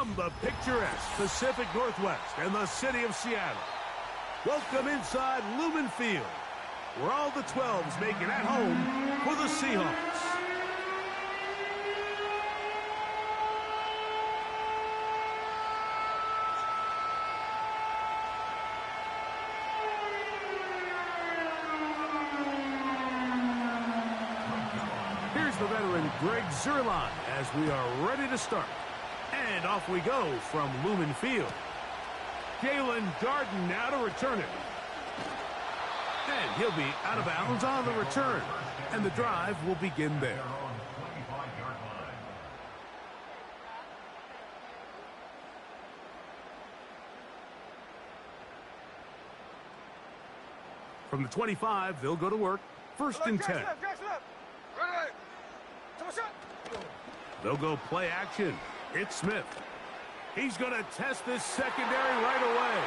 From the picturesque Pacific Northwest and the city of Seattle, welcome inside Lumen Field, where all the 12s make it at home for the Seahawks. Here's the veteran Greg Zerline as we are ready to start. And off we go from Lumen Field. Jalen Darden now to return it. And he'll be out of bounds on the return. And the drive will begin there. From the 25, they'll go to work. First and 10. They'll go play action. It's Smith. He's going to test this secondary right away.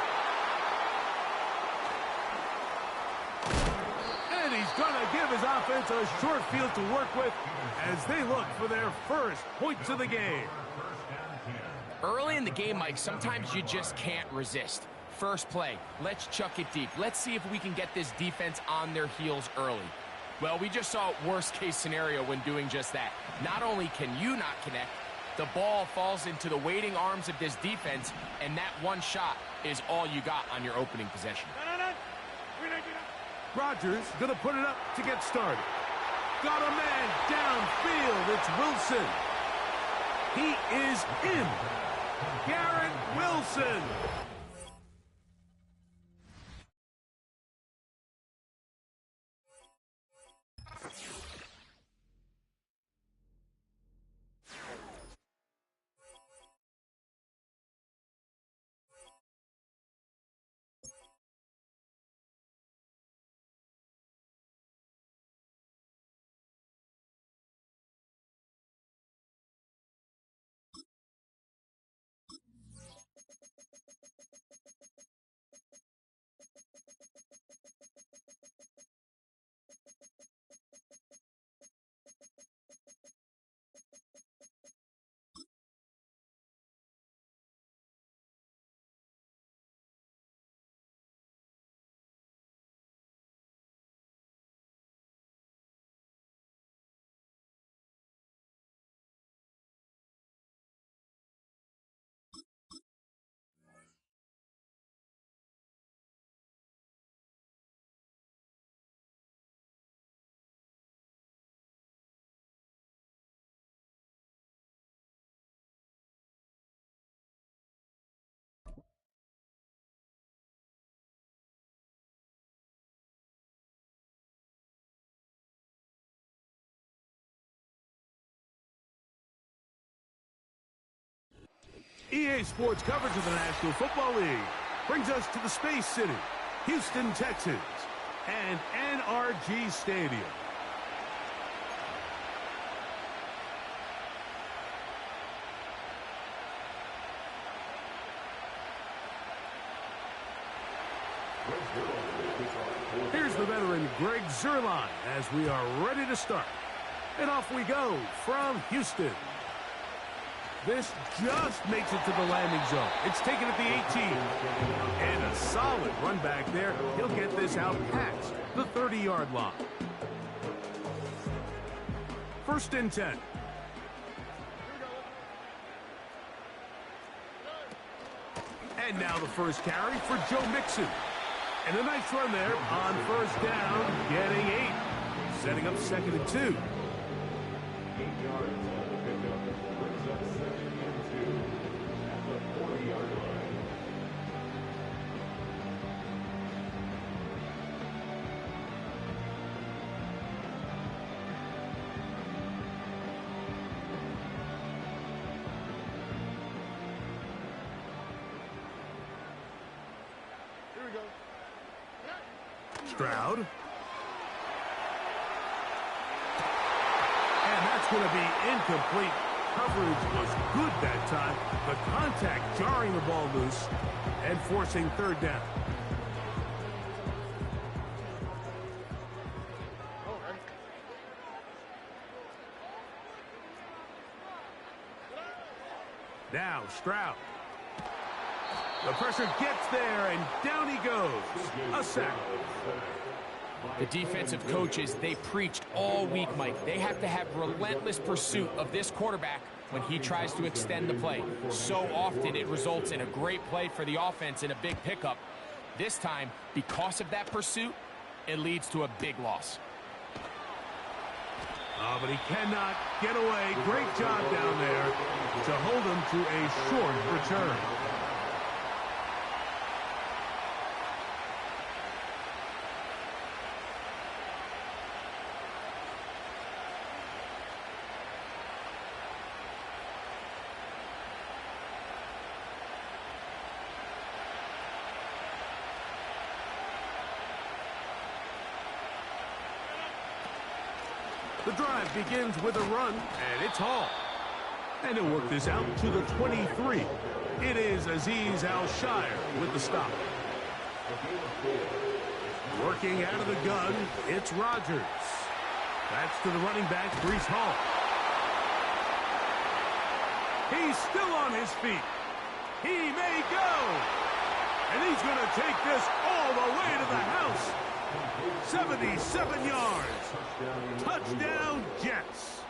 And he's going to give his offense a short field to work with as they look for their first points of the game. Early in the game, Mike, sometimes you just can't resist. First play, let's chuck it deep. Let's see if we can get this defense on their heels early. Well, we just saw worst case scenario when doing just that. Not only can you not connect, the ball falls into the waiting arms of this defense, and that one shot is all you got on your opening possession. Rodgers going to put it up to get started. Got a man downfield. It's Wilson. He is in. Garrett Wilson. EA Sports coverage of the National Football League brings us to the Space City, Houston, Texas, and NRG Stadium. Here's the veteran Greg Zerline as we are ready to start. And off we go from Houston. This just makes it to the landing zone. It's taken at the 18. And a solid run back there. He'll get this out past the 30-yard line. First and 10. And now the first carry for Joe Mixon. And a nice run there on first down, getting 8. Setting up 2nd and 2. 8 yards on the pickup. Brings up 2nd and 2 at the 40-yard line. Here we go. Stroud. And that's going to be incomplete. Coverage was good that time. The contact jarring the ball loose and forcing 3rd down. Now Stroud. The pressure gets there, and down he goes. A sack. The defensive coaches, they preached all week, Mike. They have to have relentless pursuit of this quarterback when he tries to extend the play. So often it results in a great play for the offense and a big pickup. This time, because of that pursuit, it leads to a big loss. Oh, but he cannot get away. Great job down there to hold him to a short return. The drive begins with a run, and it's Hall. And he'll work this out to the 23. It is Azeez Al-Shire with the stop. Working out of the gun, it's Rodgers. That's to the running back, Breece Hall. He's still on his feet. He may go. And he's going to take this all the way to the house. 77 yards. Touchdown, Jets.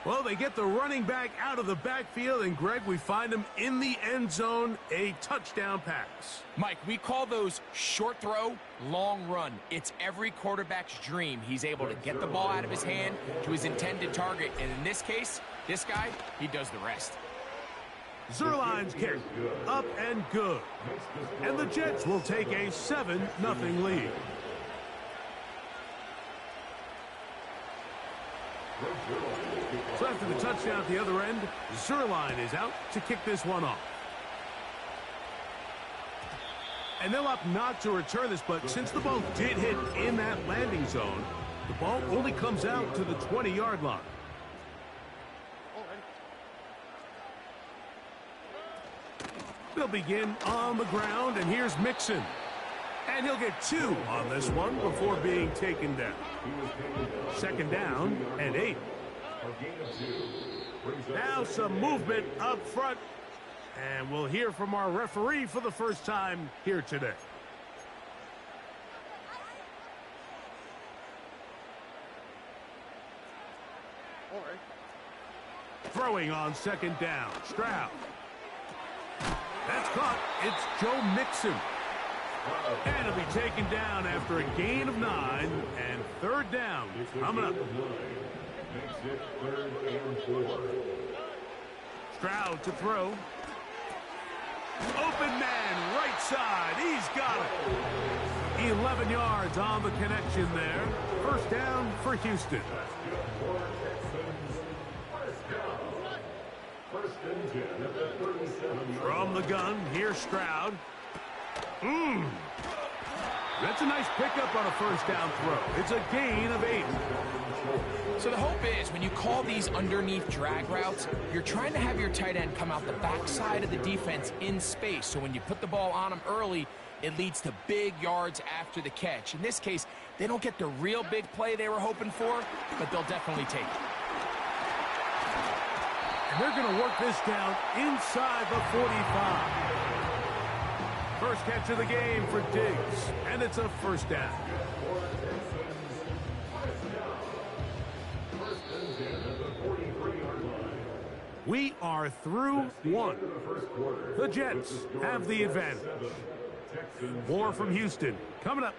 Well, they get the running back out of the backfield, and Greg, we find him in the end zone, a touchdown pass. Mike, we call those short throw, long run. It's every quarterback's dream. He's able to get the ball out of his hand to his intended target, and in this case, this guy, he does the rest. Zerline's kick, up and good. And the Jets will take a 7-0 lead. So after the touchdown at the other end, Zerline is out to kick this one off. And they'll opt not to return this, but since the ball did hit in that landing zone, the ball only comes out to the 20-yard line. They'll begin on the ground, and here's Mixon. And he'll get 2 on this one before being taken down. Second down and 8. Now some movement up front. And we'll hear from our referee for the first time here today. Throwing on second down, Stroud. That's caught. It's Joe Mixon. And he'll be taken down after a gain of 9, and third down coming up. Stroud to throw. Open man, right side. He's got it. 11 yards on the connection there. First down for Houston. From the gun, here's Stroud. That's a nice pickup on a first down throw. It's a gain of 8. So the hope is when you call these underneath drag routes, you're trying to have your tight end come out the backside of the defense in space. So when you put the ball on him early, it leads to big yards after the catch. In this case, they don't get the real big play they were hoping for, but they'll definitely take it. And they're going to work this down inside the 45. First catch of the game for Diggs, and it's a first down. We are through one. The Jets have the advantage. More from Houston coming up.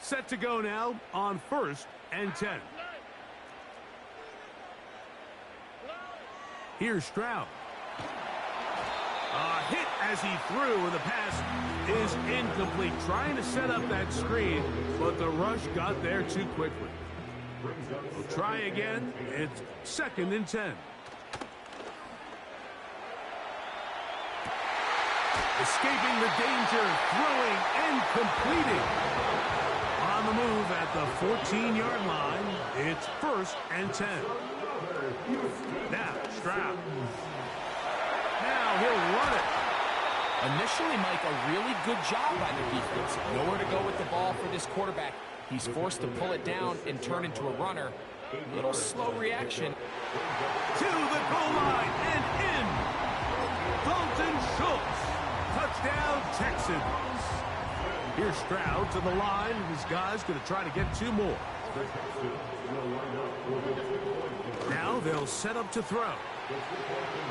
Set to go now on 1st and 10. Here's Stroud. A hit as he threw, and the pass is incomplete. Trying to set up that screen, but the rush got there too quickly. We'll try again. It's 2nd and 10. Escaping the danger, throwing and completing. On the move at the 14-yard line, it's 1st and 10. Now, Stroud. Now he'll run it. Initially, Mike, a really good job by the defense. Nowhere to go with the ball for this quarterback. He's forced to pull it down and turn into a runner. A little slow reaction. To the goal line and in. Dalton Schultz. Touchdown, Texans. Here's Stroud to the line. This guy's going to try to get 2 more. Now they'll set up to throw.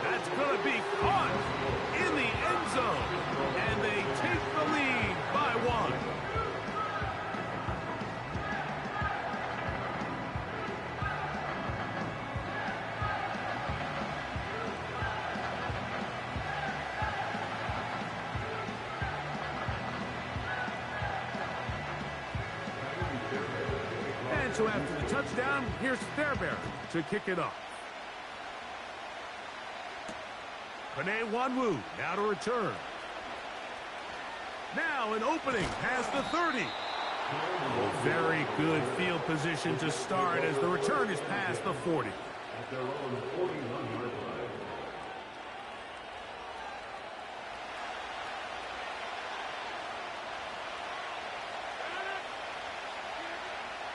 That's going to be caught in the end zone. And they take the lead by 1. And so after the touchdown, here's Fairbairn to kick it off. Panay Wanwu now to return. Now an opening past the 30. A very good field position to start as the return is past the 40. At their own 41-yard line.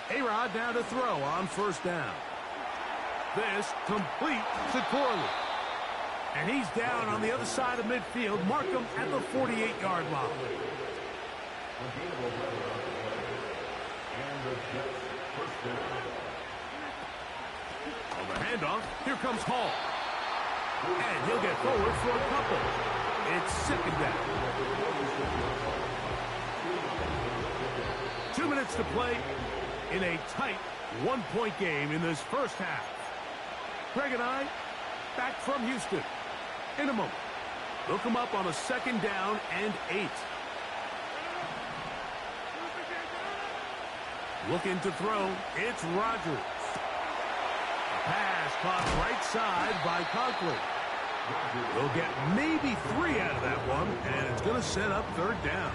A-Rod now to throw on first down. This complete to Corley. And he's down on the other side of midfield. Mark him at the 48-yard line. On the handoff, here comes Hall. And he'll get forward for a couple. It's second down. 2 minutes to play in a tight 1-point game in this first half. Greg and I back from Houston in a moment. They'll come up on a second down and 8. Looking to throw, it's Rodgers. Pass caught right side by Conklin. They'll get maybe 3 out of that one, and it's going to set up third down.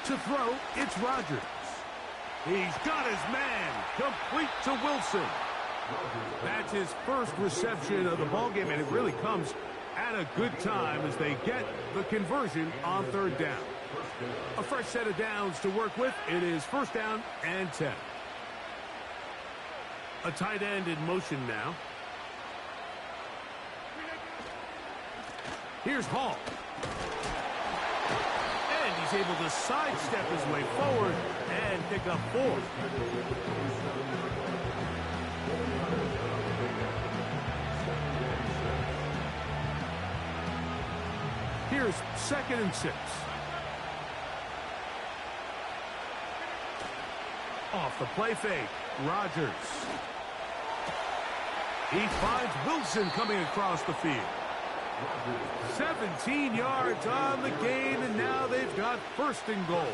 To throw, it's Rodgers. He's got his man, complete to Wilson. That's his first reception of the ballgame, and it really comes at a good time as they get the conversion on third down. A fresh set of downs to work with. It is first down and 10. A tight end in motion now. Here's Hall. And he's able to sidestep his way forward and pick up 4. Here's second and 6. Off the play fake, Rodgers. He finds Wilson coming across the field. 17 yards on the gain, and now they've got first and goal.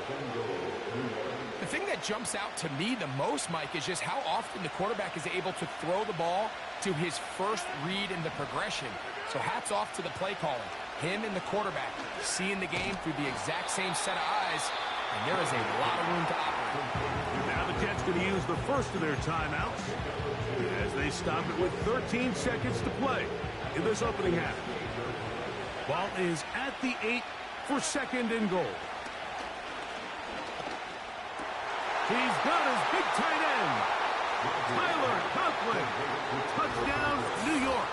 The thing that jumps out to me the most, Mike, is just how often the quarterback is able to throw the ball to his first read in the progression. So hats off to the play caller. Him and the quarterback seeing the game through the exact same set of eyes, and there is a lot of room to operate. Now the Jets going to use the first of their timeouts as they stop it with 13 seconds to play in this opening half. Ball is at the 8 for second and goal. He's got his big tight end, Tyler Conklin. Touchdown, New York.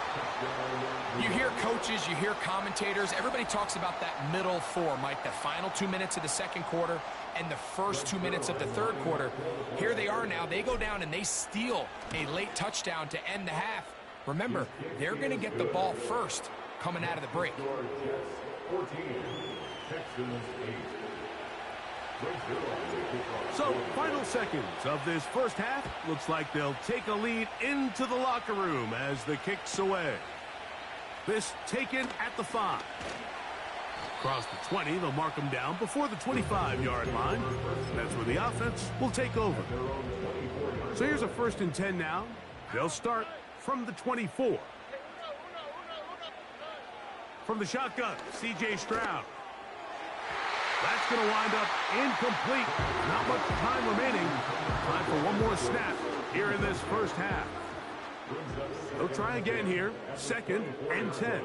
You hear coaches, you hear commentators, everybody talks about that middle 4, Mike, the final 2 minutes of the second quarter and the first 2 minutes of the third quarter. Here they are now. They go down and they steal a late touchdown to end the half. Remember, they're going to get the ball first coming out of the break. So, final seconds of this first half. Looks like they'll take a lead into the locker room as the kick's away. This taken at the 5. Across the 20, they'll mark them down before the 25-yard line. That's where the offense will take over. So here's a first and 10 now. They'll start from the 24. From the shotgun, C.J. Stroud. That's going to wind up incomplete. Not much time remaining. Time for one more snap here in this first half. They'll try again here. 2nd and 10.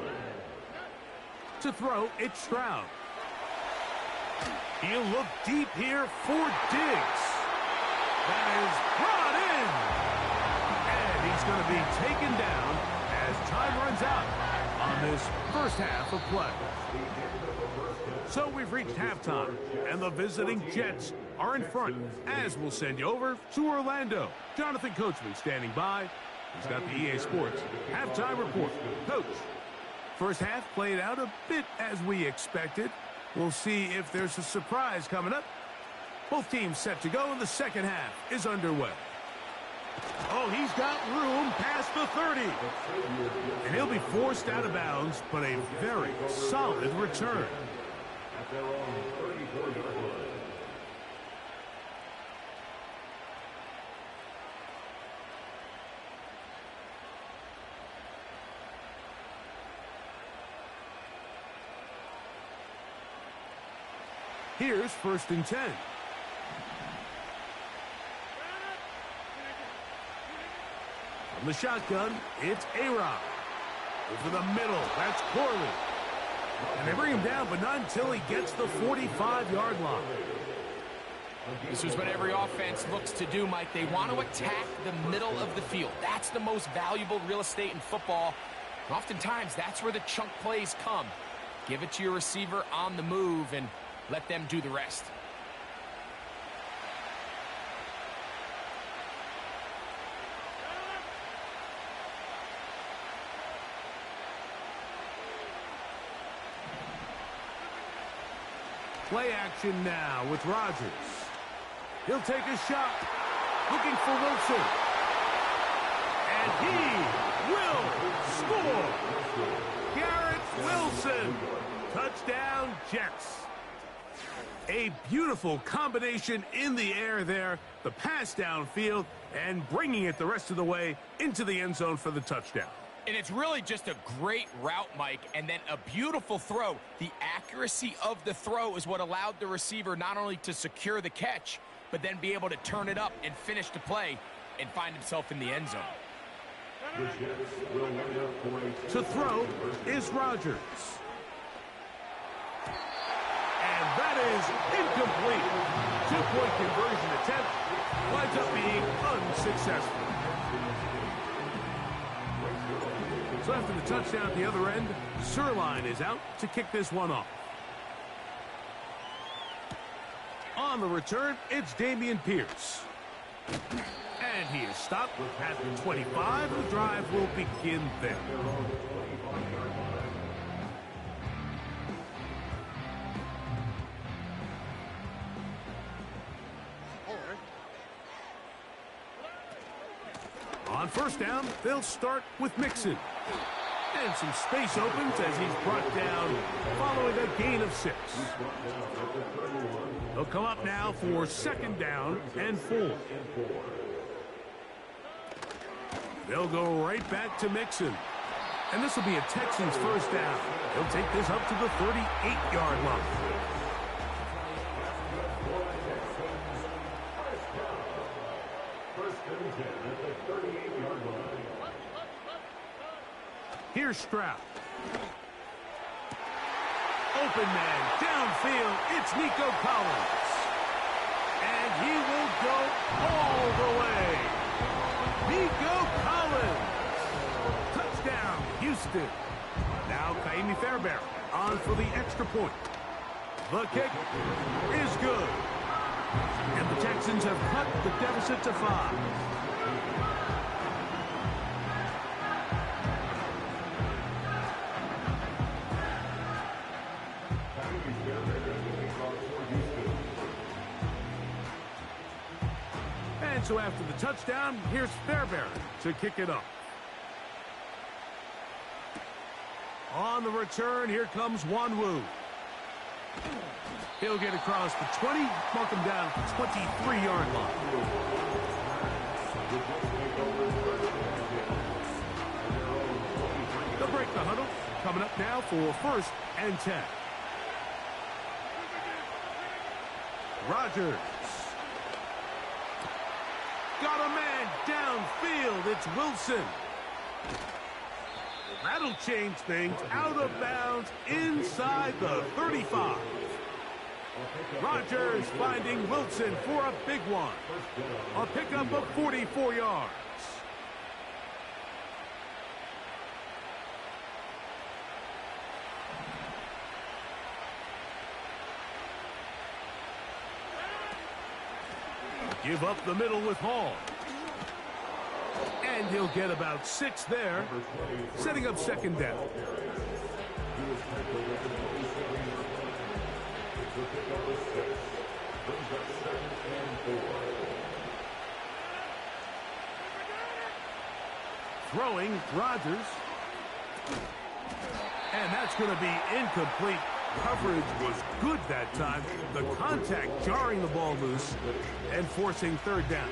To throw, it's Stroud. He'll look deep here for Diggs. That is brought in. And he's going to be taken down as time runs out on this first half of play. So we've reached halftime, and the visiting Jets are in front, as we'll send you over to Orlando. Jonathan Coachman standing by. He's got the EA Sports halftime report. Coach, first half played out a bit as we expected. We'll see if there's a surprise coming up. Both teams set to go, and the second half is underway. Oh, he's got room past the 30. And he'll be forced out of bounds, but a very solid return. At their own 34-yard line. Here's 1st and 10. From the shotgun, it's A-Rob. Over the middle, that's Corley. And they bring him down, but not until he gets the 45-yard line. This is what every offense looks to do, Mike. They want to attack the middle of the field. That's the most valuable real estate in football. And oftentimes, that's where the chunk plays come. Give it to your receiver on the move and let them do the rest. Play action now with Rodgers. He'll take a shot. Looking for Wilson. And he will score. Garrett Wilson. Touchdown, Jets. A beautiful combination in the air there. The pass downfield and bringing it the rest of the way into the end zone for the touchdown. And it's really just a great route, Mike, and then a beautiful throw. The accuracy of the throw is what allowed the receiver not only to secure the catch, but then be able to turn it up and finish the play and find himself in the end zone. To throw is Rodgers. And that is incomplete. Two-point conversion attempt winds up being unsuccessful. So after the touchdown at the other end, Sirline is out to kick this one off. On the return, it's Dameon Pierce. And he is stopped at the 25. The drive will begin there. On first down, they'll start with Mixon. And some space opens as he's brought down following a gain of 6. They'll come up now for 2nd down and 4. They'll go right back to Mixon. And this will be a Texans first down. They'll take this up to the 38-yard line. Here's Stroud. Open man, downfield, it's Nico Collins. And he will go all the way. Nico Collins. Touchdown, Houston. Now Kaimi Fairbairn on for the extra point. The kick is good. And the Texans have cut the deficit to 5. And so after the touchdown, here's Fairbairn to kick it up. On the return, here comes Wanwu. He'll get across the 20, mark him down at the 23-yard line. They'll break the huddle. Coming up now for 1st and 10. Rodgers. Got a man downfield. It's Wilson. That'll change things. Out of bounds inside the 35. Rodgers finding Wilson for a big one. A pickup of 44 yards. Give up the middle with Hall. And he'll get about 6 there, setting up second down. Throwing, Rodgers. And that's going to be incomplete. Coverage was good that time. The contact jarring the ball loose and forcing third down.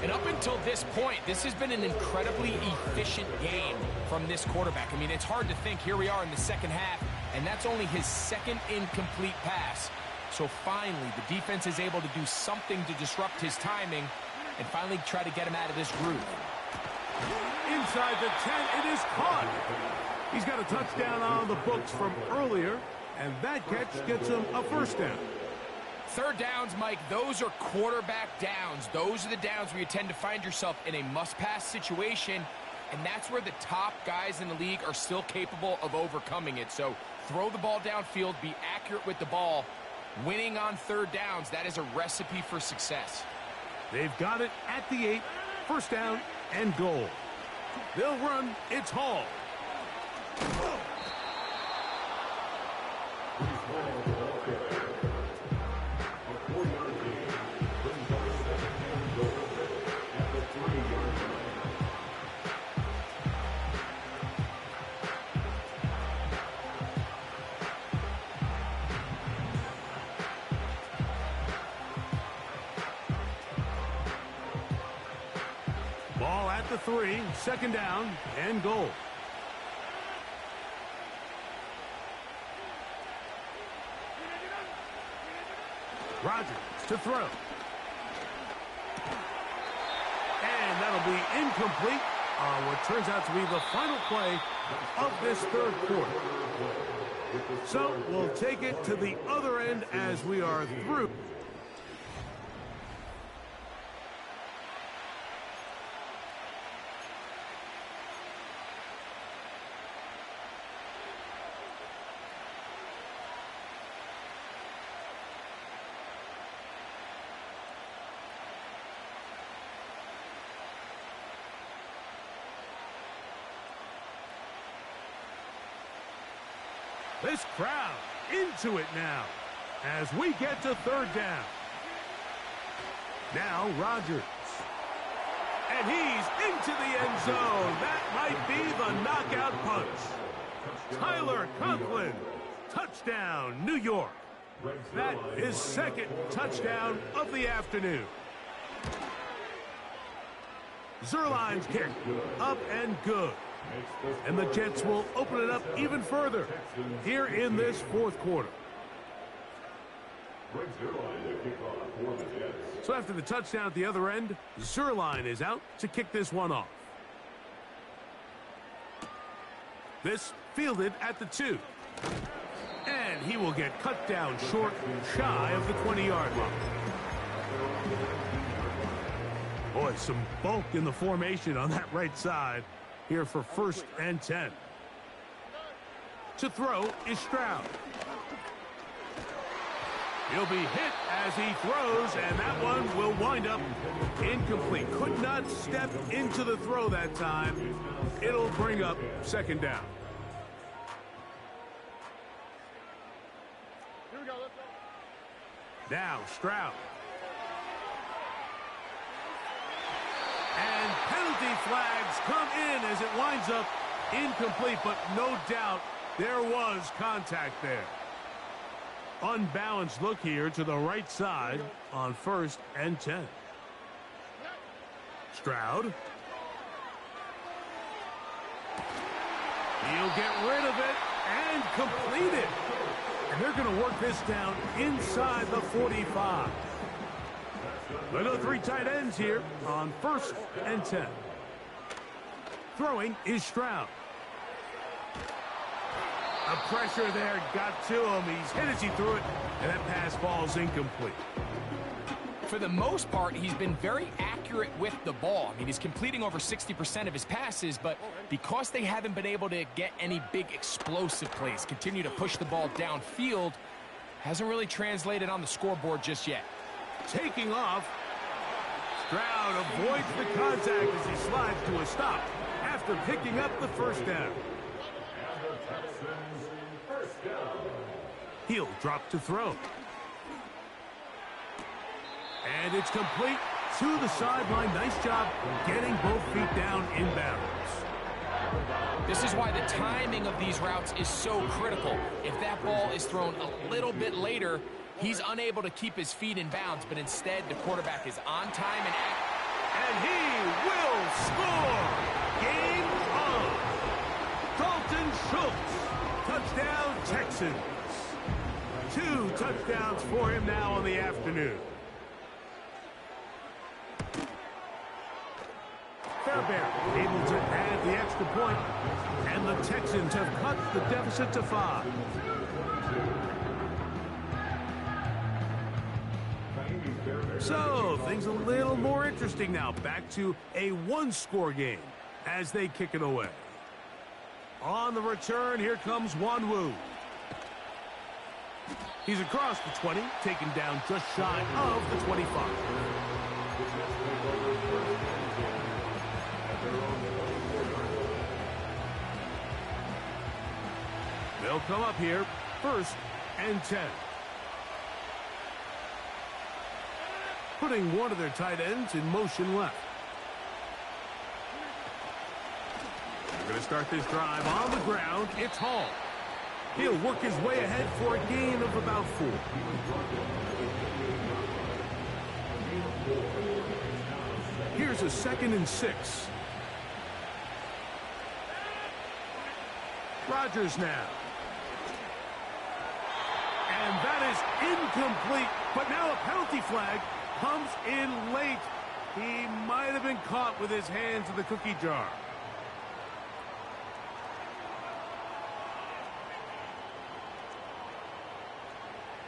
And up until this point, this has been an incredibly efficient game from this quarterback. I mean, it's hard to think. Here we are in the second half, and that's only his second incomplete pass. So finally, the defense is able to do something to disrupt his timing and finally try to get him out of this groove. Inside the 10, it is caught. He's got a touchdown on the books from earlier, and that catch gets him a first down. Third downs, Mike, those are quarterback downs. Those are the downs where you tend to find yourself in a must-pass situation, and that's where the top guys in the league are still capable of overcoming it. So throw the ball downfield, be accurate with the ball. Winning on third downs, that is a recipe for success. They've got it at the 8, first down and goal. They'll run, it's Hall. Ball at the 3, second down and goal. Rodgers to throw. And that'll be incomplete on what turns out to be the final play of this third quarter. So we'll take it to the other end as we are through. This crowd into it now as we get to third down. Now Rodgers. And he's into the end zone. That might be the knockout punch. Tyler Conklin. Touchdown, New York. That is second touchdown of the afternoon. Zuerlein's kick up and good. And the Jets will open it up even further here in this fourth quarter. So after the touchdown at the other end, Zuerlein is out to kick this one off. This fielded at the 2. And he will get cut down short, shy of the 20-yard line. Boy, some bulk in the formation on that right side. Here for first and 10. To throw is Stroud. He'll be hit as he throws, and that one will wind up incomplete. Could not step into the throw that time. It'll bring up second down. Here we go, let's go. Now Stroud. And penalty flags come in as it winds up incomplete, but no doubt there was contact there. Unbalanced look here to the right side on first and 10. Stroud. He'll get rid of it and complete it. And they're going to work this down inside the 45. I know 3 tight ends here on 1st and 10. Throwing is Stroud. A pressure there got to him. He's hit as he threw it, and that pass falls incomplete. For the most part, he's been very accurate with the ball. I mean, he's completing over 60% of his passes, but because they haven't been able to get any big explosive plays, continue to push the ball downfield, hasn't really translated on the scoreboard just yet. Taking off, Stroud avoids the contact as he slides to a stop after picking up the first down. He'll drop to throw. And it's complete to the sideline. Nice job getting both feet down inbounds. This is why the timing of these routes is so critical. If that ball is thrown a little bit later, he's unable to keep his feet in bounds, but instead the quarterback is on time and he will score! Game on! Dalton Schultz, touchdown Texans. 2 touchdowns for him now on the afternoon. Fairbairn able to add the extra point, and the Texans have cut the deficit to 5. So, things a little more interesting now. Back to a 1-score game as they kick it away. On the return, here comes Wanwu. He's across the 20, taken down just shy of the 25. They'll come up here, 1st and 10. Putting one of their tight ends in motion left. They're going to start this drive on the ground. It's Hall. He'll work his way ahead for a gain of about 4. Here's a 2nd and 6. Rodgers now. And that is incomplete. But now a penalty flag comes in late. He might have been caught with his hands in the cookie jar.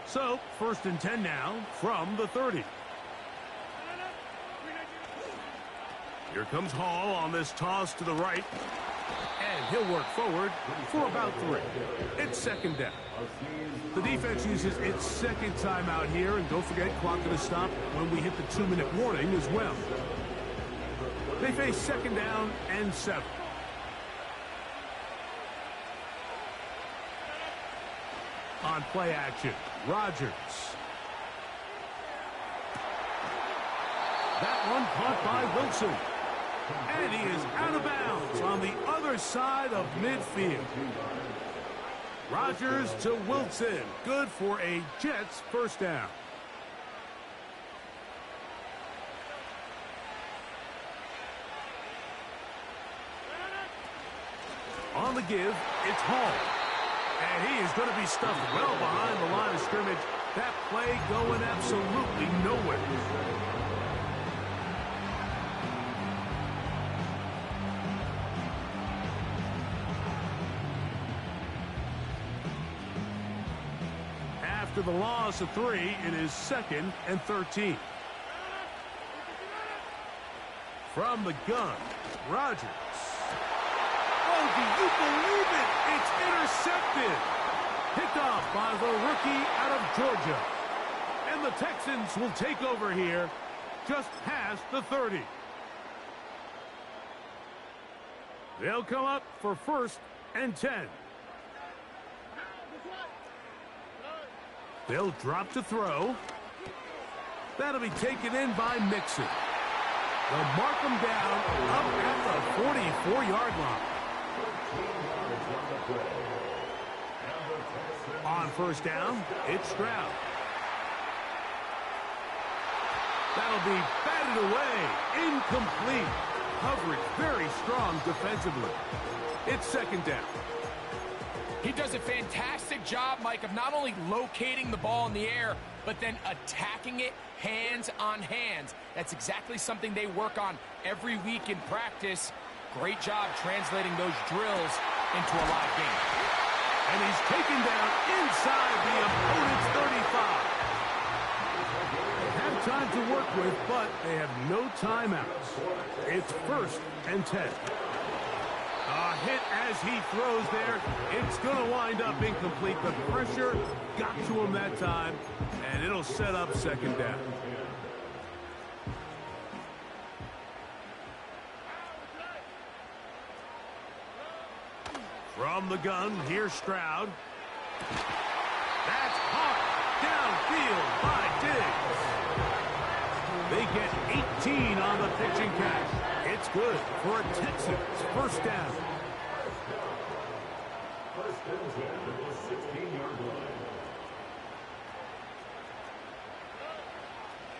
So, 1st and 10 now from the 30. Here comes Hall on this toss to the right. And he'll work forward for about 3. It's 2nd down. The defense uses its 2nd timeout here, and don't forget, clock going to stop when we hit the 2-minute warning as well. They face 2nd down and 7. On play action, Rodgers. That one caught by Wilson. And he is out of bounds on the other side of midfield. Rodgers to Wilson. Good for a Jets 1st down. On the give, it's Hall. And he is going to be stuffed well behind the line of scrimmage. That play going absolutely nowhere. After the loss of 3, it is 2nd and 13. From the gun, Rodgers. Oh, do you believe it? It's intercepted. Picked off by the rookie out of Georgia. And the Texans will take over here just past the 30. They'll come up for 1st and 10. They'll drop to throw. That'll be taken in by Mixon. They'll mark him down up at the 44-yard line. On 1st down, it's Stroud. That'll be batted away. He does a fantastic job, Mike, of not only locating the ball in the air, but then attacking it hands on hands. That's exactly something they work on every week in practice. Great job translating those drills into a live game. And he's taken down inside the opponent's 35. They have time to work with, but they have no timeouts. It's 1st and 10. A hit as he throws there. It's going to wind up incomplete. The pressure got to him that time, and it'll set up 2nd down. From the gun, here's Stroud. That's hard. Downfield by Diggs. They get 18 on the pitching catch. It's good for a Texans 1st down. 1st and 10 at the 16-yard line.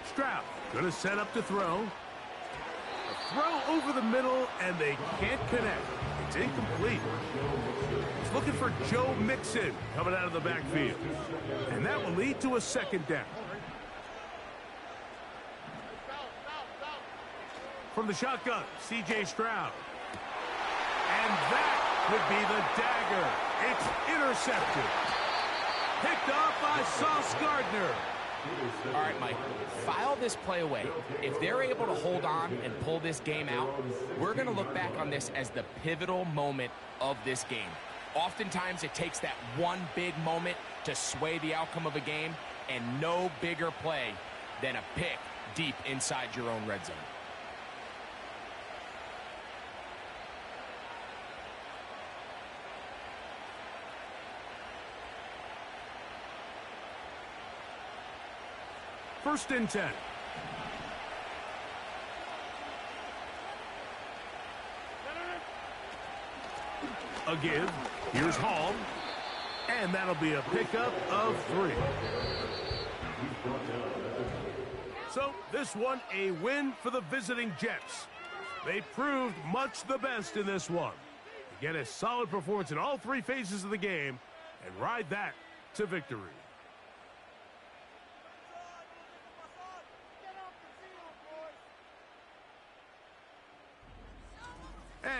Stroud gonna set up to throw. A throw over the middle, and they can't connect. It's incomplete. He's looking for Joe Mixon coming out of the backfield. And that will lead to a 2nd down. From the shotgun, C.J. Stroud. And that could be the dagger. It's intercepted. Picked off by Sauce Gardner. All right, Mike, file this play away. If they're able to hold on and pull this game out, we're going to look back on this as the pivotal moment of this game. Oftentimes, it takes that one big moment to sway the outcome of a game, and no bigger play than a pick deep inside your own red zone. First and 10. A give. Here's Hall. And that'll be a pickup of 3. So this one a win for the visiting Jets. They proved much the best in this one. Get a solid performance in all 3 phases of the game and ride that to victory.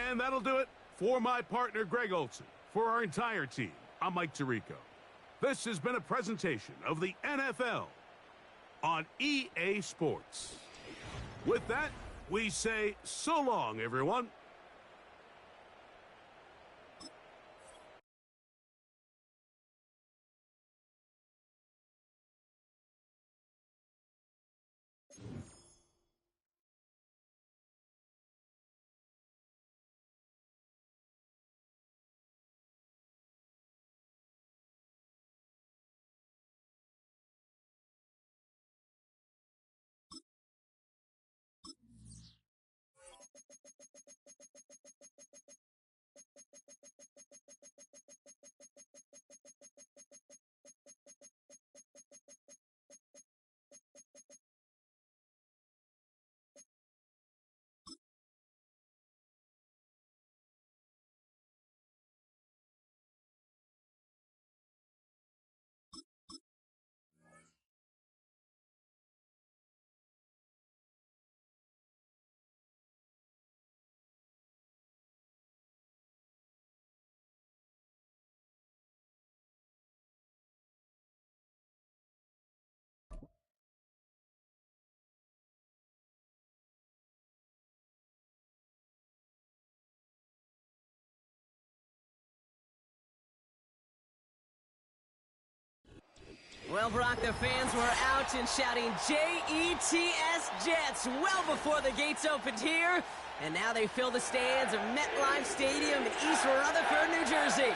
And that'll do it for my partner, Greg Olson. For our entire team, I'm Mike Tirico. This has been a presentation of the NFL on EA Sports. With that, we say so long, everyone. Well, Brock, the fans were out and shouting J-E-T-S Jets well before the gates opened here. And now they fill the stands of MetLife Stadium in East Rutherford, New Jersey.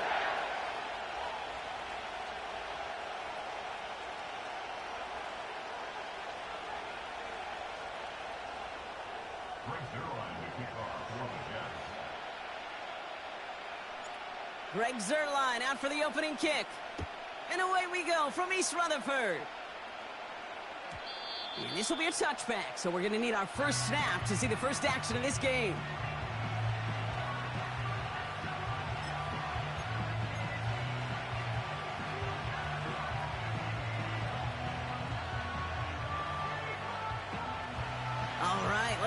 Greg Zuerlein out for the opening kick. And away we go from East Rutherford. And this will be a touchback, so we're going to need our first snap to see the first action of this game.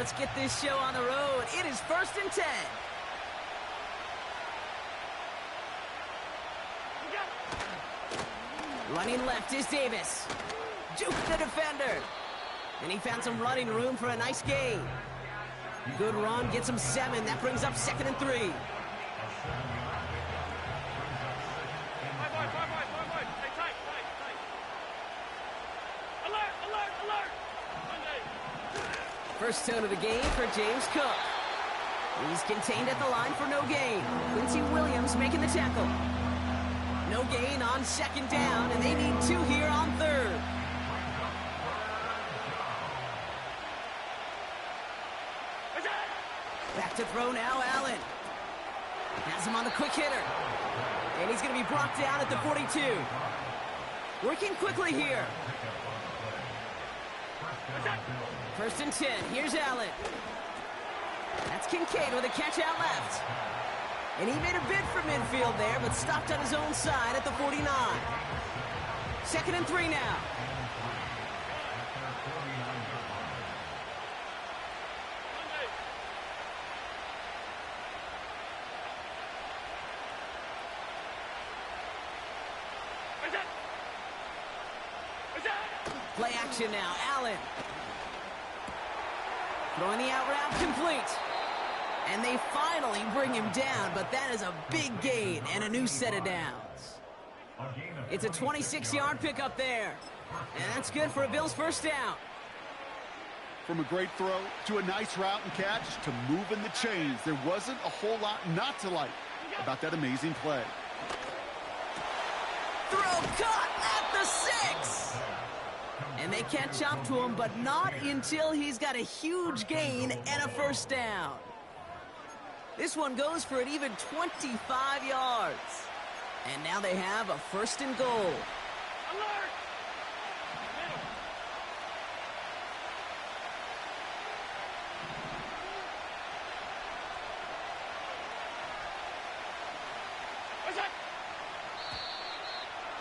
let's get this show on the road. It is 1st and 10. Running left is Davis. Juke the defender. And he found some running room for a nice gain. Good run, gets him 7. That brings up 2nd and 3. First tone of the game for James Cook. He's contained at the line for no gain. Quincy Williams making the tackle. No gain on 2nd down, and they need 2 here on 3rd. Back to throw now, Allen. Has him on the quick hitter. And he's going to be brought down at the 42. Working quickly here. 1st and 10. Here's Allen. That's Kincaid with a catch out left. And he made a bid for midfield there, but stopped on his own side at the 49. 2nd and 3 now. Play action now, Allen. Throwing the out route complete. And they finally bring him down, but that is a big gain and a new set of downs. It's a 26-yard pickup there. And that's good for a Bills first down. From a great throw to a nice route and catch to moving the chains, there wasn't a whole lot not to like about that amazing play. Throw caught at the 6. And they catch up to him, but not until he's got a huge gain and a first down. This one goes for an even 25 yards. And now they have a 1st and goal. Alert!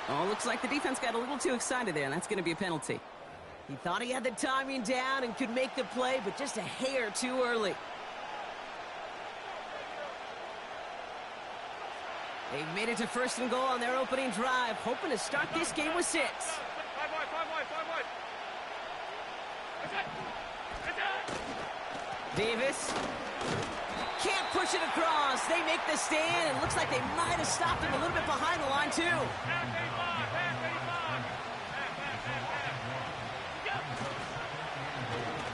Oh, looks like the defense got a little too excited there, and that's going to be a penalty. He thought he had the timing down and could make the play, but just a hair too early. They've made it to 1st and goal on their opening drive, hoping to start this game with 6. Davis can't push it across. They make the stand, and looks like they might have stopped him a little bit behind the line, too.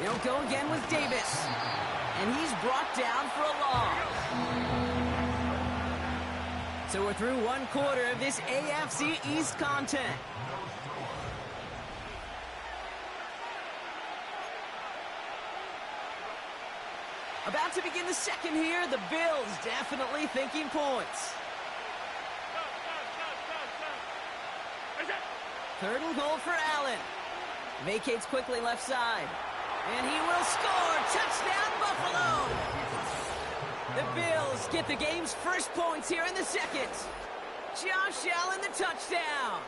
They'll go again with Davis, and he's brought down for a loss. So we're through 1 quarter of this AFC East content. About to begin the second here, the Bills definitely thinking points. 3rd and goal for Allen. Vacates quickly left side. And he will score. Touchdown, Buffalo. The Bills get the game's first points here in the second. Josh Allen, the touchdown.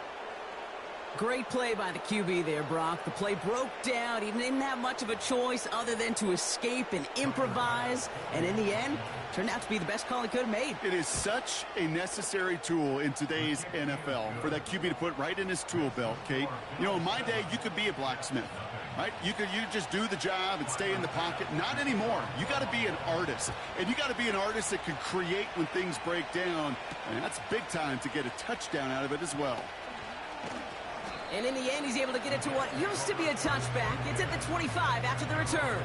Great play by the QB there, Brock. The play broke down. He didn't have much of a choice other than to escape and improvise. And in the end, turned out to be the best call he could have made. It is such a necessary tool in today's NFL for that QB to put right in his tool belt, Kate. You know, in my day, you could be a blacksmith, right? You just do the job and stay in the pocket. Not anymore. You got to be an artist. And you got to be an artist that can create when things break down. And that's big time to get a touchdown out of it as well. And in the end, he's able to get it to what used to be a touchback. It's at the 25 after the return.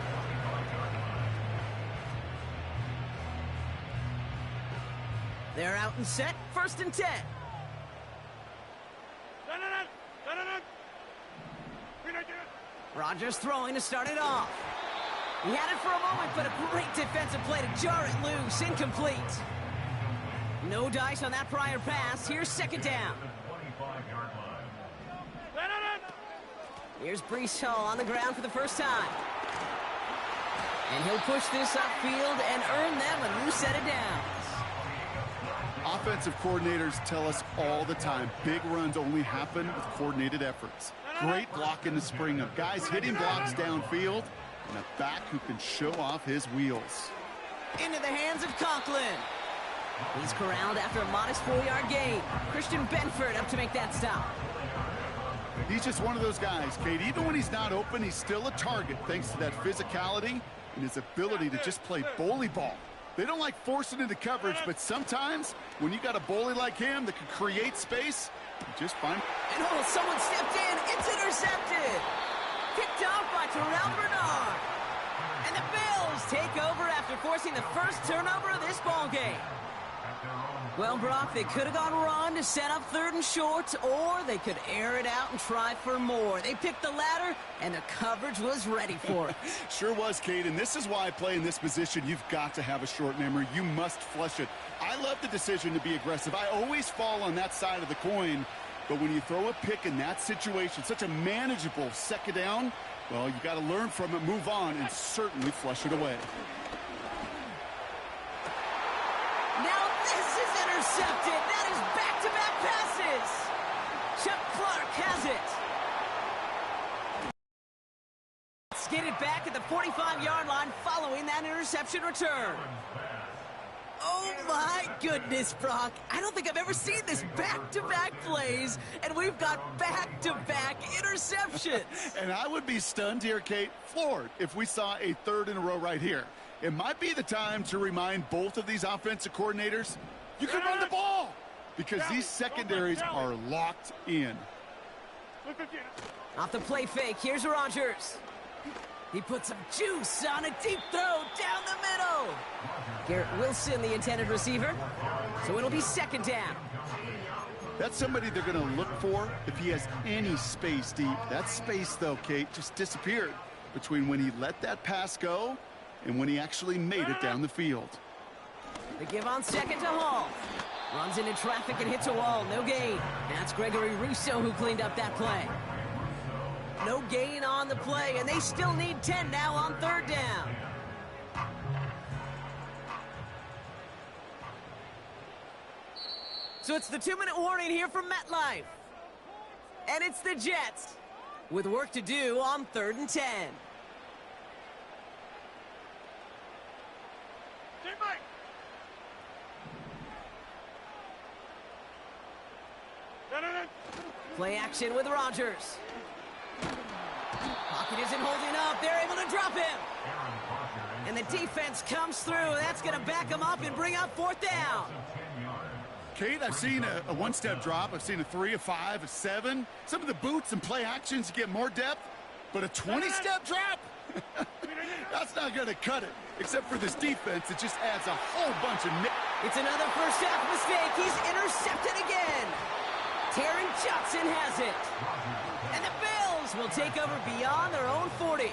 They're out and set. 1st and 10. Rodgers throwing to start it off. He had it for a moment, but a great defensive play to jar it loose. Incomplete. No dice on that prior pass. Here's 2nd down. Here's Breece Hall on the ground for the first time. And he'll push this upfield and earn them a new set of downs. Offensive coordinators tell us all the time, big runs only happen with coordinated efforts. Great block in the spring of guys hitting blocks downfield, and a back who can show off his wheels. Into the hands of Conklin. He's corralled after a modest 4-yard gain. Christian Benford up to make that stop. He's just one of those guys, Kate. Even when he's not open, he's still a target thanks to that physicality and his ability to just play bully ball. They don't like forcing into coverage, but sometimes when you got a bully like him that can create space, you just find. And someone stepped in. It's intercepted. Picked off by Terrell Bernard. And the Bills take over after forcing the first turnover of this ball game. Well, Brock, they could have gone run to set up 3rd and short, or they could air it out and try for more. They picked the latter, and the coverage was ready for it. Sure was, Kate, and this is why I play in this position. You've got to have a short memory. You must flush it. I love the decision to be aggressive. I always fall on that side of the coin, but when you throw a pick in that situation, such a manageable 2nd down, well, you got to learn from it, move on, and certainly flush it away. Now this is intercepted. That is back-to-back passes. Chuck Clark has it. Skidded back at the 45-yard line following that interception return. Oh, my goodness, Brock. I don't think I've ever seen this back-to-back plays, and we've got back-to-back interceptions. And I would be stunned here, Kate, floored, if we saw a 3rd in a row right here. It might be the time to remind both of these offensive coordinators, you can run the ball, because these secondaries are locked in. Off the play fake, here's Rodgers. He puts some juice on a deep throw down the middle. Garrett Wilson, the intended receiver. So it'll be 2nd down. That's somebody they're going to look for if he has any space deep. That space, though, Kate, just disappeared between when he let that pass go and when he actually made it down the field. The give on 2nd to Hall. Runs into traffic and hits a wall. No gain. That's Gregory Rousseau who cleaned up that play. No gain on the play, and they still need 10 now on 3rd down. So it's the 2-minute warning here from MetLife. And it's the Jets with work to do on 3rd and 10. Play action with Rodgers. Pocket isn't holding up. They're able to drop him. And the defense comes through. That's going to back him up and bring up 4th down. Kate, I've seen a 1-step drop. I've seen a 3, a 5, a 7. Some of the boots and play actions get more depth, but a 20-step drop? That's not going to cut it. Except for this defense, it just adds a whole bunch of... It's another first half mistake. He's intercepted again. Taron Johnson has it. And the Bills will take over beyond their own 40.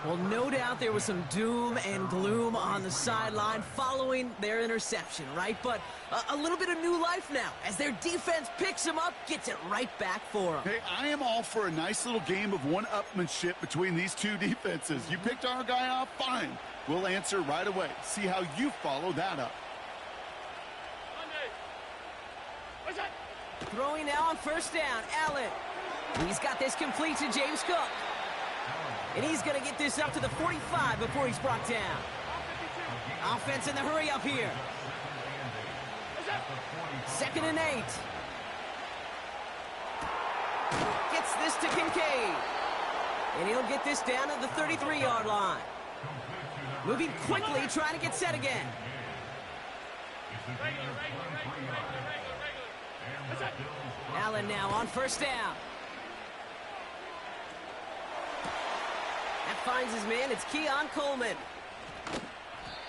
Well, no doubt there was some doom and gloom on the sideline following their interception, right? But a little bit of new life now as their defense picks them up, gets it right back for them. Hey, I am all for a nice little game of one-upmanship between these two defenses. You picked our guy off, fine. We'll answer right away. See how you follow that up. Throwing now on 1st down, Allen. He's got this complete to James Cook. And he's going to get this up to the 45 before he's brought down. Offense in the hurry up here. 2nd and 8. Gets this to Kincaid. And he'll get this down to the 33-yard line. Moving quickly, trying to get set again. Allen now on 1st down. That finds his man. It's Keon Coleman.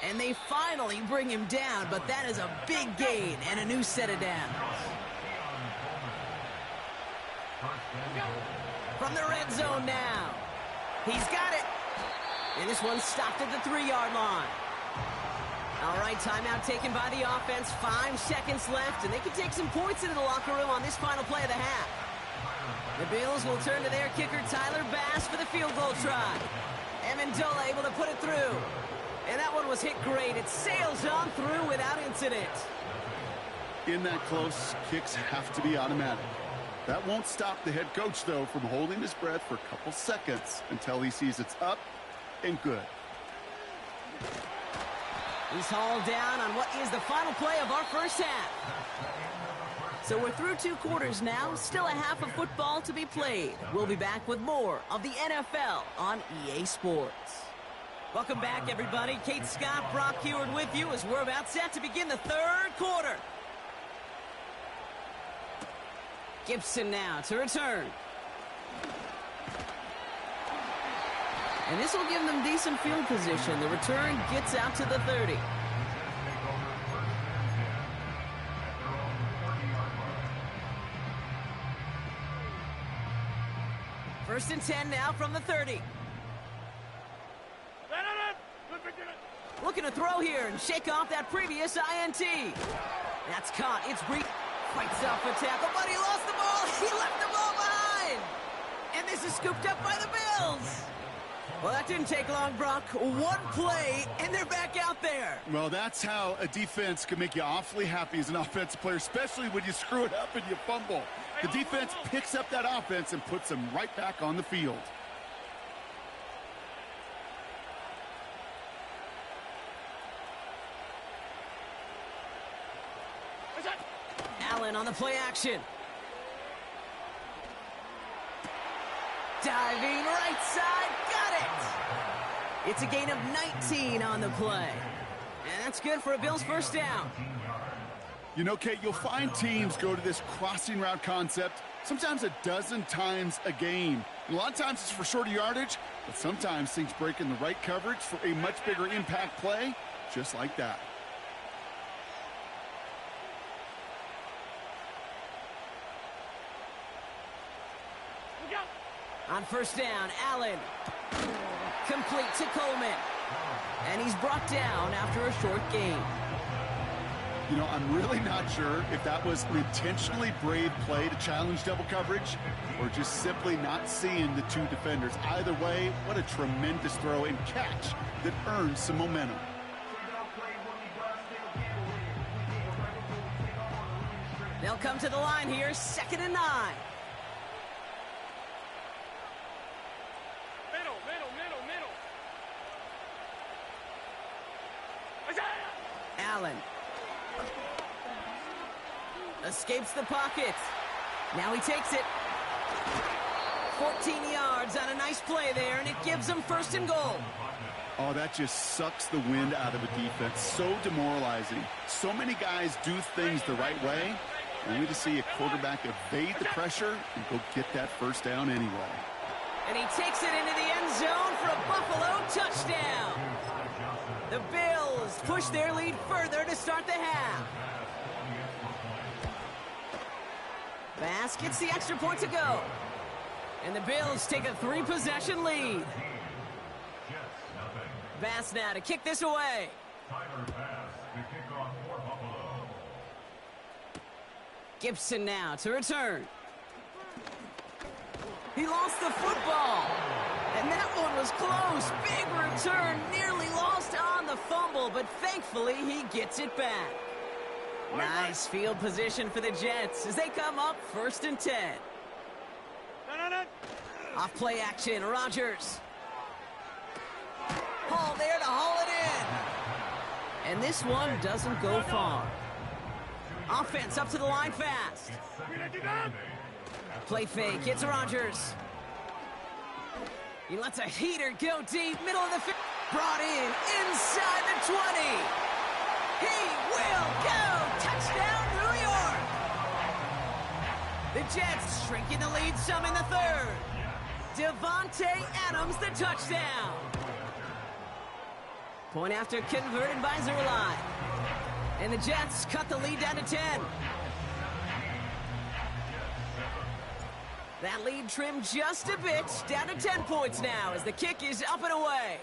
And they finally bring him down, but that is a big gain and a new set of downs. From the red zone now. He's got it. And this one stopped at the 3-yard line. All right, timeout taken by the offense. 5 seconds left, and they can take some points into the locker room on this final play of the half. The Bills will turn to their kicker, Tyler Bass, for the field goal try. Amendola able to put it through. And that one was hit great. It sails on through without incident. In that close, kicks have to be automatic. That won't stop the head coach, though, from holding his breath for a couple seconds until he sees it's up and good. He's hauled down on what is the final play of our first half. So we're through 2 quarters now, still a half of football to be played. We'll be back with more of the NFL on EA Sports. Welcome back, everybody. Kate Scott, Brock Heward with you as we're about set to begin the 3rd quarter. Gibson now to return. And this will give them decent field position. The return gets out to the 30. First and 10 now from the 30. Looking to throw here and shake off that previous INT. That's caught. It's Breed. Fights off a tackle, but he lost the ball. He left the ball behind. And this is scooped up by the Bills. Well, that didn't take long, Brock. 1 play, and they're back out there. Well, that's how a defense can make you awfully happy as an offensive player, especially when you screw it up and you fumble. The defense picks up that offense and puts them right back on the field. Allen on the play action. Diving right side, got it! It's a gain of 19 on the play. And that's good for a Bills first down. You know, Kate, you'll find teams go to this crossing route concept sometimes a dozen times a game. And a lot of times it's for shorter yardage, but sometimes things break in the right coverage for a much bigger impact play, just like that. On first down, Allen. Complete to Coleman. And he's brought down after a short gain. You know, I'm really not sure if that was an intentionally brave play to challenge double coverage or just simply not seeing the 2 defenders. Either way, what a tremendous throw and catch that earns some momentum. They'll come to the line here, 2nd and 9. Allen. Escapes the pocket. Now he takes it. 14 yards on a nice play there, and it gives them 1st and goal. Oh, that just sucks the wind out of a defense. So demoralizing. So many guys do things the right way, only to see a quarterback evade the pressure and go get that first down anyway. And he takes it into the end zone for a Buffalo touchdown. The Bills push their lead further to start the half. Bass gets the extra point to go. And the Bills take a 3-possession lead. Bass now to kick this away. Gibson now to return. He lost the football. And that one was close. Big return, nearly lost on the fumble, but thankfully he gets it back. Nice field position for the Jets as they come up 1st and 10. Off play action, Rodgers. Hall there to haul it in. And this one doesn't go far. Offense up to the line fast. Play fake, it's Rodgers. He lets a heater go deep, middle of the field. Brought in, inside the 20. He will go! Touchdown, New York! The Jets shrinking the lead some in the 3rd. Devontae Adams, the touchdown. Point after converted by Zerline. And the Jets cut the lead down to 10. That lead trimmed just a bit, down to 10 points now as the kick is up and away.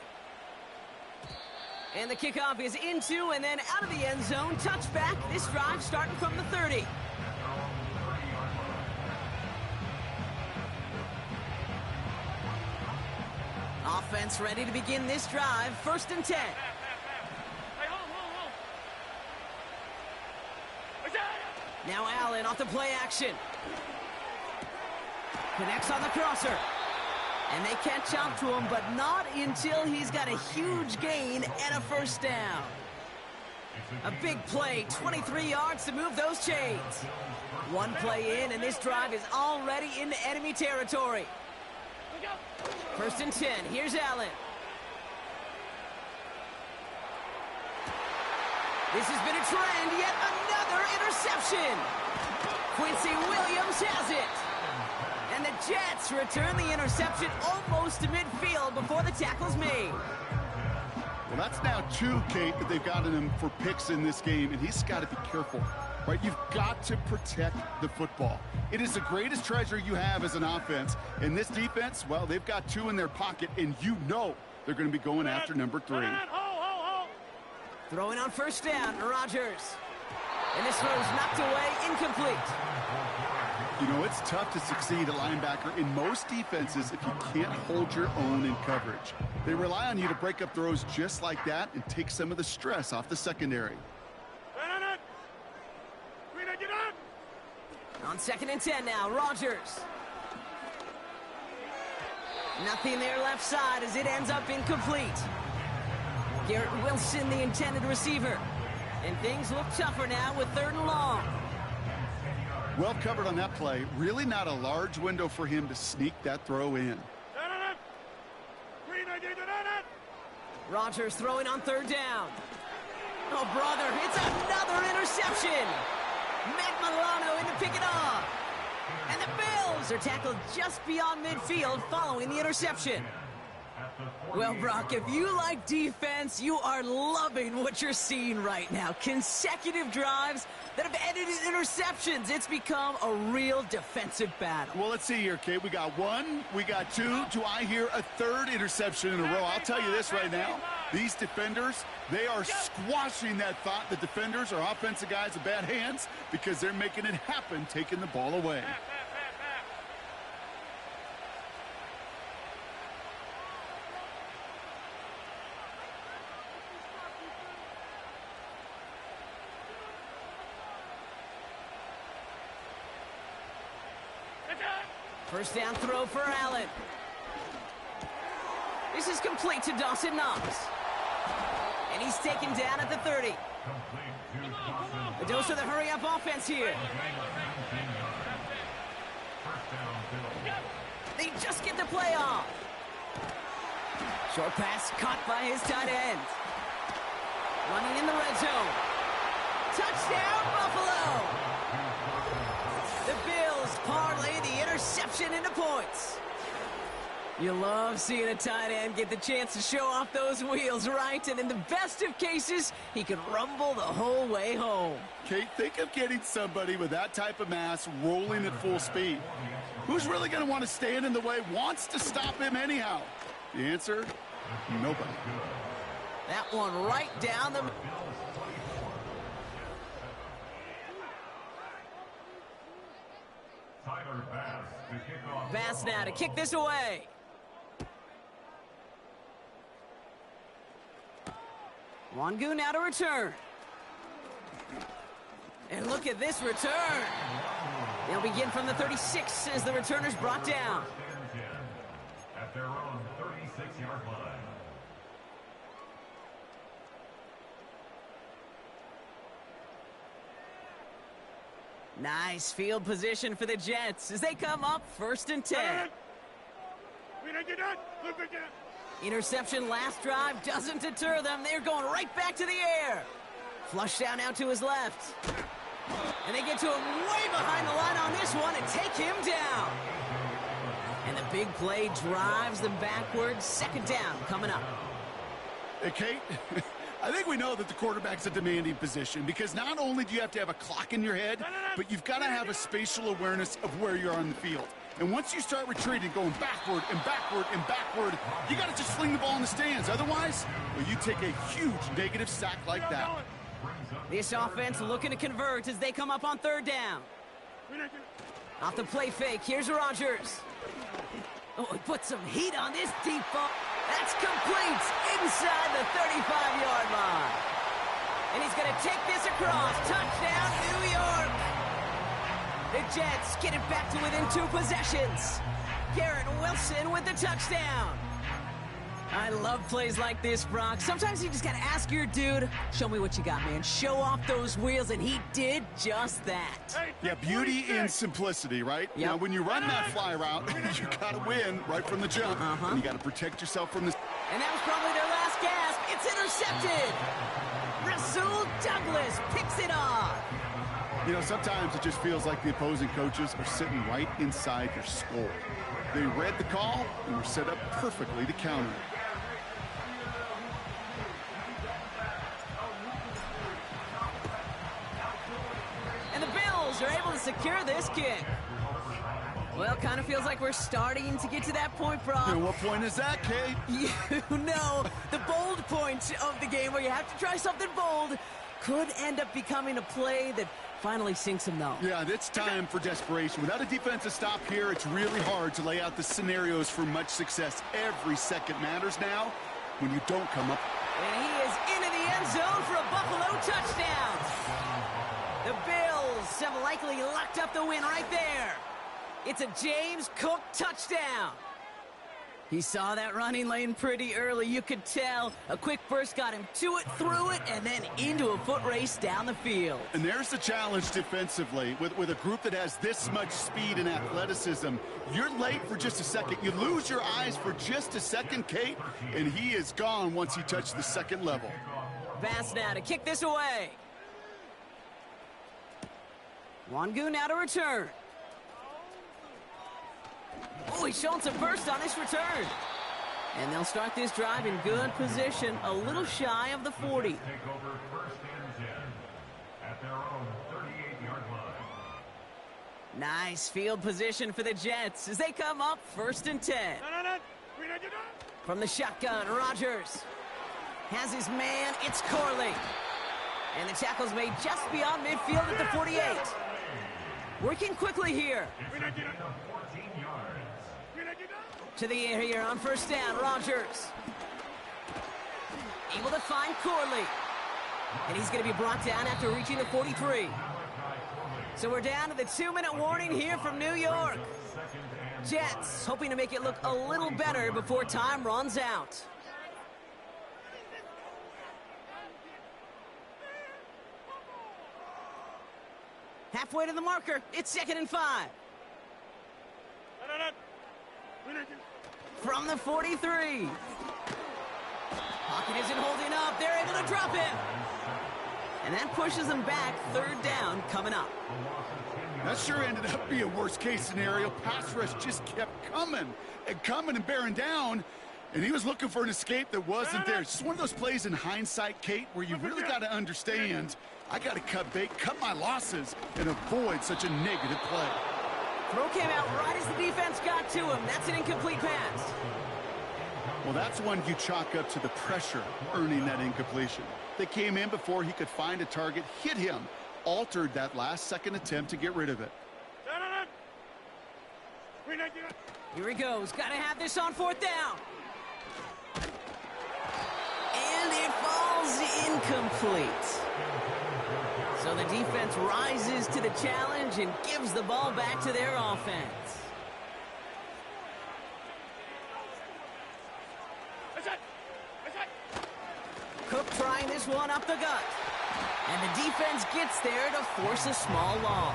And the kickoff is into and then out of the end zone. Touchback, this drive starting from the 30. Offense ready to begin this drive, 1st and 10. Now Allen off the play action. Connects on the crosser. And they catch up to him, but not until he's got a huge gain and a first down. A big play, 23 yards to move those chains. One play in, and this drive is already into enemy territory. First and 10, here's Allen. This has been a trend, yet another interception. Quincy Williams has it. And the Jets return the interception almost to midfield before the tackle's made. Well, that's now 2, Kate, that they've gotten him for picks in this game, and he's got to be careful, right? You've got to protect the football. It is the greatest treasure you have as an offense. And this defense, well, they've got 2 in their pocket, and you know they're going to be going after number 3. Throwing on first down, Rodgers. And this throw's knocked away, incomplete. You know, it's tough to succeed at linebacker in most defenses if you can't hold your own in coverage. They rely on you to break up throws just like that and take some of the stress off the secondary. On 2nd and 10 now, Rodgers. Nothing there left side as it ends up incomplete. Garrett Wilson, the intended receiver. And things look tougher now with 3rd and long. Well covered on that play. Really not a large window for him to sneak that throw in. Rodgers throwing on 3rd down. Oh, brother, it's another interception. Matt Milano in to pick it off. And the Bills are tackled just beyond midfield following the interception. Well, Brock, if you like defense, you are loving what you're seeing right now. Consecutive drives that have ended in interceptions. It's become a real defensive battle. Well, let's see here, Kate. We got 1, we got 2. Do I hear a 3rd interception in a row? I'll tell you this right now. These defenders, they are squashing that thought. The defenders are offensive guys with bad hands because they're making it happen, taking the ball away. First down throw for Allen. This is complete to Dawson Knox. And he's taken down at the 30. A dose of the hurry-up offense here. They just get the play off. Short pass caught by his tight end. Running in the red zone. Touchdown, Buffalo! The Bills parlay the interception into points. You love seeing a tight end get the chance to show off those wheels, right? And in the best of cases, he could rumble the whole way home. Kate, think of getting somebody with that type of mass rolling at full speed. Who's really going to want to stand in the way, wants to stop him anyhow? The answer, nobody. That one right down the... Bass now to kick this away. Wangu now to return. And look at this return. They'll begin from the 36 as the returner's brought down. At their own 36-yard line. Nice field position for the Jets as they come up 1st and 10. Interception last drive doesn't deter them. They're going right back to the air. Flush down out to his left. And they get to him way behind the line on this one and take him down. And the big play drives them backwards. 2nd down coming up. Hey, Kate, I think we know that the quarterback's a demanding position because not only do you have to have a clock in your head, but you've got to have a spatial awareness of where you are on the field. And once you start retreating, going backward and backward and backward, you got to just sling the ball in the stands. Otherwise, well, you take a huge negative sack like that. This offense looking to convert as they come up on 3rd down. Off the play fake, here's Rodgers. Oh, he put some heat on this deep ball. That's complete inside the 35-yard line. And he's going to take this across. Touchdown, New York. The Jets get it back to within 2 possessions. Garrett Wilson with the touchdown. I love plays like this, Brock. Sometimes you just got to ask your dude, show me what you got, man. Show off those wheels, and he did just that. Yeah, beauty in simplicity, right? Yep. Now, when you run that fly route, you got to win right from the jump. And you got to protect yourself from this. And that was probably their last gasp. It's intercepted. Rasul Douglas picks it off. You know, sometimes it just feels like the opposing coaches are sitting right inside your skull. They read the call and were set up perfectly to counter it. And the Bills are able to secure this kick. Well, kind of feels like we're starting to get to that point, Brock. And what point is that, Kate? You know, the bold point of the game where you have to try something bold could end up becoming a play that finally sinks him, though. Yeah, it's time for desperation. Without a defensive stop here, it's really hard to lay out the scenarios for much success. Every second matters now when you don't come up. And he is into the end zone for a Buffalo touchdown. The Bills have likely locked up the win right there. It's a James Cook touchdown. He saw that running lane pretty early, you could tell. A quick burst got him to it, through it, and then into a foot race down the field. And there's the challenge defensively. With a group that has this much speed and athleticism, you're late for just a second. You lose your eyes for just a second, Kate, and he is gone once he touched the second level. Pass now to kick this away. Wangu now to return. Oh, he's showing some burst on his return. And they'll start this drive in good position, a little shy of the 40. Take over 1st and 10 at their own 38-yard line. Nice field position for the Jets as they come up 1st and 10. From the shotgun, Rodgers has his man. It's Corley. And the tackle's made just beyond midfield at the 48. Working quickly here. To the air here on 1st down, Rodgers. Able to find Corley. And he's going to be brought down after reaching the 43. So we're down to the 2-minute warning here from New York. Jets hoping to make it look a little better before time runs out. Halfway to the marker, it's 2nd and 5. From the 43. Pocket isn't holding up. They're able to drop it. And that pushes them back. 3rd down coming up. That sure ended up being a worst-case scenario. Pass rush just kept coming and bearing down. And he was looking for an escape that wasn't there. It's just one of those plays in hindsight, Kate, where you really got to understand, I got to cut bait, cut my losses, and avoid such a negative play. Throw came out right as the defense got to him. That's an incomplete pass. Well, that's one you chalk up to the pressure earning that incompletion. They came in before he could find a target, hit him, altered that last-second attempt to get rid of it. Here he goes. Got to have this on 4th down. And it falls incomplete. So the defense rises to the challenge and gives the ball back to their offense. Cook trying this one up the gut. And the defense gets there to force a small loss.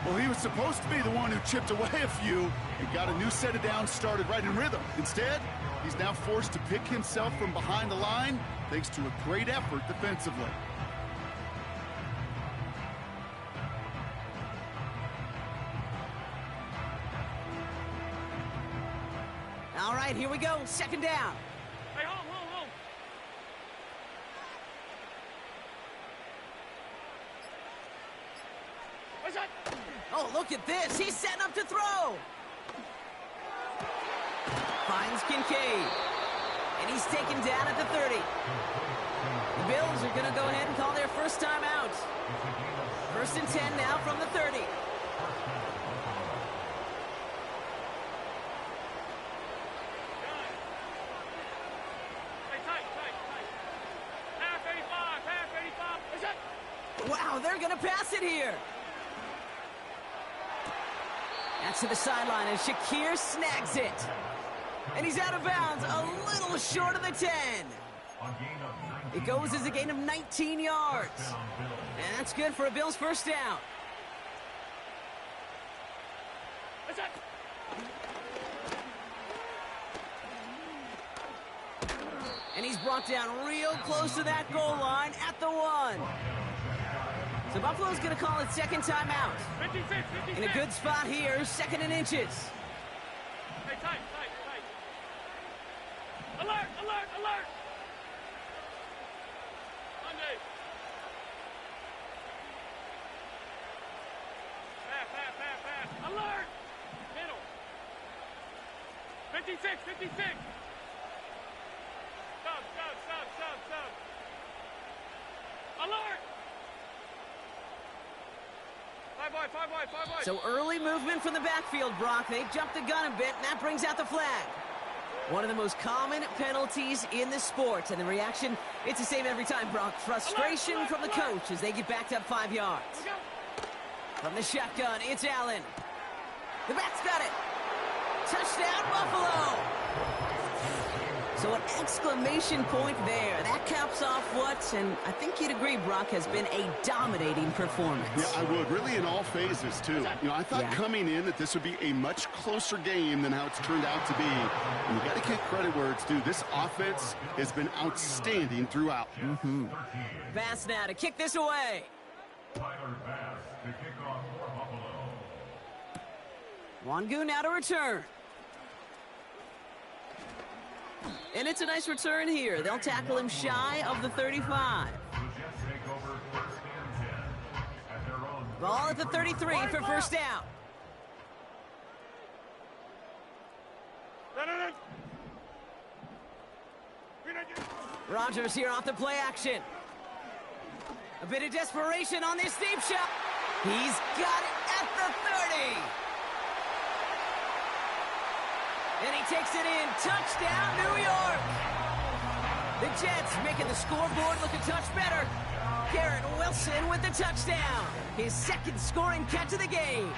Well, he was supposed to be the one who chipped away a few and got a new set of downs started right in rhythm. Instead, he's now forced to pick himself from behind the line thanks to a great effort defensively. All right, here we go. 2nd down. Hey, hold. What's that? Oh, look at this. He's setting up to throw. Finds Kincaid. And he's taken down at the 30. The Bills are going to go ahead and call their first time out. 1st and 10 now from the 30. Half 85. What's that? Wow, they're going to pass it here. Back to the sideline, and Shakir snags it. And he's out of bounds, a little short of the 10. It goes as a gain of 19 yards. And that's good for a Bills first down. And he's brought down real close to that goal line at the 1. So Buffalo's going to call it second timeout. 56, 56. In a good spot here, 2nd and inches. Hey, tight. Alert, alert, alert. Monday. Pass. Alert. Middle. 56. Sub. Alert. 5 wide. So early movement from the backfield, Brock. They jumped the gun a bit, and that brings out the flag. One of the most common penalties in the sport, and the reaction, it's the same every time, Brock. Frustration from the coach as they get backed up 5 yards. From the shotgun, it's Allen. The back's got it. Touchdown, Buffalo! So an exclamation point there. That caps off what, and I think you'd agree, Brock, has been a dominating performance. Yeah, I would. Really in all phases, too. I thought coming in that this would be a much closer game than how it's turned out to be. And you got to give credit where it's due. This offense has been outstanding throughout. Bass now to kick this away. Wangu now to return. And it's a nice return here. They'll tackle him shy of the 35. Ball at the 33 for first down. Rodgers here off the play action. A bit of desperation on this deep shot. He's got it at the 30. And he takes it in. Touchdown, New York. The Jets making the scoreboard look a touch better. Garrett Wilson with the touchdown. His 2nd scoring catch of the game.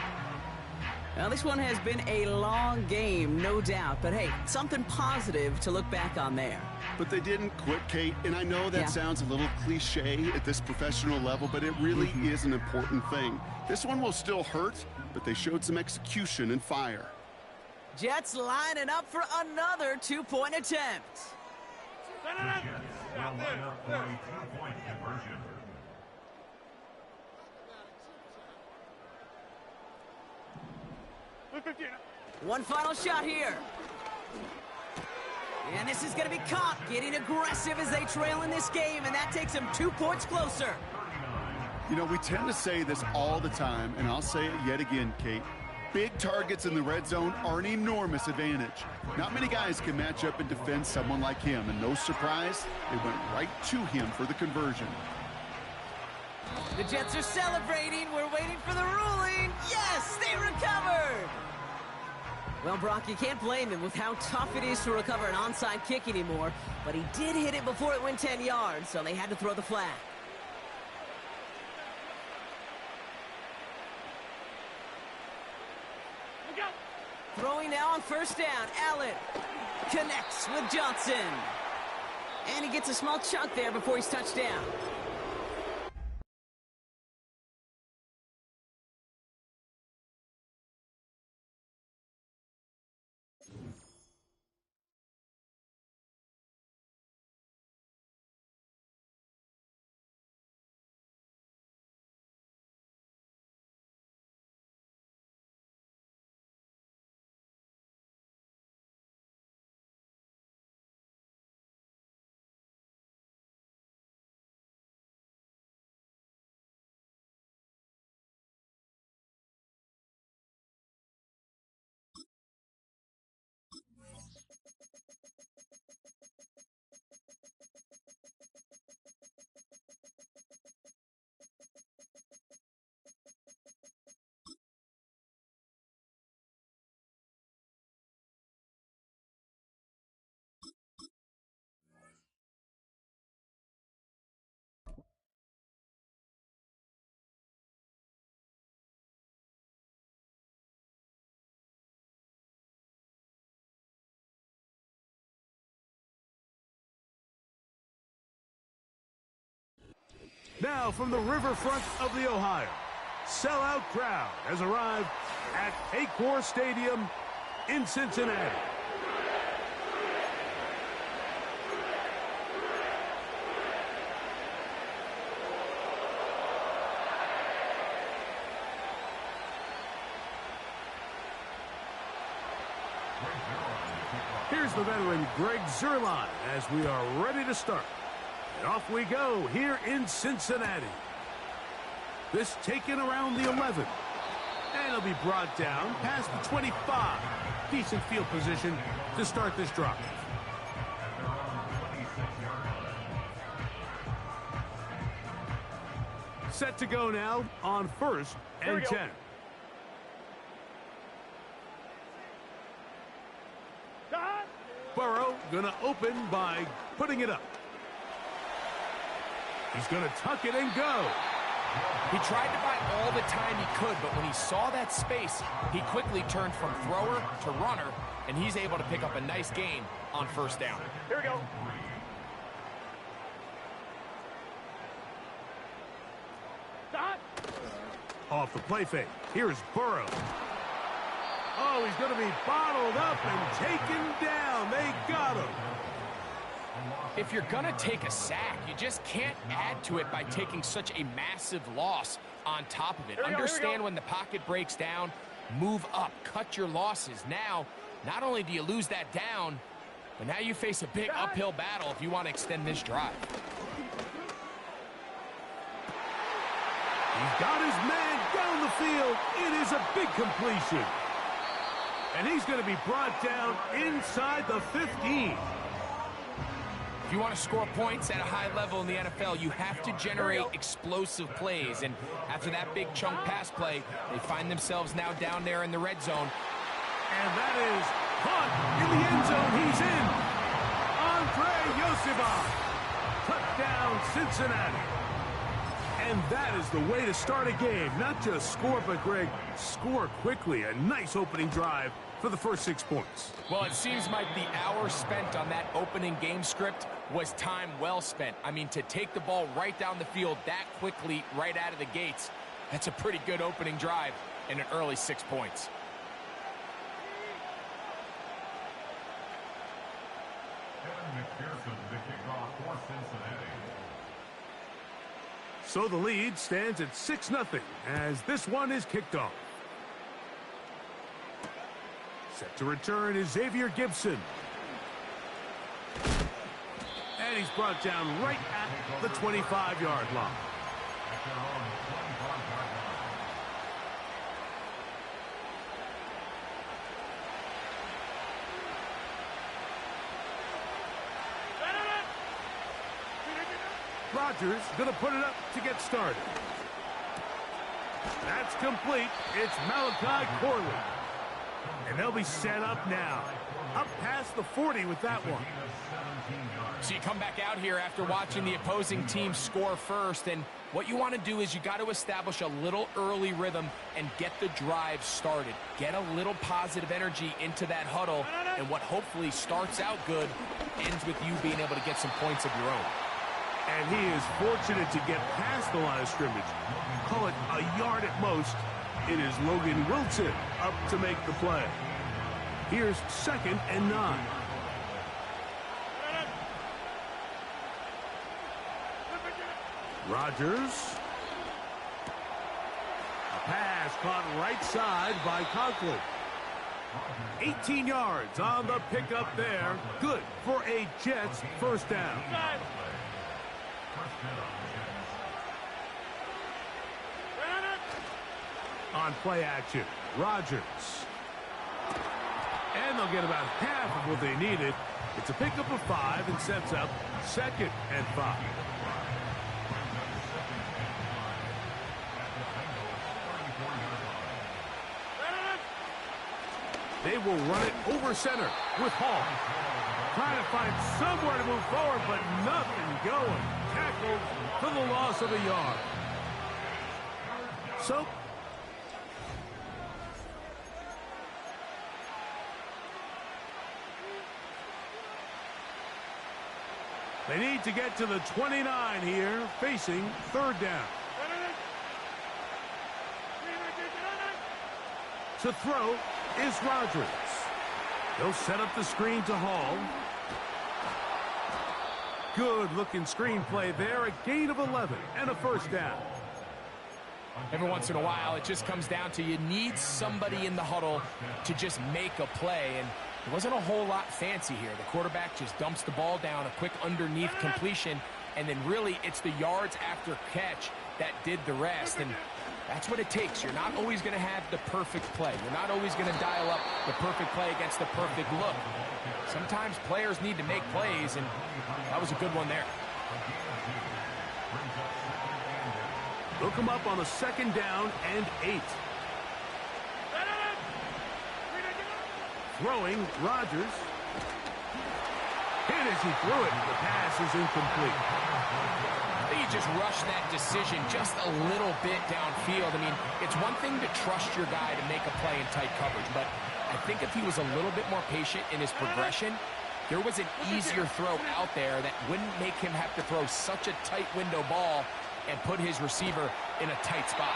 Now, this one has been a long game, no doubt. But, hey, something positive to look back on there. But they didn't quit, Kate. And I know that sounds a little cliche at this professional level, but it really is an important thing. This one will still hurt, but they showed some execution and fire. Jets lining up for another 2-point attempt. One final shot here. And this is going to be caught, getting aggressive as they trail in this game, and that takes them 2 points closer. You know, we tend to say this all the time, and I'll say it yet again, Kate. Big targets in the red zone are an enormous advantage. Not many guys can match up and defend someone like him, and no surprise, they went right to him for the conversion. The Jets are celebrating. We're waiting for the ruling. Yes, they recovered. Well, Brock, you can't blame him with how tough it is to recover an onside kick anymore, but he did hit it before it went 10 yards, so they had to throw the flag. Throwing now on first down. Allen connects with Johnson. And he gets a small chunk there before he's touched down. Now from the riverfront of the Ohio, sellout crowd has arrived at Paycor Stadium in Cincinnati. Here's the veteran Greg Zuerlein as we are ready to start. And off we go here in Cincinnati. This taken around the 11. And it'll be brought down past the 25. Decent field position to start this drive. Set to go now on 1st and 10. Burrow gonna open by putting it up. He's gonna tuck it and go. He tried to buy all the time he could, but when he saw that space, he quickly turned from thrower to runner, and he's able to pick up a nice gain on 1st down. Here we go. Stop. Off the play fake. Here's Burrow. Oh, he's going to be bottled up and taken down. They got him. If you're going to take a sack, you just can't add to it by taking such a massive loss on top of it. Understand when the pocket breaks down, move up, cut your losses. Now, not only do you lose that down, but now you face a big uphill battle if you want to extend this drive. He's got his man down the field. It is a big completion. And he's going to be brought down inside the 15. If you want to score points at a high level in the NFL, you have to generate explosive plays. And after that big chunk pass play, they find themselves now down there in the red zone. And that is caught in the end zone. He's in. Andre Yosibov. Touchdown, Cincinnati. And that is the way to start a game. Not just score, but, Greg, score quickly. A nice opening drive for the first 6 points. Well, it seems like the hour spent on that opening game script was time well spent. I mean, to take the ball right down the field that quickly right out of the gates, that's a pretty good opening drive and an early 6 points. So the lead stands at 6-0 as this one is kicked off. Set to return is Xavier Gibson. And he's brought down right at the 25-yard line. Rodgers going to put it up to get started. That's complete. It's Malachi Corley. And they'll be set up now. Up past the 40 with that one. So you come back out here after watching the opposing team score first, and what you want to do is you got to establish a little early rhythm and get the drive started. Get a little positive energy into that huddle, and what hopefully starts out good ends with you being able to get some points of your own. And he is fortunate to get past the line of scrimmage. Call it a yard at most. It is Logan Wilson up to make the play. Here's 2nd and 9. Rodgers. A pass caught right side by Conklin. 18 yards on the pickup there. Good for a Jets first down. On play action, Rodgers. And they'll get about half of what they needed. It's a pickup of 5 and sets up 2nd and 5. They will run it over center with Hall. Trying to find somewhere to move forward, but nothing going. Tackled for the loss of a yard. So They need to get to the 29 here, facing third down. To throw is Rodgers. They'll set up the screen to Hall. Good-looking screenplay there. A gain of 11 and a first down. Every once in a while, it just comes down to you need somebody in the huddle to just make a play. And it wasn't a whole lot fancy here. The quarterback just dumps the ball down, a quick underneath completion, and then really it's the yards after catch that did the rest. And that's what it takes. You're not always going to have the perfect play. You're not always going to dial up the perfect play against the perfect look. Sometimes players need to make plays, and that was a good one there. Look him up on a second down and 8. Throwing, Rodgers. Hit as he threw it. The pass is incomplete. I think he just rushed that decision just a little bit downfield. I mean, it's one thing to trust your guy to make a play in tight coverage, but I think if he was a little bit more patient in his progression, there was an easier throw out there that wouldn't make him have to throw such a tight window ball and put his receiver in a tight spot.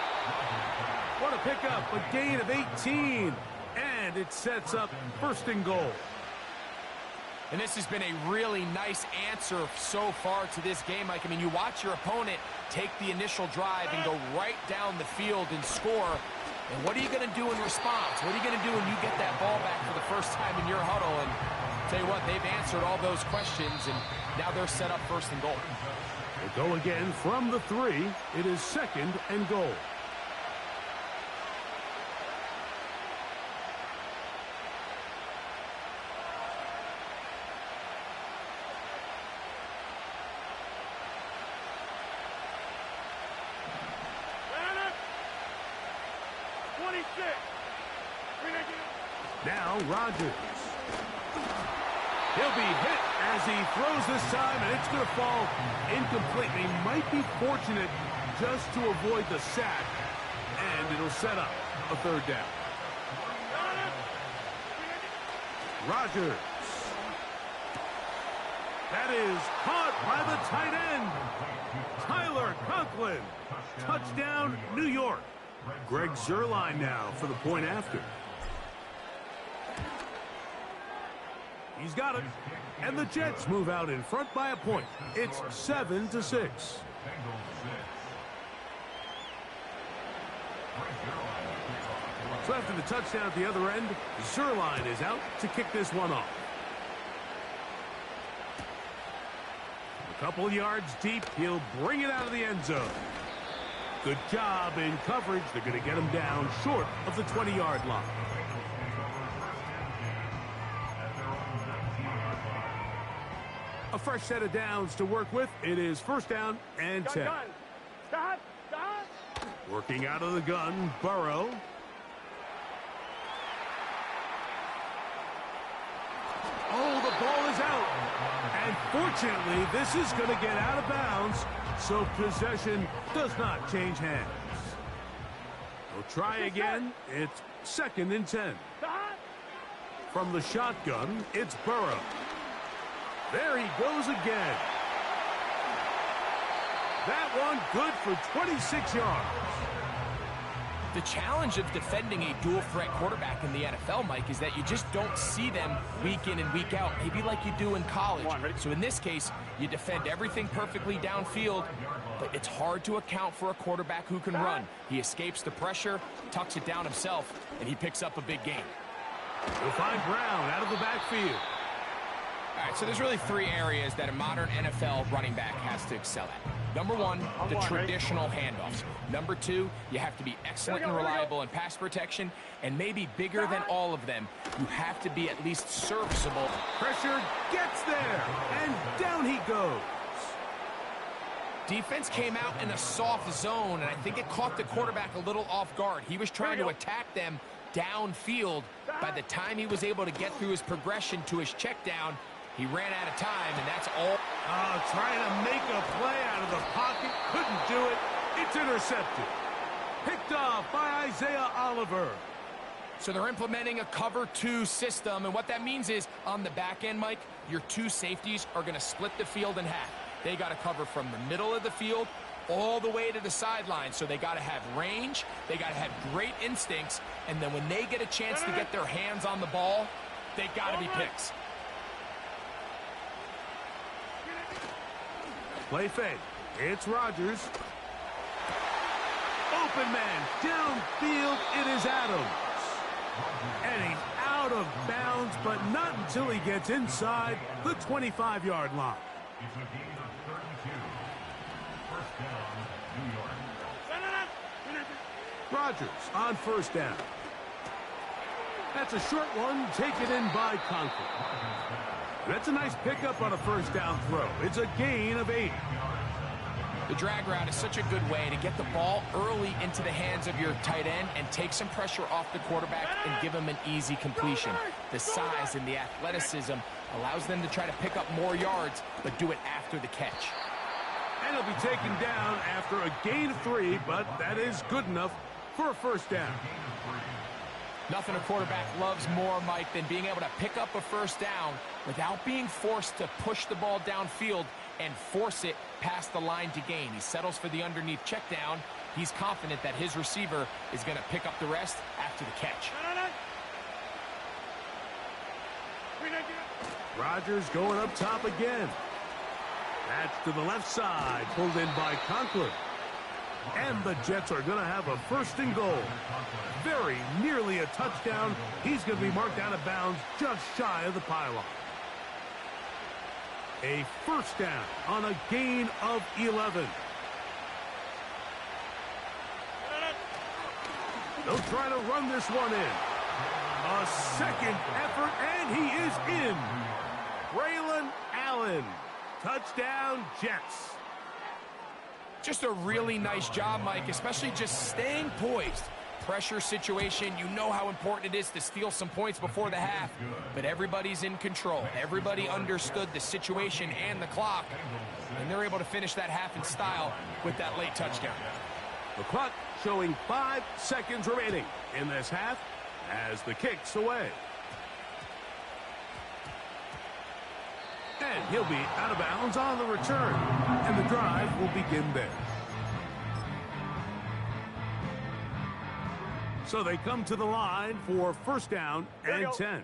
What a pickup, a gain of 18. And it sets up first and goal. And this has been a really nice answer so far to this game, Mike. I mean, you watch your opponent take the initial drive and go right down the field and score. And what are you going to do in response? What are you going to do when you get that ball back for the first time in your huddle? And tell you what, they've answered all those questions, and now they're set up first and goal. They go again from the 3. It is second and goal. Now Rodgers. He'll be hit as he throws this time, and it's going to fall incomplete. He might be fortunate just to avoid the sack, and it'll set up a third down. Rodgers. That is caught by the tight end. Tyler Conklin. Touchdown, New York. Greg Zuerlein now for the point after. He's got it. And the Jets move out in front by a point. It's 7-6. So after the touchdown at the other end, Zuerlein is out to kick this one off. A couple yards deep, he'll bring it out of the end zone. Good job in coverage. They're going to get him down short of the 20-yard line. A fresh set of downs to work with. It is first down and 10. Stop! Working out of the gun, Burrow. Oh, the ball is out. And fortunately, this is going to get out of bounds, so possession does not change hands. We'll try again. It's second and 10. From the shotgun, it's Burrow. There he goes again. That one good for 26 yards. The challenge of defending a dual-threat quarterback in the NFL, Mike, is that you just don't see them week in and week out, maybe like you do in college. So in this case, you defend everything perfectly downfield, but it's hard to account for a quarterback who can run. He escapes the pressure, tucks it down himself, and he picks up a big gain. We'll find Brown out of the backfield. All right, so there's really 3 areas that a modern NFL running back has to excel at. Number 1, the traditional handoffs. Number 2, you have to be excellent and reliable in pass protection, and maybe bigger than all of them, you have to be at least serviceable. Pressure gets there, and down he goes. Defense came out in a soft zone, and I think it caught the quarterback a little off guard. He was trying to attack them downfield. By the time he was able to get through his progression to his check down, he ran out of time, and that's all. Trying to make a play out of the pocket. Couldn't do it. It's intercepted. Picked off by Isaiah Oliver. So they're implementing a cover 2 system, and what that means is on the back end, Mike, your 2 safeties are going to split the field in half. They got to cover from the middle of the field all the way to the sideline, so they got to have range, they got to have great instincts, and then when they get a chance to get their hands on the ball, they got to be picks. Play fake. It's Rodgers. Open man. Downfield, it is Adams. And he's out of bounds, but not until he gets inside the 25-yard line. It's a gain of 32. First down, New York. Rodgers on first down. That's a short one taken in by Conklin. That's a nice pickup on a first down throw. It's a gain of 8. The drag route is such a good way to get the ball early into the hands of your tight end and take some pressure off the quarterback and give him an easy completion. The size and the athleticism allows them to try to pick up more yards, but do it after the catch. And he'll be taken down after a gain of 3, but that is good enough for a first down. Nothing a quarterback loves more, Mike, than being able to pick up a first down without being forced to push the ball downfield and force it past the line to gain. He settles for the underneath check down. He's confident that his receiver is going to pick up the rest after the catch. Rodgers going up top again. That's to the left side, pulled in by Conklin. And the Jets are going to have a first and goal. Very nearly a touchdown. He's going to be marked out of bounds just shy of the pylon. A first down on a gain of 11. They'll try to run this one in. A second effort, and he is in. Braylon Allen. Touchdown, Jets. Just a really nice job, Mike, especially just staying poised. Pressure situation, you know how important it is to steal some points before the half, but everybody's in control. Everybody understood the situation and the clock, and they're able to finish that half in style with that late touchdown. The clock showing 5 seconds remaining in this half as the kick's away. And he'll be out of bounds on the return, and the drive will begin there. So they come to the line for first down and 10.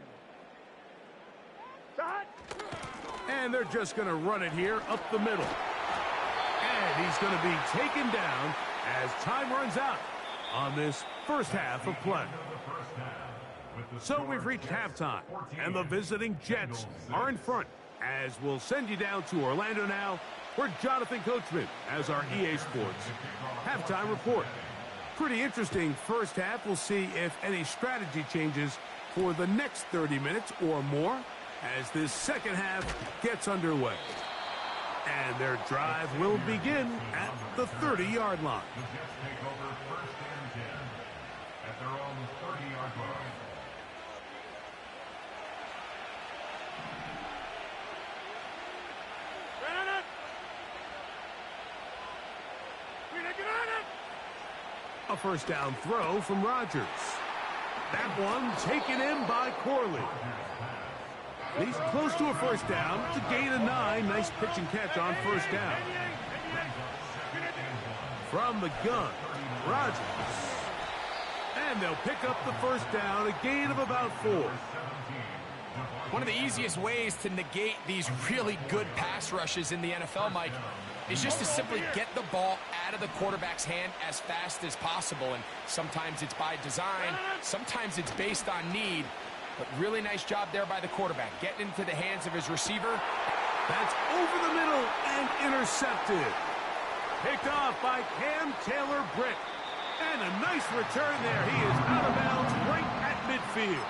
And they're just going to run it here up the middle. And he's going to be taken down as time runs out on this first half of play. So we've reached halftime, and the visiting Jets are in front, as we'll send you down to Orlando now for Jonathan Coachman as our EA Sports halftime report. Pretty interesting first half. We'll see if any strategy changes for the next 30 minutes or more as this second half gets underway. And their drive will begin at the 30-yard line. The Jets take over first and 10 at their own 30-yard line. A first down throw from Rodgers. That one taken in by Corley. He's close to a first down to gain a 9. Nice pitch and catch on first down. From the gun, Rodgers. And they'll pick up the first down, a gain of about 4. One of the easiest ways to negate these really good pass rushes in the NFL, Mike, is just to simply get the ball out of the quarterback's hand as fast as possible. And sometimes it's by design, sometimes it's based on need. But really nice job there by the quarterback, getting into the hands of his receiver. That's over the middle and intercepted. Picked off by Cam Taylor-Britt. And a nice return there. He is out of bounds right at midfield.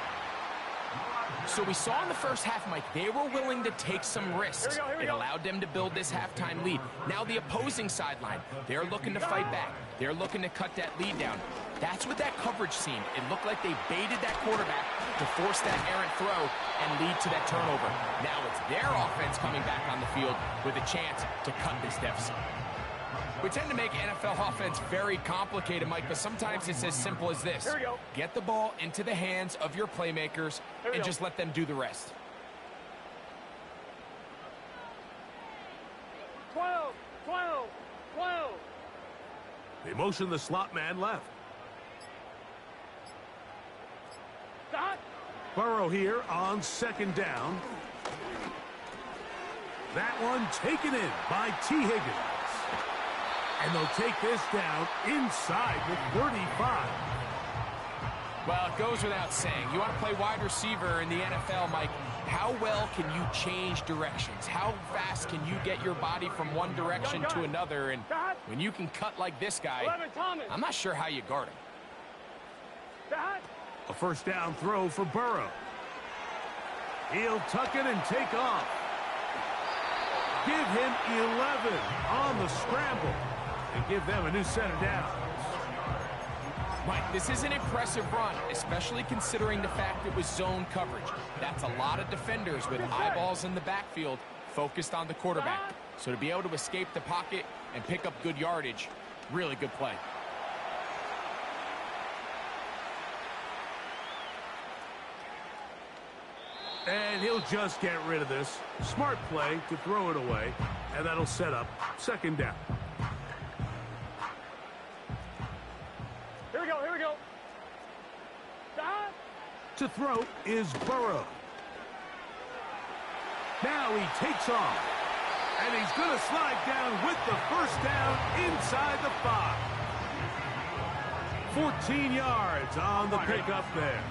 So we saw in the first half, Mike, they were willing to take some risks. It allowed them to build this halftime lead. Now the opposing sideline, they're looking to fight back. They're looking to cut that lead down. That's what that coverage seemed. It looked like they baited that quarterback to force that errant throw and lead to that turnover. Now it's their offense coming back on the field with a chance to cut this deficit. We tend to make NFL offense very complicated, Mike, but sometimes it's as simple as this. Here we go. Get the ball into the hands of your playmakers and just let them do the rest. 12, 12, 12. They motion the slot man left. Dot. Burrow here on second down. That one taken in by T. Higgins. And they'll take this down inside the 35. Well, it goes without saying. You want to play wide receiver in the NFL, Mike. How well can you change directions? How fast can you get your body from one direction to another? And when you can cut like this guy, 11, Thomas. I'm not sure how you guard him. Dot. A first down throw for Burrow. He'll tuck it and take off. Give him 11 on the scramble and give them a new set of downs. Mike, this is an impressive run, especially considering the fact it was zone coverage. That's a lot of defenders with eyeballs in the backfield focused on the quarterback. So to be able to escape the pocket and pick up good yardage, really good play. And he'll just get rid of this. Smart play to throw it away, and that'll set up second down. Here we go, here we go. Dot. To throw is Burrow. Now he takes off, and he's going to slide down with the first down inside the 5. 14 yards on the pickup there.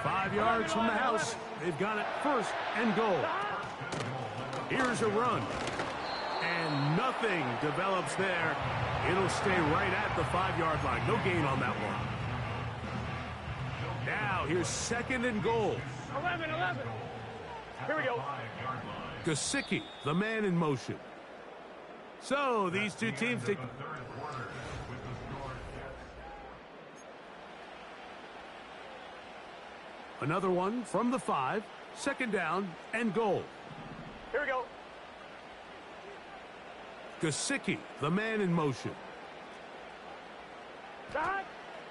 5 yards from the house. They've got it first and goal. Here's a run. And nothing develops there. It'll stay right at the 5-yard line. No gain on that one. Now here's second and goal. 11, 11. Here we go. Gesicki, the man in motion. So these two teams take... Another one from the 5. Second down and goal. Here we go. Gesicki, the man in motion. Dot.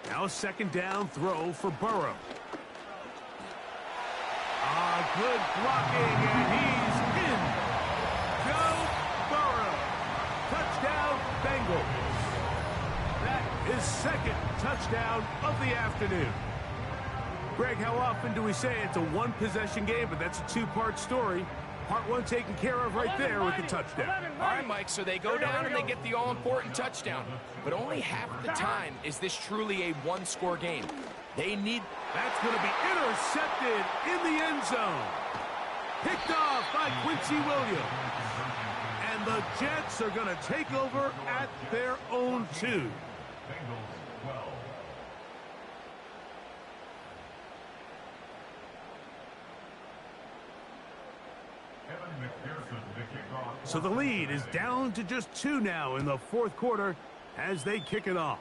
Now a second down throw for Burrow. Good blocking, and he's in. Joe Burrow. Touchdown, Bengals. That is second touchdown of the afternoon. Greg, how often do we say it's a one-possession game, but that's a two-part story? Part one taken care of right there with the touchdown. All right, Mike, so they go down and they get the all-important touchdown. But only half the time is this truly a one-score game. They need... That's going to be intercepted in the end zone. Picked off by Quincy Williams. And the Jets are going to take over at their own 2. So the lead is down to just 2 now in the fourth quarter as they kick it off.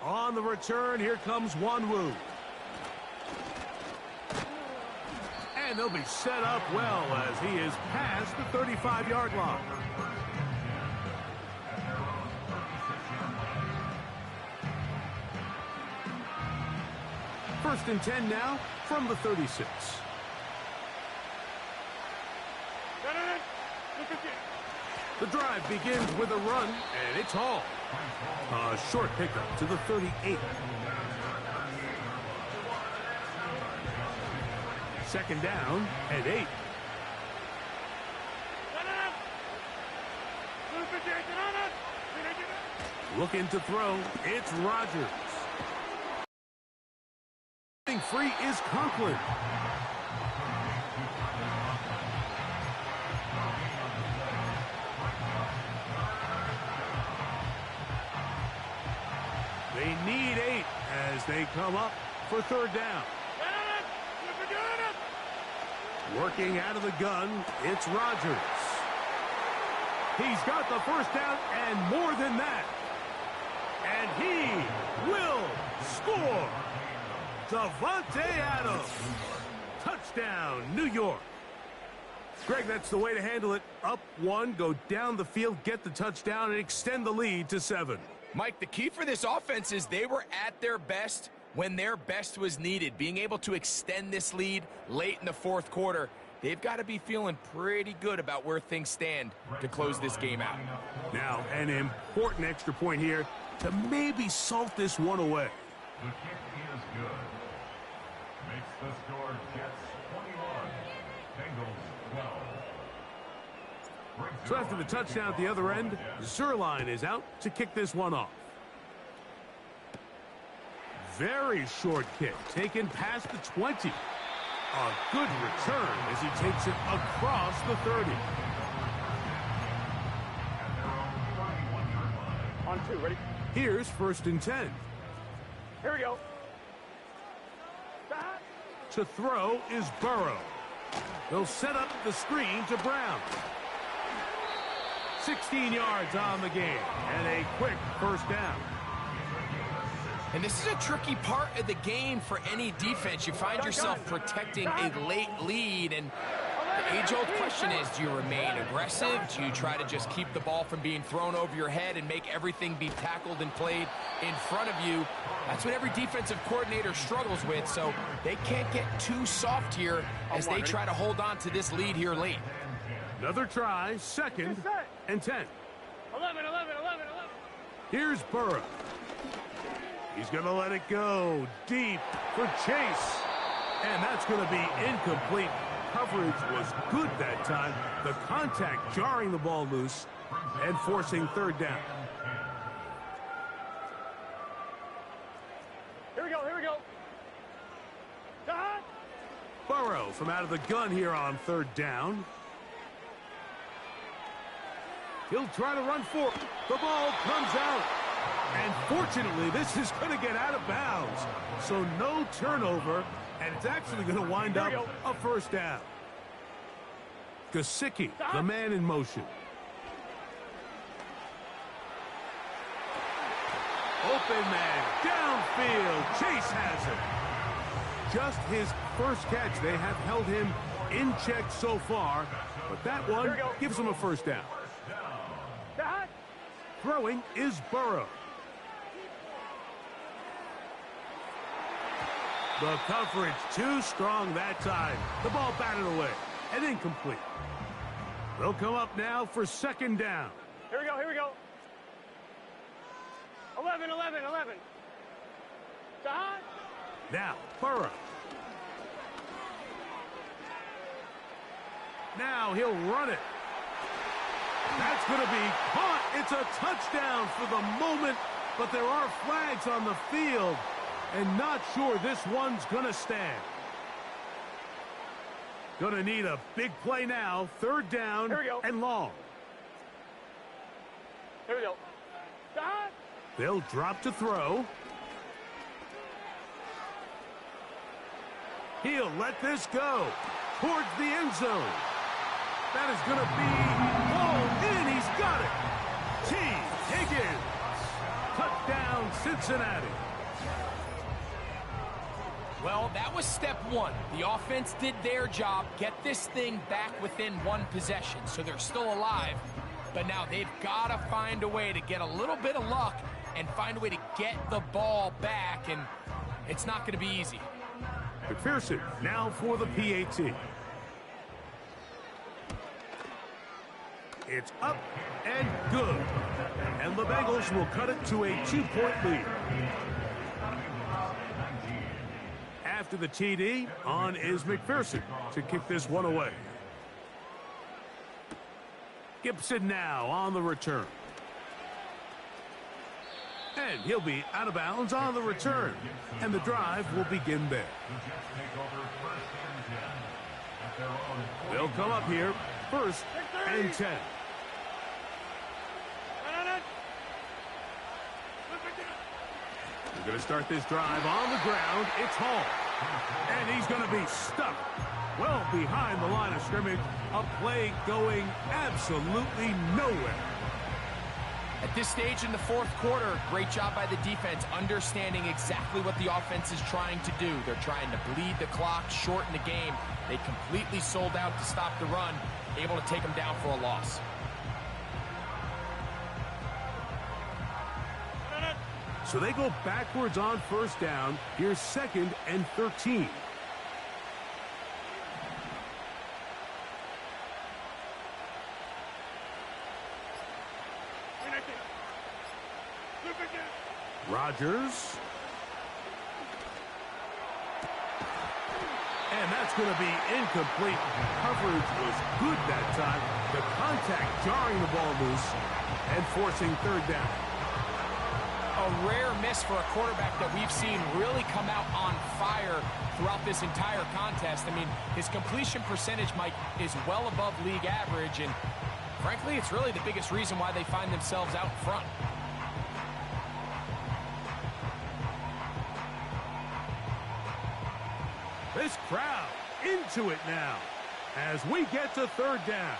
On the return, here comes Wanwu. And they'll be set up well as he is past the 35-yard line. First and 10 now from the 36. The drive begins with a run, and it's Hall. A short pickup to the 38. Second down and 8. Looking to throw, it's Rodgers. Free is Conklin. They need 8 as they come up for third down. Working out of the gun, it's Rodgers. He's got the first down and more than that. And he will score. Davante Adams. Touchdown, New York. Greg, that's the way to handle it. Up one, go down the field, get the touchdown, and extend the lead to 7. Mike, the key for this offense is they were at their best when their best was needed. Being able to extend this lead late in the fourth quarter, they've got to be feeling pretty good about where things stand to close this game out. Now, an important extra point here to maybe salt this one away. The kick is good. Makes the score Jets 21, Bengals 12. So after the touchdown at the other end, Zerline is out to kick this one off. Very short kick, taken past the 20. A good return as he takes it across the 30. On 2, ready? Here's 1st and 10. Here we go. To throw is Burrow. They'll set up the screen to Brown. 16 yards on the game, and a quick 1st down. And this is a tricky part of the game for any defense. You find yourself protecting a late lead, and the age-old question is, do you remain aggressive? Do you try to just keep the ball from being thrown over your head and make everything be tackled and played in front of you? That's what every defensive coordinator struggles with, so they can't get too soft here as they try to hold on to this lead here late. Another try, 2nd and 10. 11. Here's Burrow. He's going to let it go deep for Chase. And that's going to be incomplete. Coverage was good that time. The contact jarring the ball loose and forcing 3rd down. Here we go. Burrow from out of the gun here on 3rd down. He'll try to run for it. The ball comes out. And fortunately, this is going to get out of bounds. So no turnover, and it's actually going to wind up a 1st down. Gesicki, the man in motion. Open man, downfield. Chase has it. Just his 1st catch. They have held him in check so far, but that one gives him a 1st down. Throwing is Burrow. The coverage too strong that time. The ball batted away and incomplete. They'll come up now for 2nd down. Here we go. 11. Now, Burrow. Now he'll run it. That's going to be caught. It's a touchdown for the moment, but there are flags on the field, and not sure this one's going to stand. Going to need a big play now. 3rd down and long. Here we go. They'll drop to throw. He'll let this go towards the end zone. That is going to be ball in. He's got it. T. Higgins. Touchdown, Cincinnati. Well, that was step 1. The offense did their job, get this thing back within 1 possession, so they're still alive. But now they've got to find a way to get a little bit of luck and find a way to get the ball back, and it's not going to be easy. McPherson now for the PAT. It's up and good. And the Bengals will cut it to a 2-point lead. After the TD, on is McPherson to kick this one away. Gibson now on the return. And he'll be out of bounds on the return. And the drive will begin there. They'll come up here, 1st and 10. We're going to start this drive on the ground. It's Hall. And he's going to be stuck well behind the line of scrimmage. A play going absolutely nowhere. At this stage in the fourth quarter, great job by the defense, understanding exactly what the offense is trying to do. They're trying to bleed the clock, shorten the game. They completely sold out to stop the run, able to take them down for a loss. So they go backwards on first down. Here's 2nd and 13. Rodgers. And that's going to be incomplete. Coverage was good that time. The contact jarring the ball loose and forcing 3rd down. A rare miss for a quarterback that we've seen really come out on fire throughout this entire contest. I mean, his completion percentage, Mike, is well above league average, and frankly, it's really the biggest reason why they find themselves out front. This crowd into it now as we get to 3rd down.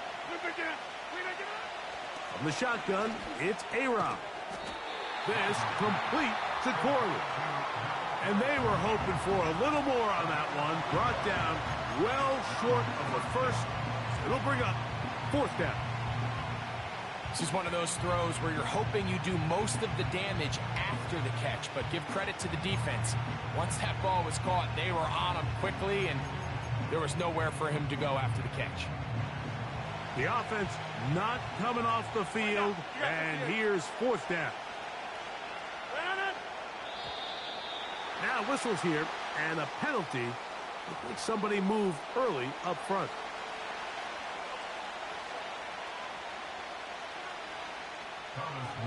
From the shotgun, it's A-Rob. This complete to Corley. And they were hoping for a little more on that one. Brought down well short of the first. It'll bring up 4th down. This is one of those throws where you're hoping you do most of the damage after the catch, but give credit to the defense. Once that ball was caught, they were on him quickly, and there was nowhere for him to go after the catch. The offense not coming off the field, and here's 4th down. Now whistles here, and a penalty. Looks like somebody moved early up front.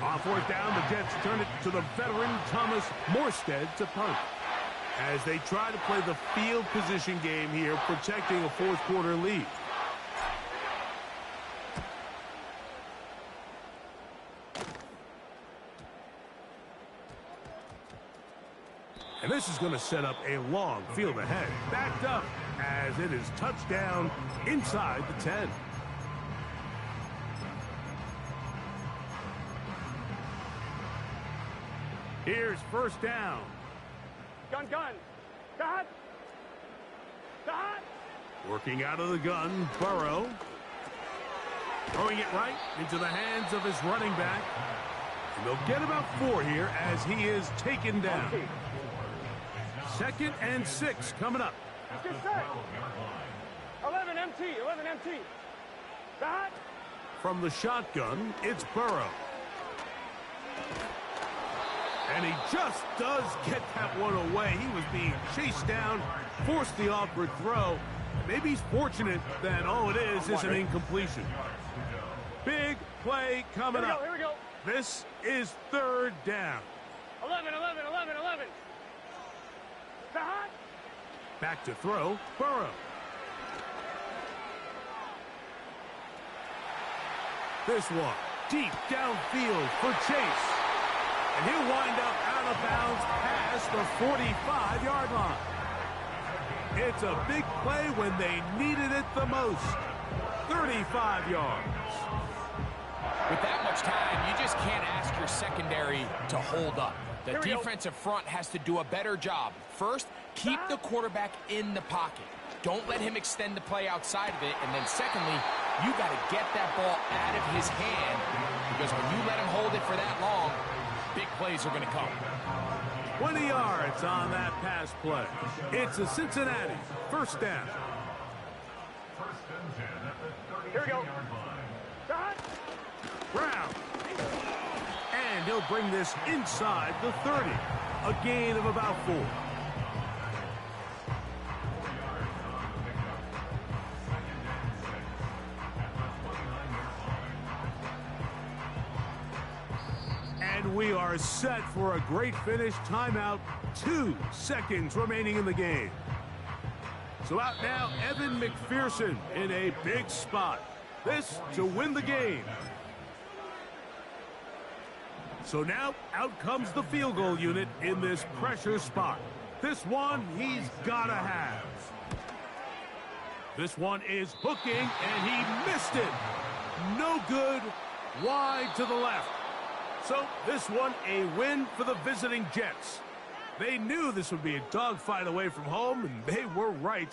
On 4th down, the Jets turn it to the veteran Thomas Morstead to punt. As they try to play the field position game here, protecting a 4th quarter lead. And this is going to set up a long field ahead. Backed up as it is touchdown inside the 10. Here's 1st down. Gun. Dot. Working out of the gun, Burrow. Throwing it right into the hands of his running back. And they'll get about 4 here as he is taken down. 2nd and 6 coming up. Get set. 11 MT. Dot. From the shotgun, it's Burrow. And he just does get that one away. He was being chased down, forced the awkward throw. Maybe he's fortunate that all it is an incompletion. Big play coming up. Here we go. This is 3rd down. 11. Dot. Back to throw, Burrow. This one, deep downfield for Chase. And he'll wind up out of bounds past the 45-yard line. It's a big play when they needed it the most. 35 yards. With that much time, you just can't ask your secondary to hold up. The defensive front has to do a better job. First, keep the quarterback in the pocket. Don't let him extend the play outside of it. And then secondly, you got to get that ball out of his hand, because when you let him hold it for that long, big plays are going to come. 20 yards on that pass play. It's a Cincinnati 1st down. Here we go. Dot. Brown. And he'll bring this inside the 30. A gain of about 4. And we are set for a great finish. Timeout. 2 seconds remaining in the game. So out now, Evan McPherson in a big spot. This to win the game. So now out comes the field goal unit in this pressure spot. This one he's got to have. This one is hooking, and he missed it. No good. Wide to the left. So this one a win for the visiting Jets. They knew this would be a dogfight away from home, and they were right.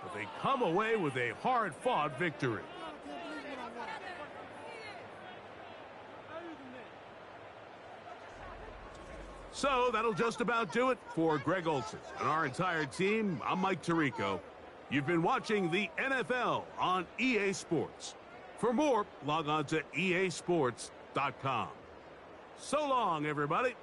But they come away with a hard-fought victory. So that'll just about do it for Greg Olsen and our entire team. I'm Mike Tirico. You've been watching the NFL on EA Sports. For more, log on to easports.com. So long, everybody.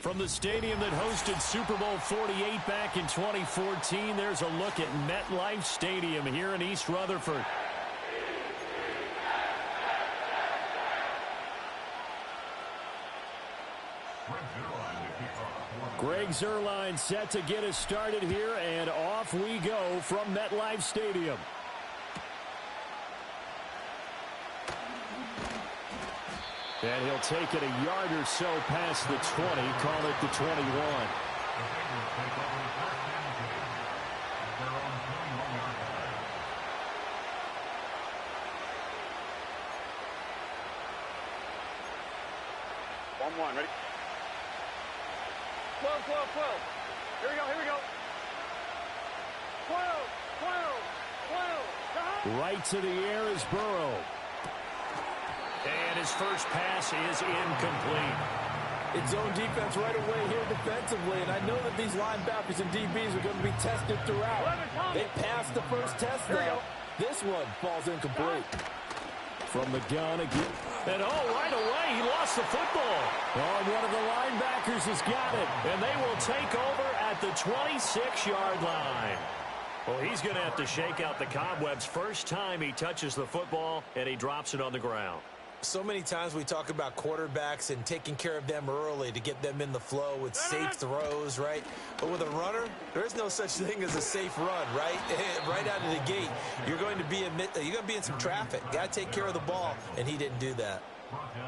From the stadium that hosted Super Bowl 48 back in 2014, there's a look at MetLife Stadium here in East Rutherford. Greg Zuerlein set to get us started here, and off we go from MetLife Stadium. And he'll take it a yard or so past the 20, call it the 21. One, ready? 12, 12, 12. Here we go, here we go. 12, 12, 12. Right to the air is Burrow. And his first pass is incomplete. It's zone defense right away here defensively, and I know that these linebackers and DBs are going to be tested throughout. They passed the first test, though. This one falls incomplete. From the gun again. And right away, he lost the football. One of the linebackers has got it, and they will take over at the 26-yard line. Well, he's going to have to shake out the cobwebs first time he touches the football, and he drops it on the ground. So many times we talk about quarterbacks and taking care of them early to get them in the flow with safe throws, right? But with a runner, there's no such thing as a safe run, right? Right out of the gate, you're going to be in some traffic. Got to take care of the ball, and he didn't do that.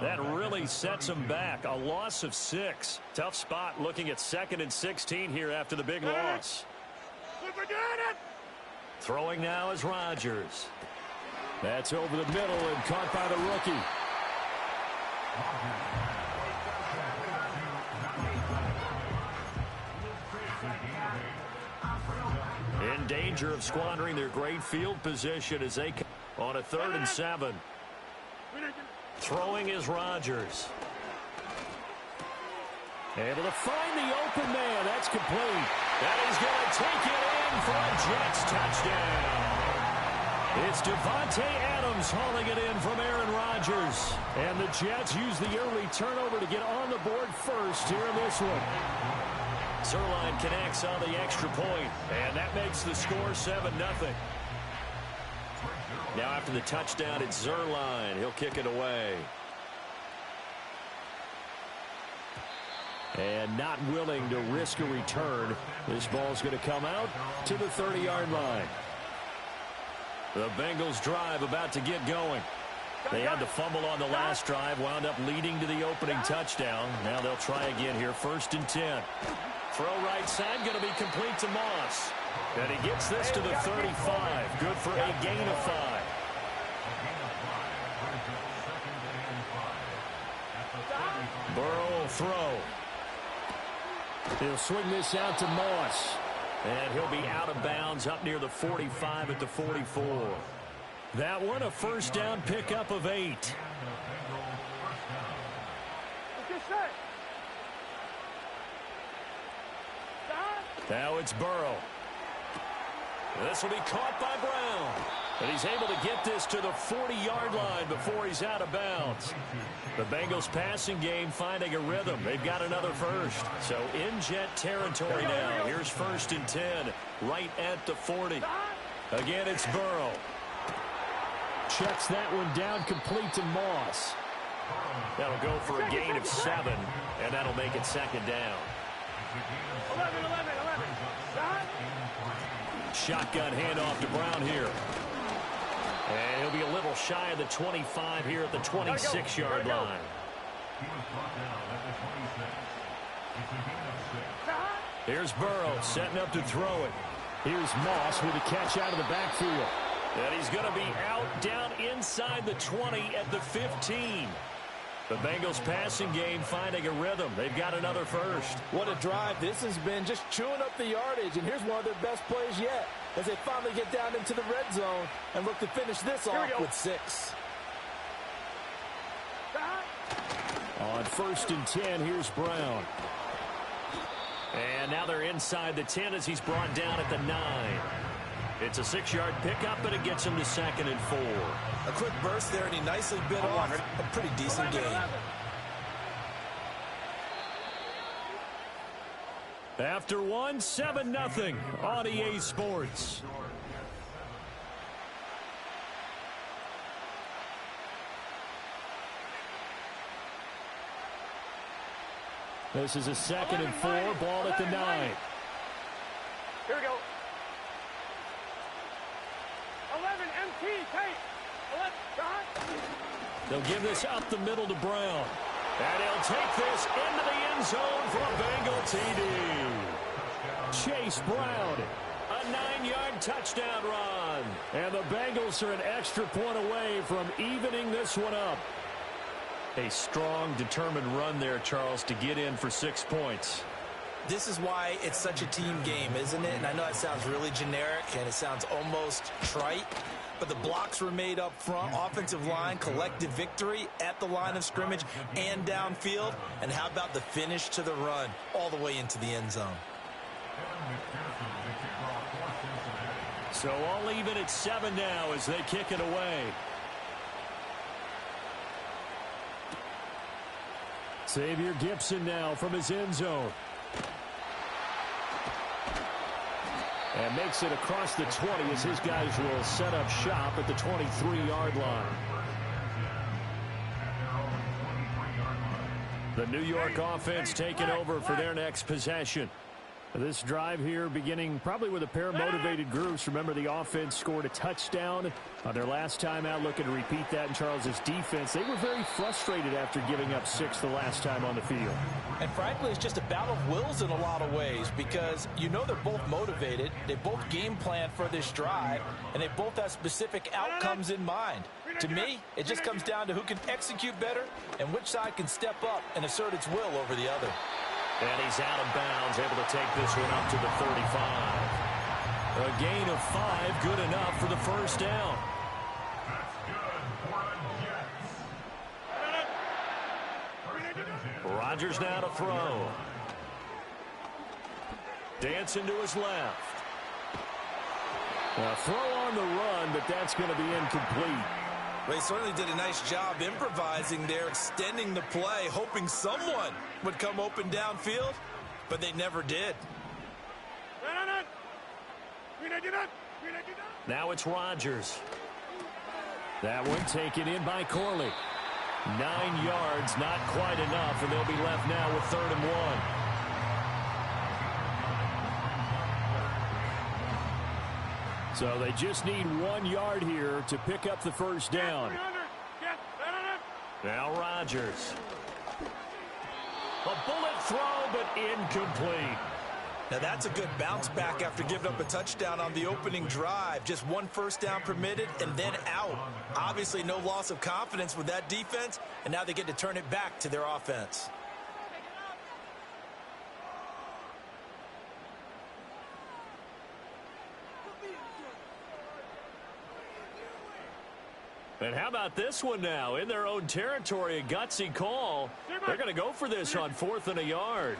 That really sets him back. A loss of 6. Tough spot looking at 2nd and 16 here after the big loss. Throwing now is Rodgers. That's over the middle and caught by the rookie. In danger of squandering their great field position as they on a 3rd and 7. Throwing is Rodgers. Able to find the open man. That's complete. That is going to take it in for a Jets touchdown. It's Devontae Adams hauling it in from Aaron Rodgers. And the Jets use the early turnover to get on the board first here in this one. Zuerlein connects on the extra point, and that makes the score 7-0. Now after the touchdown, it's Zuerlein. He'll kick it away. And not willing to risk a return. This ball's going to come out to the 30-yard line. The Bengals drive about to get going. They had the fumble on the last drive, wound up leading to the opening touchdown. Now they'll try again here, 1st and 10. Throw right side, going to be complete to Moss. And he gets this to the 35. Good for a gain of 5. Burrow will throw. He'll swing this out to Moss. And he'll be out of bounds up near the 45 at the 44. That one, a 1st down pickup of 8. Now it's Burrow. This will be caught by Brown. And he's able to get this to the 40-yard line before he's out of bounds. The Bengals passing game finding a rhythm. They've got another first. So in jet territory now. Here's 1st and 10 right at the 40. Again, it's Burrow. Checks that one down complete to Moss. That'll go for a gain of 7, and that'll make it 2nd down. 11. Shotgun handoff to Brown here. And he'll be a little shy of the 25 here at the 26-yard line. Here's Burrow setting up to throw it. Here's Moss with a catch out of the backfield. And he's going to be out down inside the 20 at the 15. The Bengals passing game finding a rhythm. They've got another first. What a drive. This has been just chewing up the yardage, and here's one of their best plays yet as they finally get down into the red zone and look to finish this off with 6. On 1st and 10, here's Brown. And now they're inside the 10 as he's brought down at the 9. It's a 6-yard pickup, but it gets him to 2nd and 4. A quick burst there, and he nicely bit off a pretty decent gain. After one, 7-0 on EA Sports. This is a 2nd and 4, ball at the 9. Here we go. 11 MT, Tate. 11, John. They'll give this up the middle to Brown. And he'll take this into the end zone for a Bengal TD. Chase Brown, a 9-yard touchdown run. And the Bengals are an extra point away from evening this one up. A strong, determined run there, Charles, to get in for 6 points. This is why it's such a team game, isn't it? And I know that sounds really generic and it sounds almost trite, but the blocks were made up front, offensive line, collective victory at the line of scrimmage and downfield. And how about the finish to the run all the way into the end zone? So all even at 7 now as they kick it away. Xavier Gibson now from his end zone. And makes it across the 20 as his guys will set up shop at the 23-yard line. The New York offense taking over for their next possession. This drive here beginning probably with a pair of motivated groups. Remember, the offense scored a touchdown on their last time out, looking to repeat that in Charles's defense. They were very frustrated after giving up 6 the last time on the field. And frankly, it's just a battle of wills in a lot of ways because you know they're both motivated. They both game plan for this drive, and they both have specific outcomes in mind. To me, it just comes down to who can execute better and which side can step up and assert its will over the other. And he's out of bounds, able to take this one up to the 35. A gain of 5, good enough for the first down. Rodgers now to throw. Dancing to his left. A throw on the run, but that's going to be incomplete. Well, he certainly did a nice job improvising there, extending the play, hoping someone would come open downfield, but they never did. Now it's Rodgers. That one taken in by Corley. 9 yards, not quite enough, and they'll be left now with 3rd and 1. So they just need 1 yard here to pick up the first down. Now Rodgers. A bullet throw, but incomplete. Now that's a good bounce back after giving up a touchdown on the opening drive. Just 1 first down permitted and then out. Obviously no loss of confidence with that defense, and now they get to turn it back to their offense. And how about this one now? In their own territory, a gutsy call. They're going to go for this on 4th and a yard.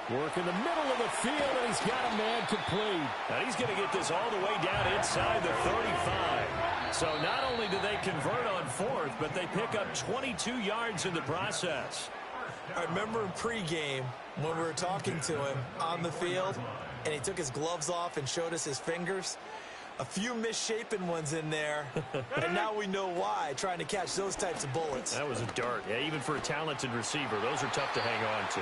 Work in the middle of the field, and he's got a man complete. And he's going to get this all the way down inside the 35. So not only do they convert on 4th, but they pick up 22 yards in the process. I remember in pregame when we were talking to him on the field, and he took his gloves off and showed us his fingers. A few misshapen ones in there, and now we know why, trying to catch those types of bullets. That was a dart. Yeah, even for a talented receiver, those are tough to hang on to.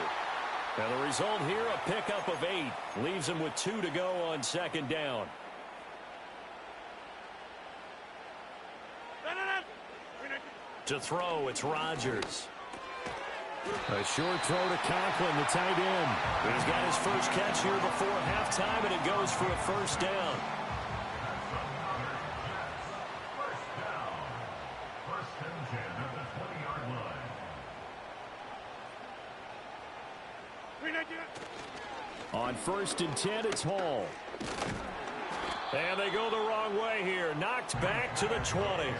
Now the result here, a pickup of 8. Leaves him with 2 to go on 2nd down. To throw, it's Rodgers. A short throw to Conklin, the tight end. He's got his first catch here before halftime, and it goes for a first down. On 1st and 10, it's Hall. And they go the wrong way here. Knocked back to the 20.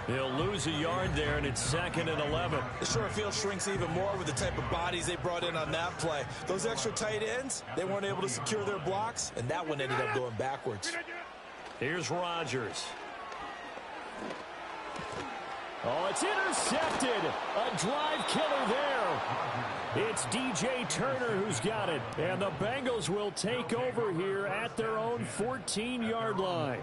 They'll lose a yard there, and it's 2nd and 11. The short field shrinks even more with the type of bodies they brought in on that play. Those extra tight ends, they weren't able to secure their blocks, and that one ended up going backwards. Here's Rodgers. Oh, it's intercepted. A drive killer there. It's DJ Turner who's got it. And the Bengals will take over here at their own 14-yard line.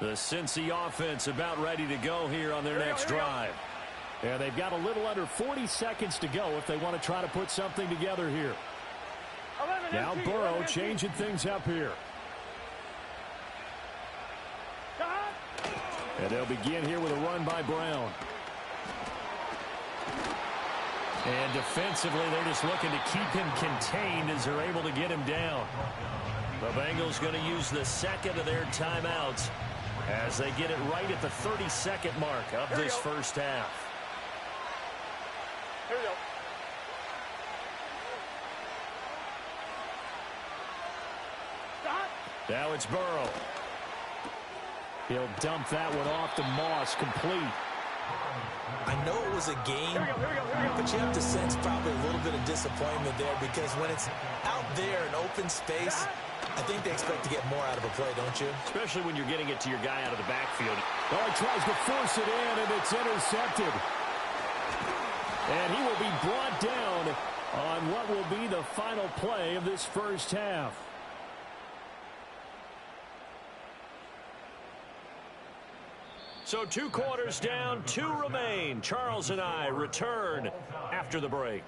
The Cincy offense about ready to go here on their next drive. And they've got a little under 40 seconds to go if they want to try to put something together here. Now Burrow changing things up here. And they'll begin here with a run by Brown. And defensively, they're just looking to keep him contained as they're able to get him down. The Bengals going to use the 2nd of their timeouts as they get it right at the 32nd mark of this first half. Here we go. Now it's Burrow. He'll dump that one off to Moss, complete. I know it was a game, but you have to sense probably a little bit of disappointment there because when it's out there in open space, I think they expect to get more out of a play, don't you? Especially when you're getting it to your guy out of the backfield. Oh, he tries to force it in, and it's intercepted. And he will be brought down on what will be the final play of this first half. So 2 quarters down, 2 remain. Charles and I return after the break.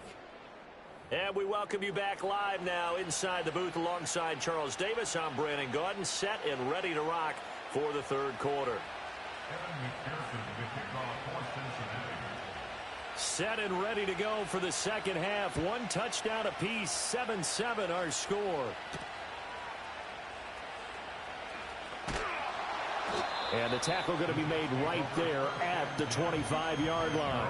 And we welcome you back live now inside the booth alongside Charles Davis. I'm Brandon Gaudin, set and ready to rock for the 3rd quarter. Set and ready to go for the 2nd half. 1 touchdown apiece, 7-7 our score. And the tackle going to be made right there at the 25-yard line.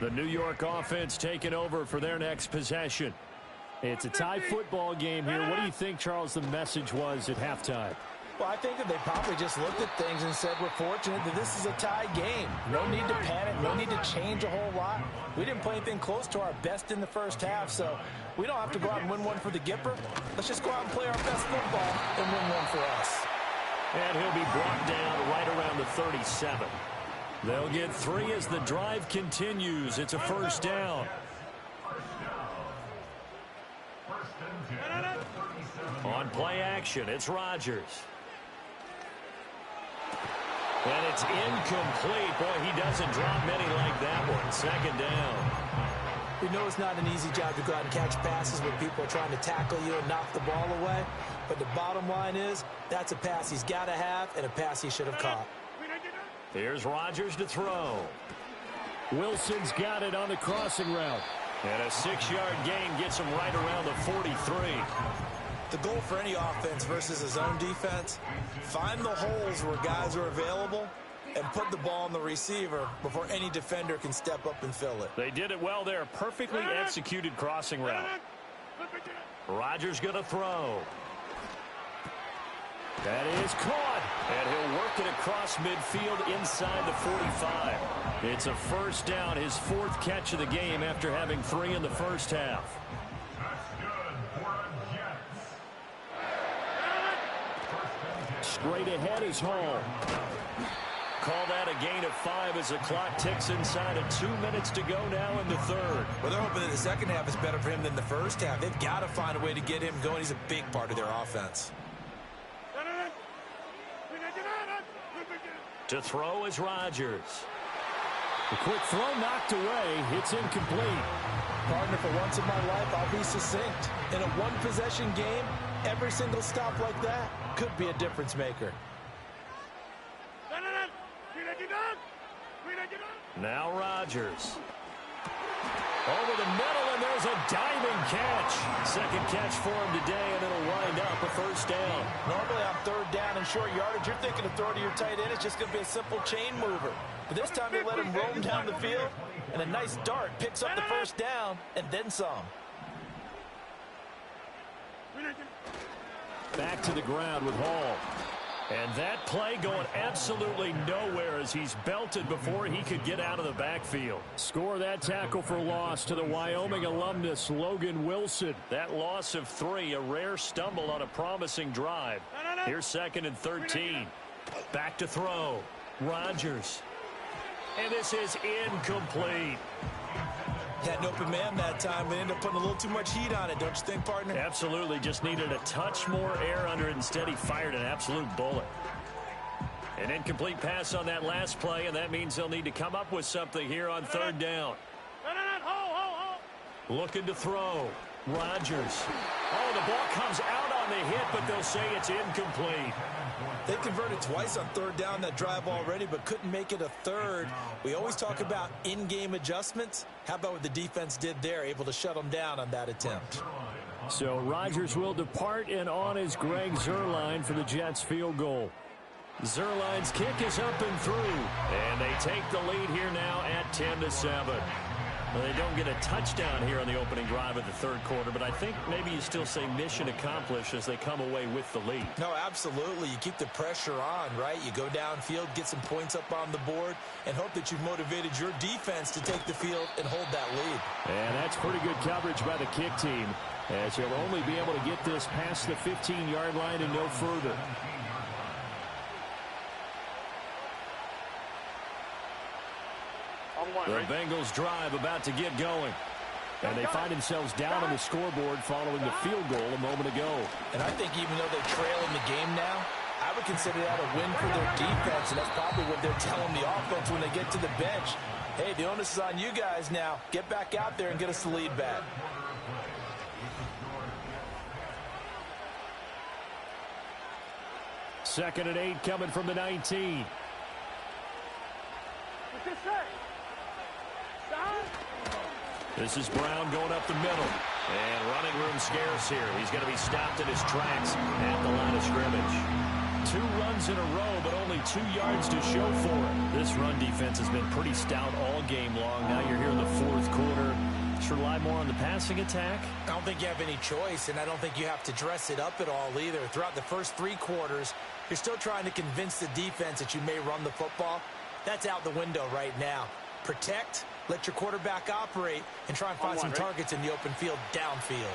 The New York offense taking over for their next possession. It's a tie football game here. What do you think, Charles, the message was at halftime? Well, I think that they probably just looked at things and said, we're fortunate that this is a tie game. No need to panic. No need to change a whole lot. We didn't play anything close to our best in the first half, so we don't have to go out and win one for the Gipper. Let's just go out and play our best football and win one for us. And he'll be brought down right around the 37. They'll get 3 as the drive continues. It's a first down. On play action, it's Rodgers. And it's incomplete. Boy, he doesn't drop many like that one. Second down. We know it's not an easy job to go out and catch passes when people are trying to tackle you and knock the ball away. But the bottom line is, that's a pass he's got to have and a pass he should have caught. Here's Rodgers to throw. Wilson's got it on the crossing route. And a 6-yard gain gets him right around the 43. The goal for any offense versus his own defense, find the holes where guys are available and put the ball on the receiver before any defender can step up and fill it. They did it well there. Perfectly executed crossing route. Rodgers going to throw. That is caught. And he'll work it across midfield inside the 45. It's a first down, his 4th catch of the game after having 3 in the first half. Straight ahead is Hall. Call that a gain of 5 as the clock ticks inside of 2 minutes to go now in the 3rd. Well, they're hoping that the second half is better for him than the first half. They've got to find a way to get him going. He's a big part of their offense. To throw is Rodgers. The quick throw knocked away. It's incomplete. Partner, for once in my life, I'll be succinct. In a one-possession game, every single stop like that could be a difference maker. Now Rodgers. Over the middle, and there's a diving catch. Second catch for him today, and it'll wind up a first down. Normally on 3rd down and short yardage, you're thinking of throwing to your tight end. It's just going to be a simple chain mover. But this time they let him roam down the field, and a nice dart picks up the first down, and then some. Back to the ground with Hall. And that play going absolutely nowhere as he's belted before he could get out of the backfield. Score that tackle for loss to the Wyoming alumnus, Logan Wilson. That loss of 3, a rare stumble on a promising drive. Here's 2nd and 13. Back to throw. Rodgers. And this is incomplete. Had an open man that time, but ended up putting a little too much heat on it, don't you think, partner? Absolutely. Just needed a touch more air under it. Instead, he fired an absolute bullet. An incomplete pass on that last play, and that means they'll need to come up with something here on 3rd down. Looking to throw. Rodgers. Oh, the ball comes out on the hit, but they'll say it's incomplete. They converted twice on 3rd down that drive already, but couldn't make it a 3rd. We always talk about in-game adjustments. How about what the defense did there, able to shut them down on that attempt? So Rodgers will depart, and on is Greg Zuerlein for the Jets field goal. Zuerlein's kick is up and through, and they take the lead here now at 10-7. Well, they don't get a touchdown here on the opening drive of the 3rd quarter, but I think maybe you still say mission accomplished as they come away with the lead. No, absolutely. You keep the pressure on, right? You go downfield, get some points up on the board, and hope that you've motivated your defense to take the field and hold that lead. And that's pretty good coverage by the kick team, as he'll only be able to get this past the 15-yard line and no further. The Bengals drive about to get going. And they find themselves down on the scoreboard following the field goal a moment ago. And I think even though they trail in the game now, I would consider that a win for their defense, and that's probably what they're telling the offense when they get to the bench. Hey, the onus is on you guys now. Get back out there and get us the lead back. Second and 8 coming from the 19. This is Brown going up the middle. And running room scarce here. He's going to be stopped in his tracks at the line of scrimmage. 2 runs in a row, but only 2 yards to show for it. This run defense has been pretty stout all game long. Now you're here in the 4th quarter. Should rely more on the passing attack? I don't think you have any choice, and I don't think you have to dress it up at all either. Throughout the first 3 quarters, you're still trying to convince the defense that you may run the football. That's out the window right now. Protect, let your quarterback operate, and try and find some targets in the open field downfield.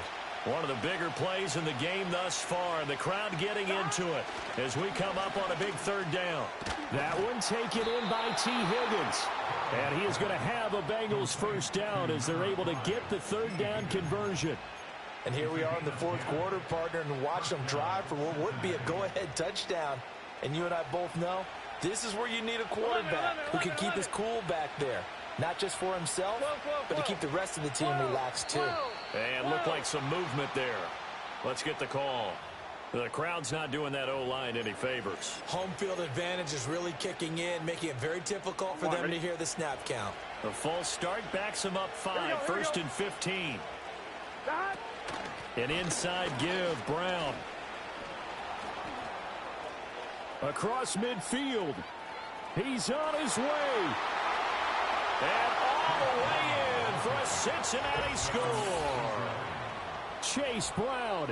One of the bigger plays in the game thus far. The crowd getting into it as we come up on a big third down. That one taken in by T. Higgins. And he is going to have a Bengals first down as they're able to get the third down conversion. And here we are in the fourth quarter, partner, and watch them drive for what would be a go-ahead touchdown. And you and I both know this is where you need a quarterback who can keep his cool back there. Not just for himself, but to keep the rest of the team relaxed too. And looked like some movement there. Let's get the call. The crowd's not doing that O-line any favors. Home field advantage is really kicking in, making it very difficult for them to hear the snap count. The false start backs him up 5, first and 15. An inside give, Brown. Across midfield. He's on his way. And all the way in for a Cincinnati score. Chase Brown,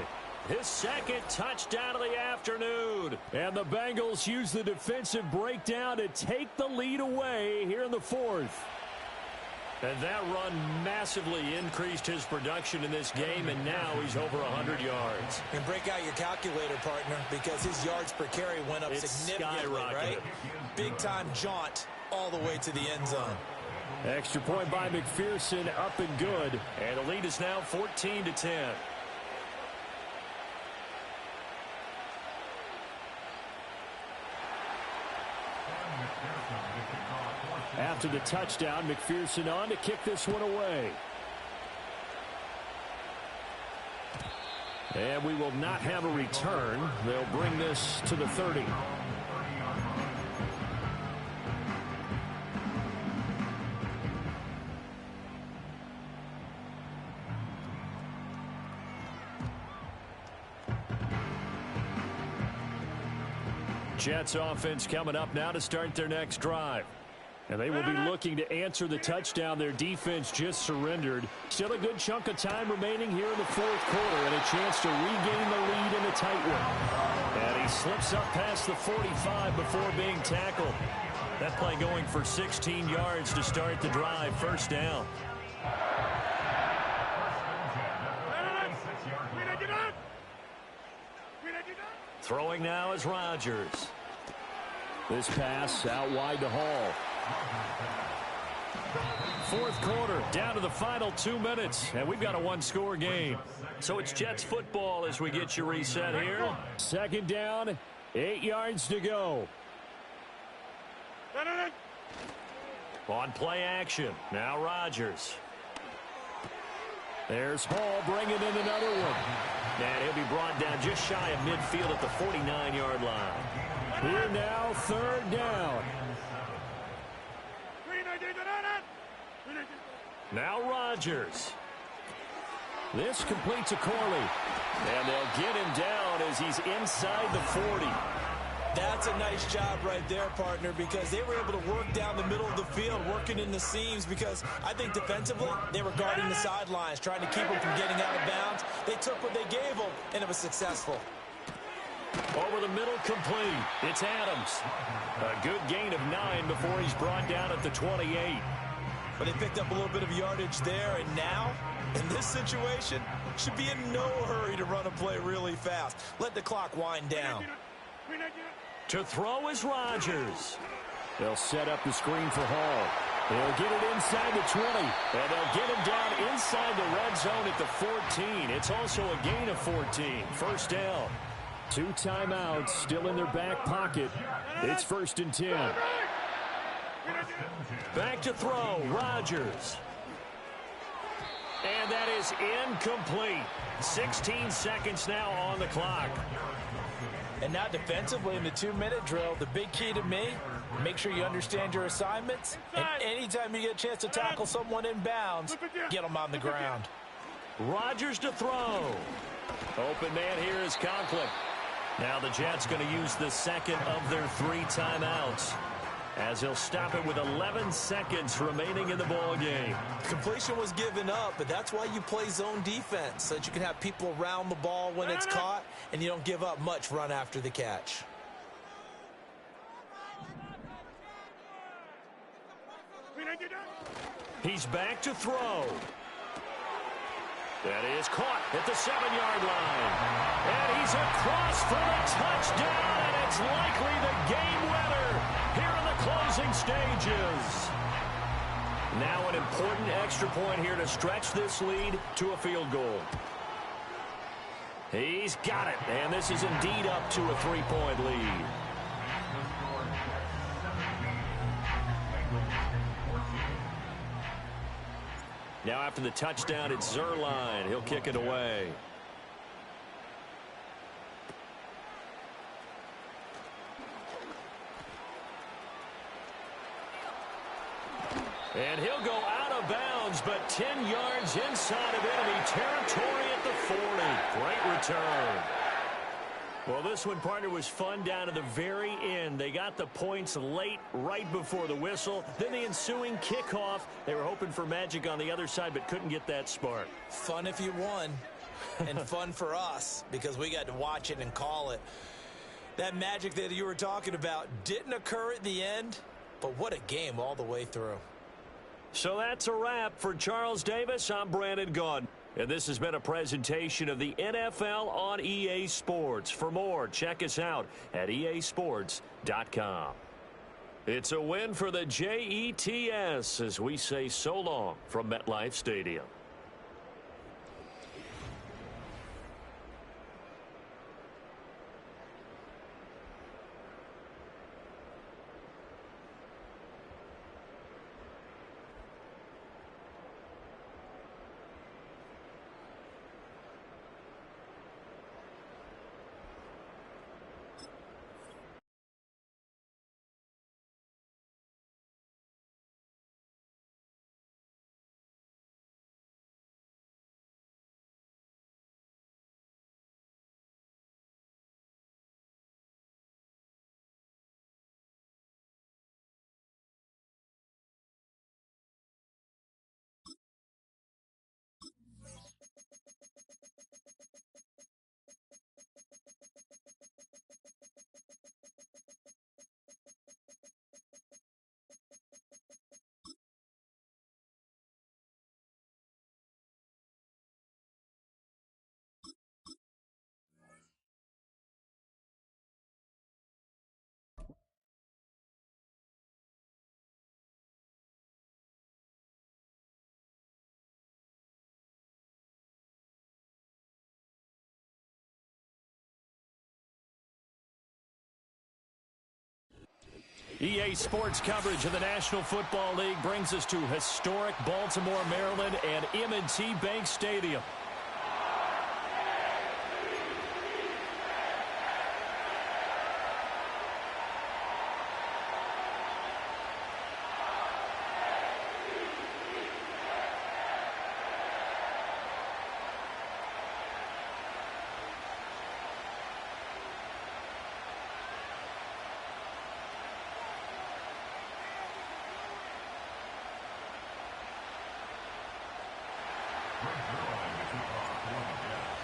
his second touchdown of the afternoon. And the Bengals use the defensive breakdown to take the lead away here in the fourth. And that run massively increased his production in this game, and now he's over 100 yards. And break out your calculator, partner, because his yards per carry went up significantly, right? Big-time jaunt all the way to the end zone. Extra point by McPherson, up and good. And the lead is now 14-10. After the touchdown, McPherson on to kick this one away. And we will not have a return. They'll bring this to the 30. Jets offense coming up now to start their next drive. And they will be looking to answer the touchdown their defense just surrendered. Still a good chunk of time remaining here in the fourth quarter and a chance to regain the lead in a tight one. And he slips up past the 45 before being tackled. That play going for 16 yards to start the drive. First down. Throwing now is Rodgers. This pass out wide to Hall. Fourth quarter, down to the final 2 minutes, and we've got a one-score game. So it's Jets football as we get you reset here. Second down, 8 yards to go. On play action, now Rodgers. There's Hall bringing in another one. And he'll be brought down just shy of midfield at the 49-yard line. Here now, third down. Now Rodgers. This completes a Corley. And they'll get him down as he's inside the 40. That's a nice job right there, partner, because they were able to work down the middle of the field, working in the seams, because I think defensively they were guarding the sidelines, trying to keep them from getting out of bounds. They took what they gave them, and it was successful. Over the middle, complete. It's Adams. A good gain of 9 before he's brought down at the 28. But they picked up a little bit of yardage there, and now, in this situation, should be in no hurry to run a play really fast. Let the clock wind down. To throw is Rodgers. They'll set up the screen for Hall. They'll get it inside the 20. And they'll get him down inside the red zone at the 14. It's also a gain of 14. First down. 2 timeouts still in their back pocket. It's first and 10. Back to throw, Rodgers. And that is incomplete. 16 seconds now on the clock. And now defensively in the 2-minute drill, the big key to me, make sure you understand your assignments. And anytime you get a chance to tackle someone in bounds, get them on the ground. Rodgers to throw. Open man here is Conklin. Now the Jets going to use the second of their 3 timeouts, as he'll stop it with 11 seconds remaining in the ball game. Completion was given up, but that's why you play zone defense, so that you can have people around the ball when it's caught, and you don't give up much run after the catch. He's back to throw. That is caught at the 7-yard line. And he's across for the touchdown, and it's likely the game winner here in the closing stages. Now an important extra point here to stretch this lead to a field goal. He's got it, and this is indeed up to a 3-point lead. Now after the touchdown, it's Zuerlein. He'll kick it away. And he'll go out of bounds, but 10 yards inside of enemy territory at the 40. Great return. Well, this one, partner, was fun down to the very end. They got the points late, right before the whistle. Then the ensuing kickoff. They were hoping for magic on the other side, but couldn't get that spark. Fun if you won, and fun for us because we got to watch it and call it. That magic that you were talking about didn't occur at the end, but what a game all the way through. So that's a wrap for Charles Davis. I'm Brandon Gaudin. And this has been a presentation of the NFL on EA Sports. For more, check us out at easports.com. It's a win for the Jets as we say so long from MetLife Stadium. EA Sports coverage of the National Football League brings us to historic Baltimore, Maryland, and M&T Bank Stadium.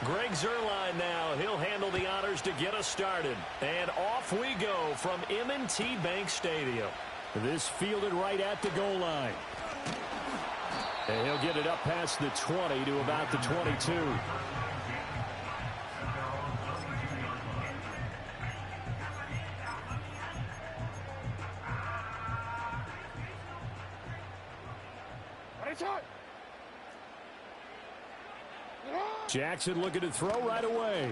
Greg Zuerlein now. He'll handle the honors to get us started. And off we go from M&T Bank Stadium. This fielded right at the goal line. And he'll get it up past the 20 to about the 22. Jackson looking to throw right away.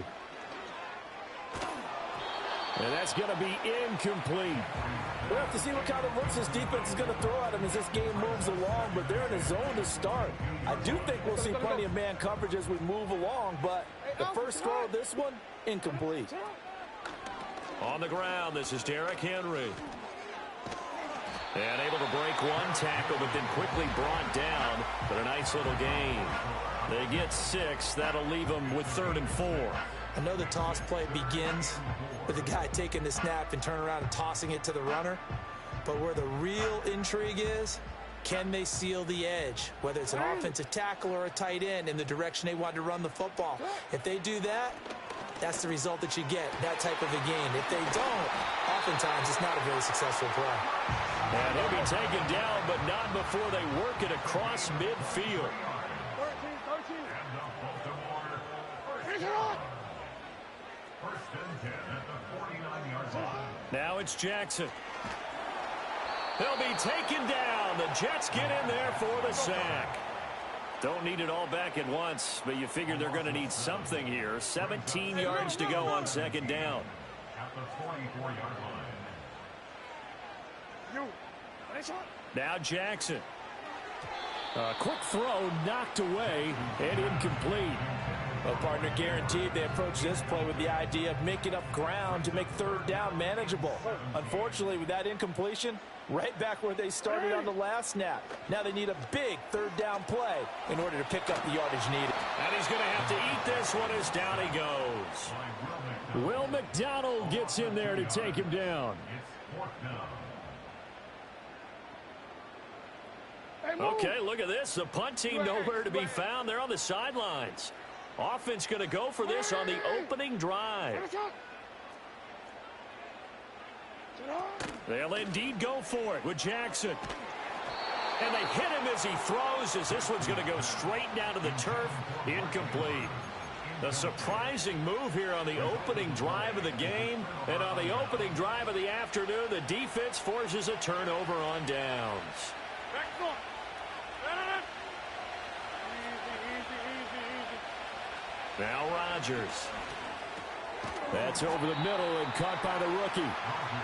And that's going to be incomplete. We'll have to see what kind of looks this defense is going to throw at him as this game moves along, but they're in a zone to start. I do think we'll see plenty of man coverage as we move along, but the first throw of this one, incomplete. On the ground, this is Derrick Henry. And able to break one tackle, but then quickly brought down. But a nice little gain. They get 6. That'll leave them with 3rd and 4. I know the toss play begins with the guy taking the snap and turning around and tossing it to the runner. But where the real intrigue is, can they seal the edge? Whether it's an offensive tackle or a tight end in the direction they want to run the football. If they do that, that's the result that you get, that type of a game. If they don't, oftentimes it's not a very successful play. And he'll be taken down, but not before they work it across midfield. Now it's Jackson. He'll be taken down. The Jets get in there for the sack. Don't need it all back at once, but you figure they're going to need something here. 17 yards to go on second down. At the 44-yard line. Now Jackson. A quick throw knocked away and incomplete. Well, partner, guaranteed they approach this play with the idea of making up ground to make third down manageable. Unfortunately, with that incompletion, right back where they started on the last snap. Now they need a big third down play in order to pick up the yardage needed. And he's going to have to eat this one as down he goes. Will McDonald gets in there to take him down. Okay, look at this. The punt team nowhere to be found. They're on the sidelines. Offense going to go for this on the opening drive. They'll indeed go for it with Jackson. And they hit him as he throws, as this one's going to go straight down to the turf. Incomplete. A surprising move here on the opening drive of the game. And on the opening drive of the afternoon, the defense forces a turnover on downs. Now Rodgers. That's over the middle and caught by the rookie.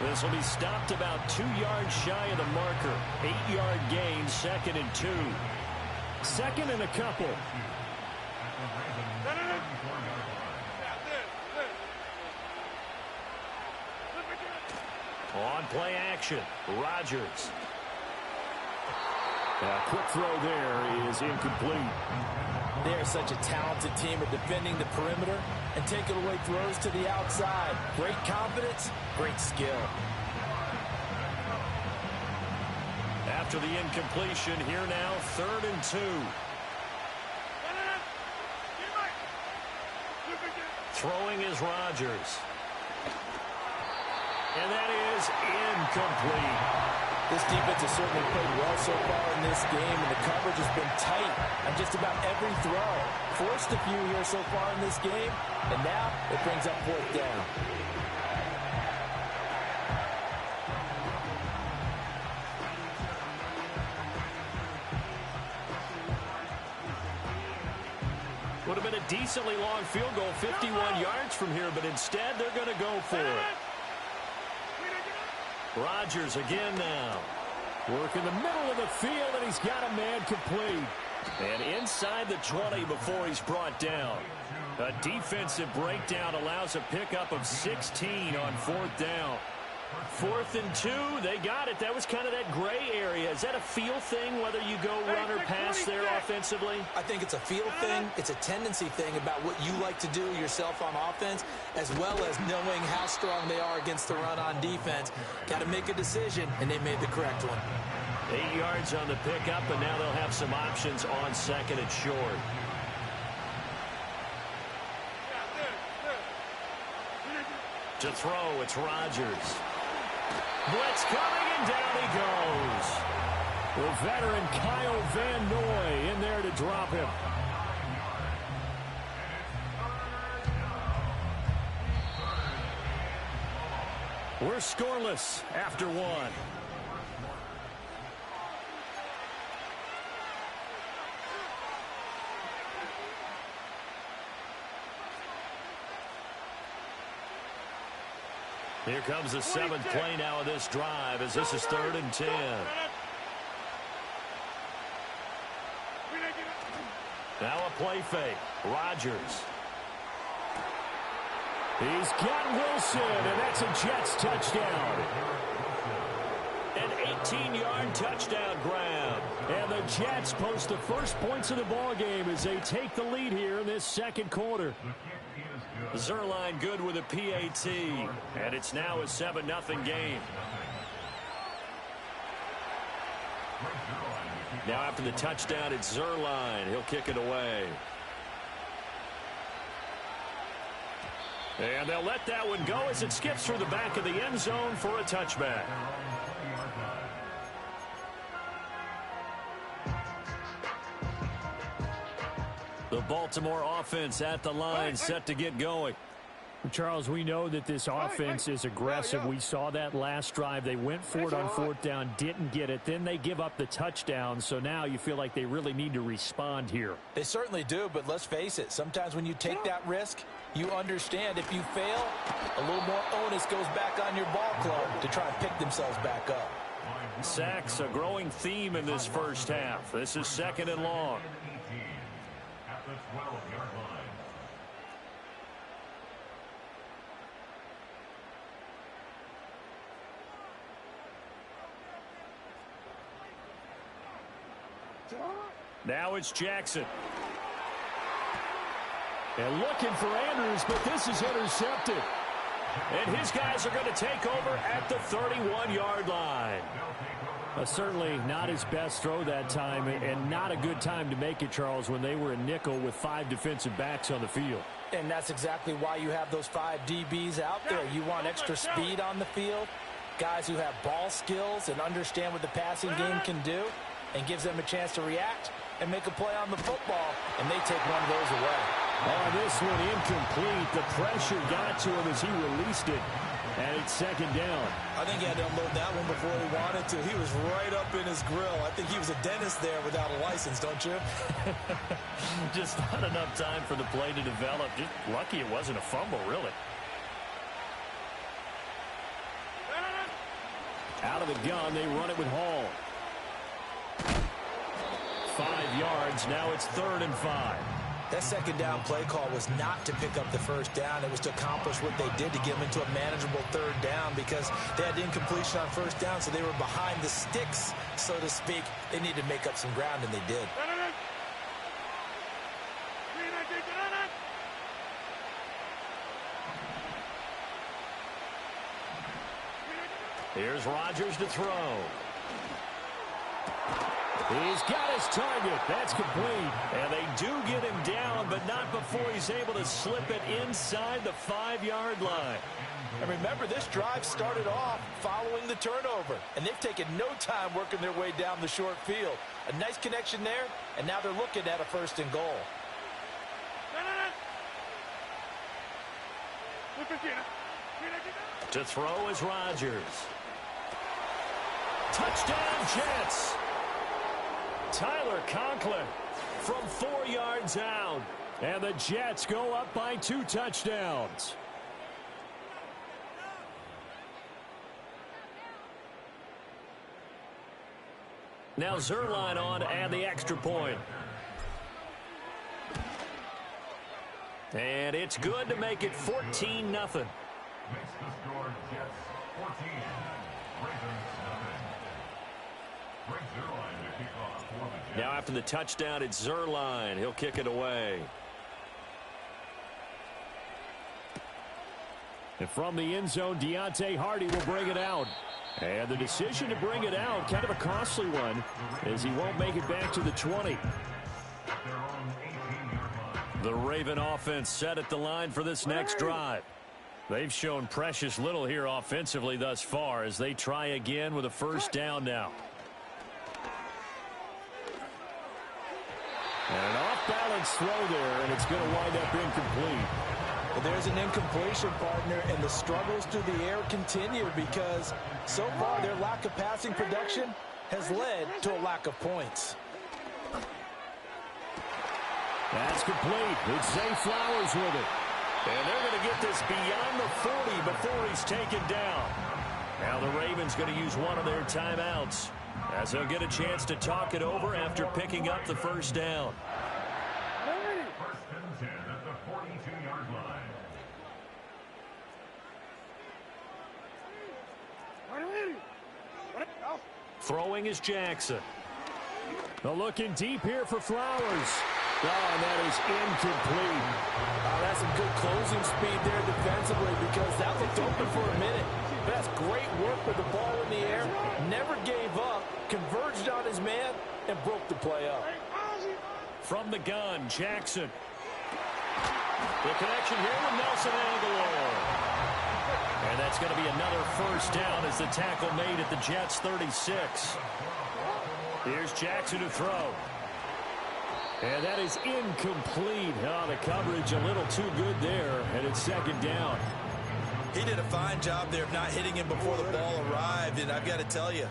This will be stopped about 2 yards shy of the marker. 8-yard gain, 2nd and 2. 2nd and a couple. On play action, Rodgers. A quick throw there is incomplete. They're such a talented team at defending the perimeter and taking away throws to the outside. Great confidence, great skill. After the incompletion, here now, 3rd and 2. Throwing is Rodgers. And that is incomplete. This defense has certainly played well so far in this game, and the coverage has been tight on just about every throw. Forced a few here so far in this game, and now it brings up 4th down. Would have been a decently long field goal, 51 yards from here, but instead they're going to go for it. Rodgers again now. Work in the middle of the field, and he's got a man complete. And inside the 20 before he's brought down. A defensive breakdown allows a pickup of 16 on 4th down. 4th and 2, they got it. That was kind of that gray area. Is that a feel thing, whether you go run or pass there offensively? I think it's a feel thing. It's a tendency thing about what you like to do yourself on offense, as well as knowing how strong they are against the run on defense. Got to make a decision, and they made the correct one. 8 yards on the pickup, and now they'll have some options on 2nd and short. To throw, it's Rodgers. Blitz coming, and down he goes. The veteran Kyle Van Noy in there to drop him. We're scoreless after 1. Here comes the 7th play now of this drive, as this is 3rd and 10. Now a play fake. Rodgers. He's got Wilson, and that's a Jets touchdown. An 18-yard touchdown grab. And the Jets post the first points of the ball game as they take the lead here in this 2nd quarter. Zerline good with a PAT, and it's now a 7-0 game. Now after the touchdown, it's Zerline. He'll kick it away. And they'll let that one go as it skips through the back of the end zone for a touchback. The Baltimore offense at the line, set to get going. Charles, we know that this offense is aggressive. We saw that last drive. They went for it on fourth down, didn't get it. Then they give up the touchdown, so now you feel like they really need to respond here. They certainly do, but let's face it. Sometimes when you take that risk, you understand if you fail, a little more onus goes back on your ball club to try and pick themselves back up. Sacks, a growing theme in this first half. This is 2nd and long. At the 12-yard line. Now it's Jackson. And looking for Andrews, but this is intercepted. And his guys are going to take over at the 31-yard line. Certainly not his best throw that time, and not a good time to make it, Charles, when they were in nickel with 5 defensive backs on the field. And that's exactly why you have those 5 DBs out there. You want extra speed on the field, guys who have ball skills and understand what the passing game can do, and gives them a chance to react and make a play on the football, and they take one of those away. Oh, this one incomplete. The pressure got to him as he released it, and it's 2nd down. I think he had to unload that one before he wanted to. He was right up in his grill. I think he was a dentist there without a license, don't you? Just not enough time for the play to develop. Just lucky it wasn't a fumble, really. Out of the gun, they run it with Hall. 5 yards. Now it's 3rd and 5. That 2nd down play call was not to pick up the first down. It was to accomplish what they did to get them into a manageable 3rd down because they had incompletion on first down, so they were behind the sticks, so to speak. They needed to make up some ground, and they did. Here's Rodgers to throw. He's got his target. That's complete. And they do get him down, but not before he's able to slip it inside the 5-yard line. And remember, this drive started off following the turnover, and they've taken no time working their way down the short field. A nice connection there, and now they're looking at a 1st and goal. To throw is Rodgers. Touchdown, Jets. Tyler Conklin from 4 yards out. And the Jets go up by 2 touchdowns. Now Zerline on to add the extra point. And it's good to make it 14-0. Makes the score Jets 14, Ravens nothing. Greg Zerline to kick off for the Jets. Now after the touchdown, it's Zerline. He'll kick it away. And from the end zone, Deontay Hardy will bring it out. And the decision to bring it out, kind of a costly one, as he won't make it back to the 20. The Raven offense set at the line for this next drive. They've shown precious little here offensively thus far as they try again with a first down now. And an off-balance throw there, and it's going to wind up incomplete. Well, there's an incompletion, partner, and the struggles through the air continue because so far their lack of passing production has led to a lack of points. That's complete. It's Zay Flowers with it. And they're going to get this beyond the 40 before he's taken down. Now the Ravens going to use one of their timeouts as they'll get a chance to talk it over after picking up the first down. First and 10 at the 42-yard line. Throwing is Jackson. Looking deep here for Flowers. Oh, and that is incomplete. That's some good closing speed there defensively because that looked open for a minute. But that's great work with the ball in the air. Never gave up, converged on his man, and broke the play up. From the gun, Jackson. The connection here with Nelson Aguilar. And that's going to be another first down as the tackle made at the Jets' 36. Here's Jackson to throw. And that is incomplete. Oh, the coverage a little too good there, and it's second down. He did a fine job there of not hitting him before the ball arrived, and I've got to tell you,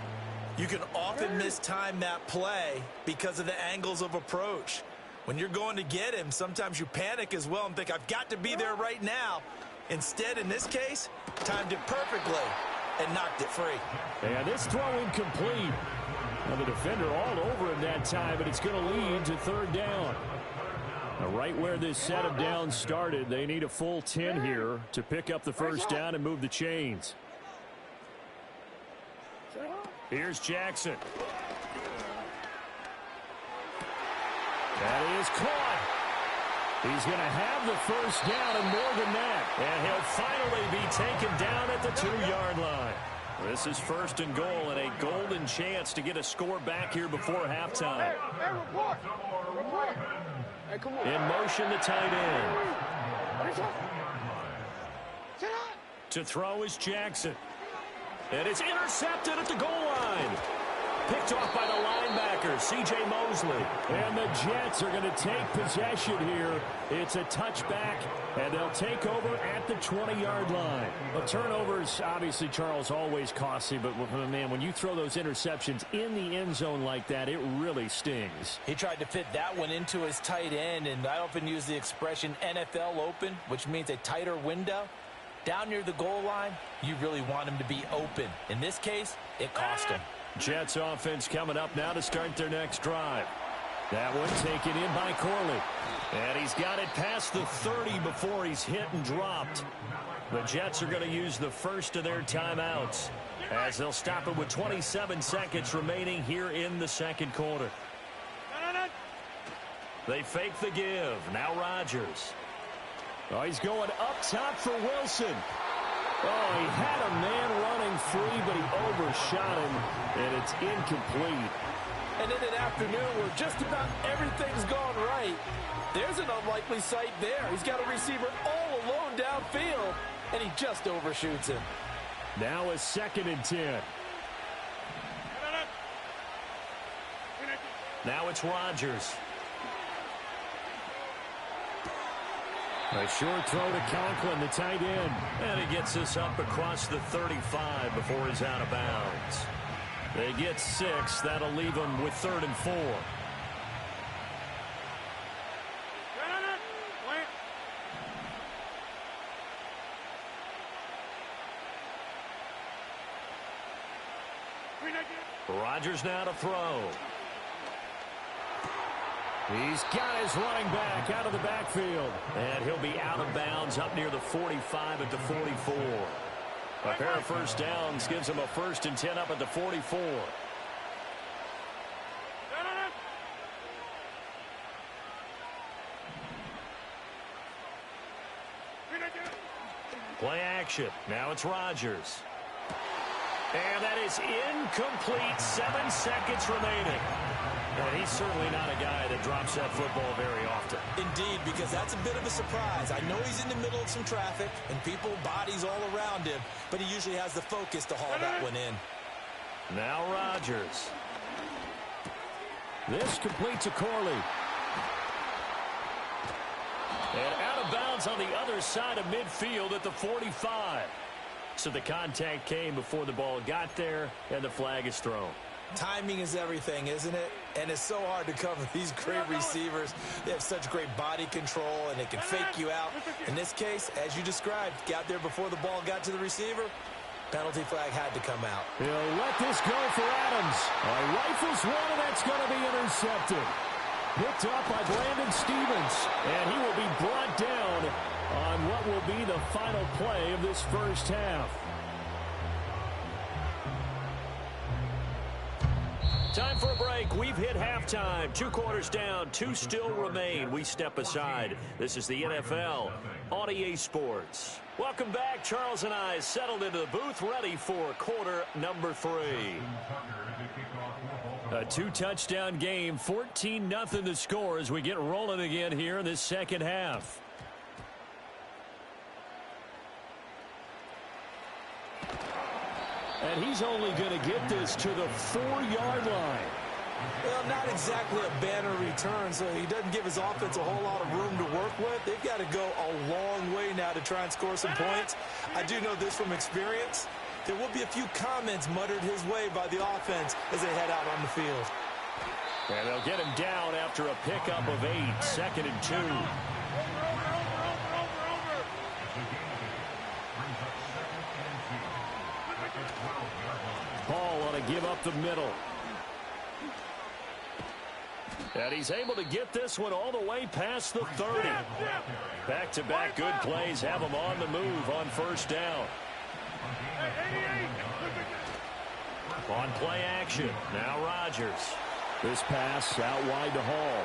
you can often mistime that play because of the angles of approach. When you're going to get him, sometimes you panic as well and think, I've got to be there right now. Instead, in this case, timed it perfectly and knocked it free. And this throw incomplete. Now the defender all over him that time, but it's going to lead to third down. Now right where this set of downs started, they need a full 10 here to pick up the first down and move the chains. Here's Jackson. That is caught. He's going to have the first down and more than that. And he'll finally be taken down at the 2-yard line. This is first and goal and a golden chance to get a score back here before halftime. In motion, the tight end. To throw is Jackson. And it's intercepted at the goal line. Picked off by the linebacker, C.J. Mosley. And the Jets are going to take possession here. It's a touchback, and they'll take over at the 20-yard line. Well, turnovers, obviously, Charles, always costly. But, man, when you throw those interceptions in the end zone like that, it really stings. He tried to fit that one into his tight end, and I often use the expression NFL open, which means a tighter window. Down near the goal line, you really want him to be open. In this case, it cost him. Jets offense coming up now to start their next drive. That one taken in by Corley. And he's got it past the 30 before he's hit and dropped. The Jets are going to use the first of their timeouts as they'll stop it with 27 seconds remaining here in the second quarter. They fake the give. Now Rodgers. Oh, he's going up top for Wilson. Oh, he had a man running free, but he overshot him, and it's incomplete. And in an afternoon where just about everything's gone right, there's an unlikely sight there. He's got a receiver all alone downfield, and he just overshoots him. Now a 2nd and 10. Now it's Rodgers. A short throw to Conklin, the tight end. And he gets this up across the 35 before he's out of bounds. They get 6. That'll leave them with 3rd and 4. Rodgers now to throw. He's got his running back out of the backfield. And he'll be out of bounds up near the 45 at the 44. A pair of first downs gives him a 1st and 10 up at the 44. Play action. Now it's Rodgers. And that is incomplete. 7 seconds remaining. And he's certainly not a guy that drops that football very often. Indeed, because that's a bit of a surprise. I know he's in the middle of some traffic and people, bodies all around him, but he usually has the focus to haul that one in. Now Rodgers. This complete to Corley. And out of bounds on the other side of midfield at the 45. So the contact came before the ball got there, and the flag is thrown. Timing is everything, isn't it? And it's so hard to cover these great receivers. They have such great body control, and they can fake you out. In this case, as you described, got there before the ball got to the receiver. Penalty flag had to come out. He'll let this go for Adams. Rifles one, and that's going to be intercepted. Picked up by Brandon Stevens, and he will be brought down on what will be the final play of this first half. Time for a break. We've hit halftime. 2 quarters down. 2 still remain. We step aside. This is the NFL on EA Sports. Welcome back. Charles and I settled into the booth, ready for quarter number 3. A 2-touchdown game. 14-0 the score as we get rolling again here in this second half. And he's only going to get this to the 4-yard line. Well, not exactly a banner return, so he doesn't give his offense a whole lot of room to work with. They've got to go a long way now to try and score some points. I do know this from experience. There will be a few comments muttered his way by the offense as they head out on the field. And they'll get him down after a pickup of 8, 2nd and 2. Paul ought to give up the middle. And he's able to get this one all the way past the 30. Back-to-back good plays have him on the move on first down. On play action, now Rodgers. This pass out wide to Hall.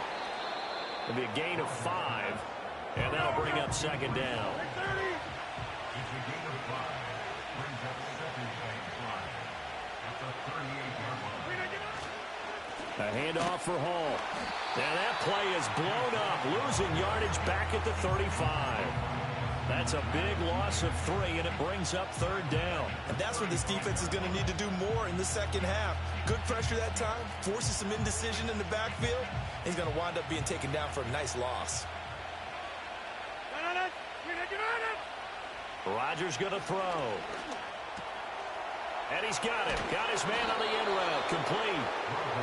It'll be a gain of 5, and that'll bring up 2nd down. A handoff for Hall. And that play is blown up, losing yardage back at the 35. That's a big loss of 3, and it brings up 3rd down. And that's when this defense is going to need to do more in the second half. Good pressure that time, forces some indecision in the backfield. He's going to wind up being taken down for a nice loss. Rodgers going to throw. And he's got it. Got his man on the end route. Complete.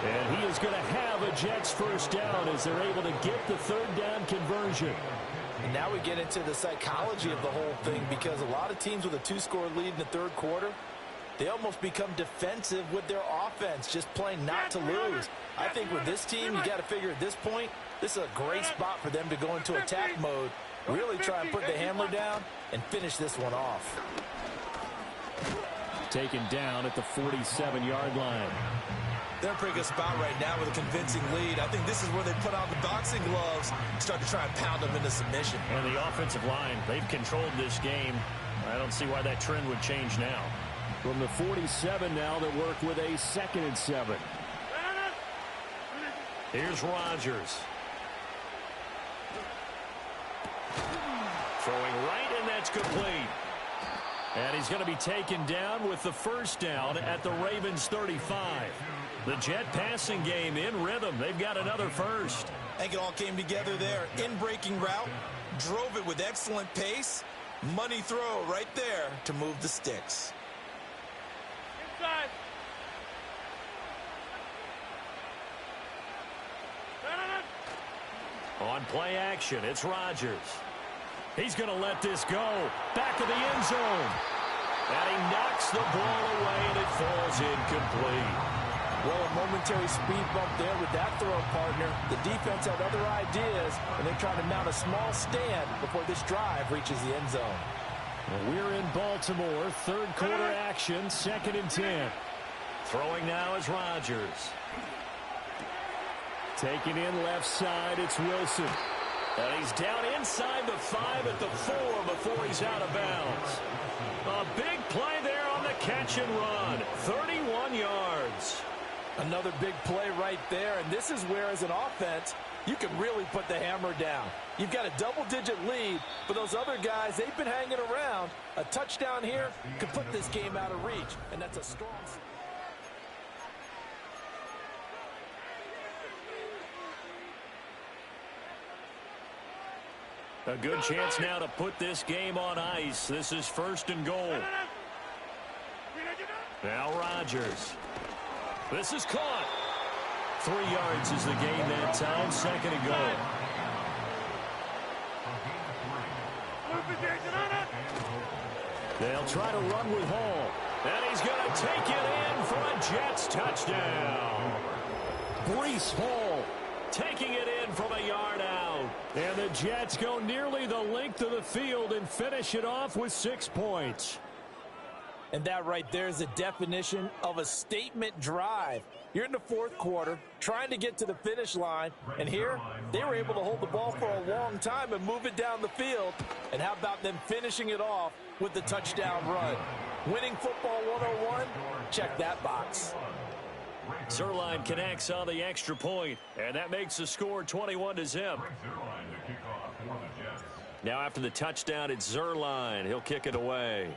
And he is going to have a Jets first down as they're able to get the 3rd down conversion. And now we get into the psychology of the whole thing, because a lot of teams with a 2-score lead in the 3rd quarter, they almost become defensive with their offense, just playing not to lose. I think with this team, you got to figure at this point, this is a great spot for them to go into attack mode, really try and put the hammer down and finish this one off. Taken down at the 47-yard line. They're in a pretty good spot right now with a convincing lead. I think this is where they put on the boxing gloves and start to try and pound them into submission. And the offensive line, they've controlled this game. I don't see why that trend would change now. From the 47 now, they work with a 2nd and 7. Here's Rodgers. Throwing right, and that's complete. And he's going to be taken down with the first down at the Ravens 35. The Jet passing game in rhythm. They've got another first. I think it all came together there. In-breaking route, drove it with excellent pace. Money throw right there to move the sticks. Inside. On play action, it's Rodgers. He's going to let this go. Back of the end zone. And he knocks the ball away, and it falls incomplete. Well, a momentary speed bump there with that throw, partner. The defense had other ideas, and they're trying to mount a small stand before this drive reaches the end zone. Well, we're in Baltimore. 3rd quarter action, 2nd and 10. Throwing now is Rodgers. Taking in left side, it's Wilson. And he's down inside the 5 at the 4 before he's out of bounds. A big play there on the catch and run. 31 yards. Another big play right there, and this is where, as an offense, you can really put the hammer down. You've got a double-digit lead, but those other guys, they've been hanging around. A touchdown here could put this game out of reach, and that's a strong... A good chance now to put this game on ice. This is 1st and goal. Now Rodgers. This is caught. 3 yards is the gain that time. 2nd and goal. They'll try to run with Hall. And he's going to take it in for a Jets touchdown. Breece Hall taking it in from a yard out. And the Jets go nearly the length of the field and finish it off with 6 points. And that right there is the definition of a statement drive. You're in the 4th quarter, trying to get to the finish line, and here they were able to hold the ball for a long time and move it down the field. And how about them finishing it off with the touchdown run? Winning football 101, check that box. Zerline connects on the extra point, and that makes the score 21-0. Now after the touchdown, it's Zerline. He'll kick it away.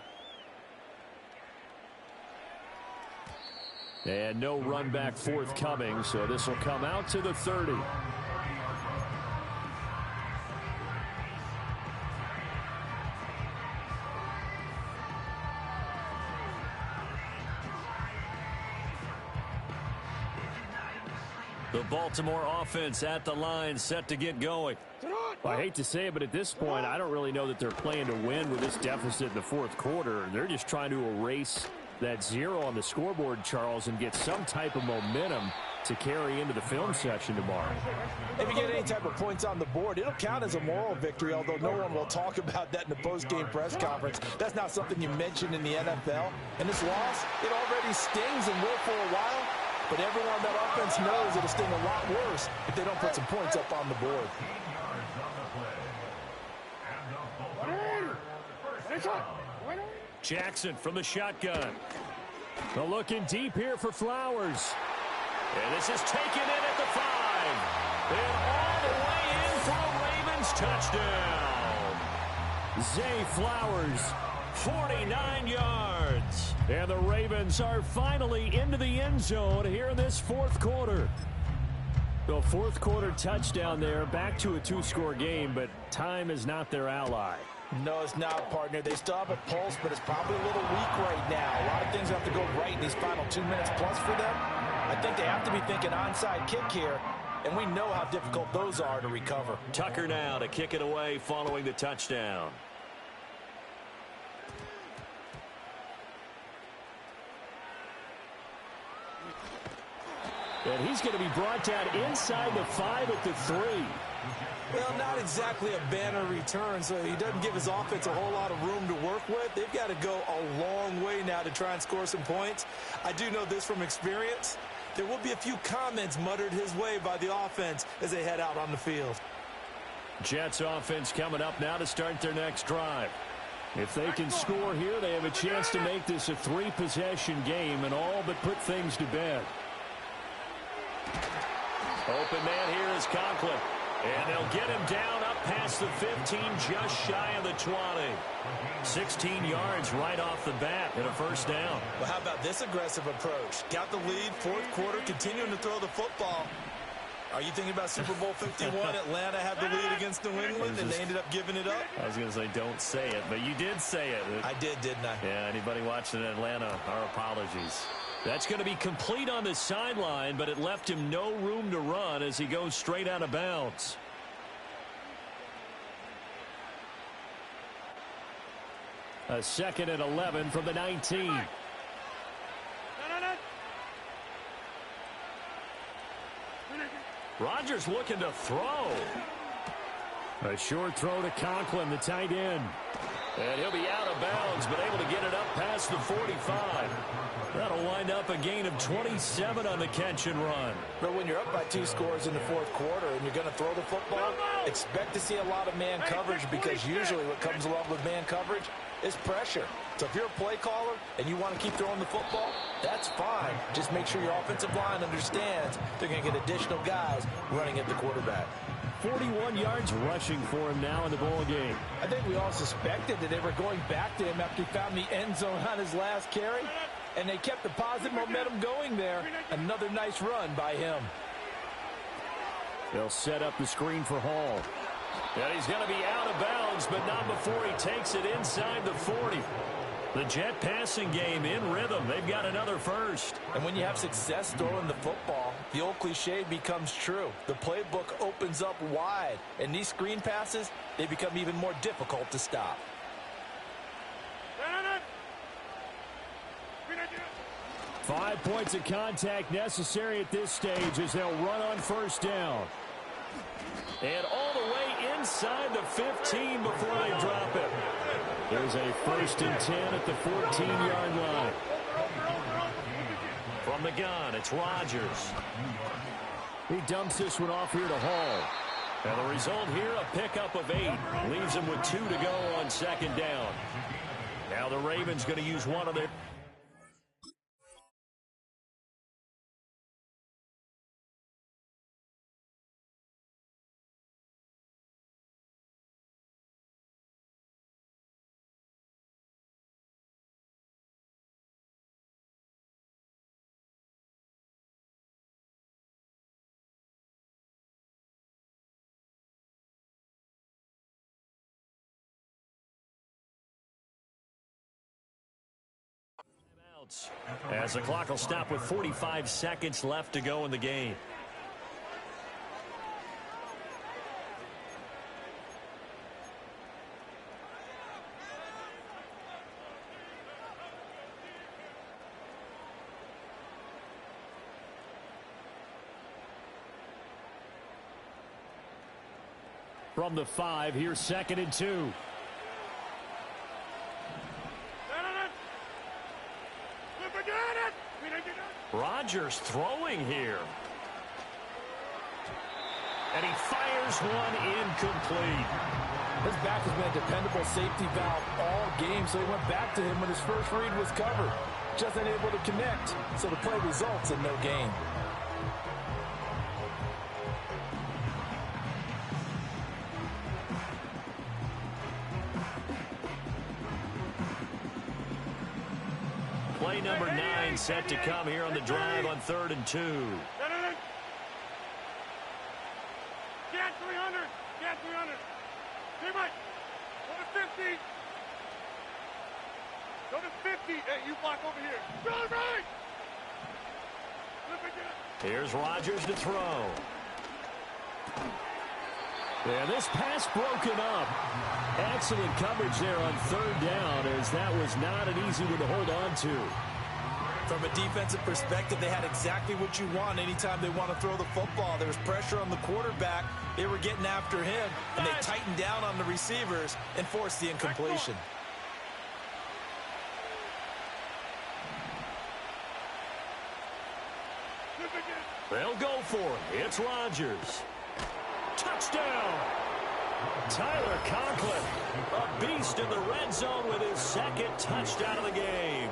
And no run back forthcoming, so this will come out to the 30. The Baltimore offense at the line, set to get going. Well, I hate to say it, but at this point, I don't really know that they're playing to win with this deficit in the fourth quarter. They're just trying to erase that 0 on the scoreboard, Charles, and get some type of momentum to carry into the film session tomorrow. If you get any type of points on the board, it'll count as a moral victory, although no one will talk about that in the post-game press conference. That's not something you mention in the NFL. And this loss, it already stings and will for a while. But everyone on that offense knows it'll sting a lot worse if they don't put some points up on the board. Jackson from the shotgun. They're looking deep here for Flowers. And this is taken in at the 5. And all the way in for a Ravens touchdown. Zay Flowers, 49 yards. And the Ravens are finally into the end zone here in this fourth quarter. The fourth quarter touchdown there, back to a 2-score game, but time is not their ally. No, it's not, partner. They still have a pulse, but it's probably a little weak right now. A lot of things have to go right in these final 2 minutes plus for them. I think they have to be thinking onside kick here, and we know how difficult those are to recover. Tucker now to kick it away following the touchdown. And he's going to be brought down inside the 5 at the 3. Well, not exactly a banner return, so he doesn't give his offense a whole lot of room to work with. They've got to go a long way now to try and score some points. I do know this from experience. There will be a few comments muttered his way by the offense as they head out on the field. Jets offense coming up now to start their next drive. If they can score here, they have a chance to make this a 3-possession game and all but put things to bed. Open man here is Conklin. And they'll get him down up past the 15, just shy of the 20. 16 yards right off the bat and a first down. Well, how about this aggressive approach? Got the lead, fourth quarter, continuing to throw the football. Are you thinking about Super Bowl 51? Atlanta had the lead against New England, and they ended up giving it up? I was going to say, don't say it, but you did say it. I did, didn't I? Yeah, anybody watching Atlanta, our apologies. That's going to be complete on the sideline, but it left him no room to run as he goes straight out of bounds. A 2nd and 11 from the 19. Rodgers looking to throw. A short throw to Conklin, the tight end. And he'll be out of bounds, but able to get it up past the 45. That'll wind up a gain of 27 on the catch and run. But when you're up by 2 scores in the fourth quarter and you're going to throw the football, expect to see a lot of man coverage, because usually what comes along with man coverage is pressure. So if you're a play caller and you want to keep throwing the football, that's fine. Just make sure your offensive line understands they're going to get additional guys running at the quarterback. 41 yards rushing for him now in the ball game. I think we all suspected that they were going back to him after he found the end zone on his last carry, and they kept the positive momentum going there. Another nice run by him. They'll set up the screen for Hall. And he's going to be out of bounds, but not before he takes it inside the 40. The Jet passing game in rhythm. They've got another first. And when you have success throwing the football, the old cliche becomes true. The playbook opens up wide, and these screen passes, they become even more difficult to stop. 5 points of contact necessary at this stage as they'll run on first down. And all the way inside the 15 before they drop it. There's a 1st and 10 at the 14-yard line. From the gun, it's Rodgers. He dumps this one off here to Hall. And the result here, a pickup of 8. Leaves him with 2 to go on 2nd down. Now the Ravens going to use one of their... As the clock will stop with 45 seconds left to go in the game. From the 5, here's 2nd and 2. Rodgers throwing here. And he fires one incomplete. His back has been a dependable safety valve all game, so he went back to him when his first read was covered. Just unable to connect, so the play results in no gain. Play number 9 set to come here on the drive on 3rd and 2. Get 300. Get 300. Hey, Mike. Go to 50. Go to 50. Hey, you block over here. Go right. Here's Rodgers to throw. Yeah, this pass broken up. Excellent coverage there on 3rd down, as that was not an easy one to hold on to. From a defensive perspective, they had exactly what you want anytime they want to throw the football. There was pressure on the quarterback. They were getting after him, and they tightened down on the receivers and forced the incompletion. They'll go for it. It's Rodgers. Touchdown! Tyler Conklin, a beast in the red zone with his 2nd touchdown of the game.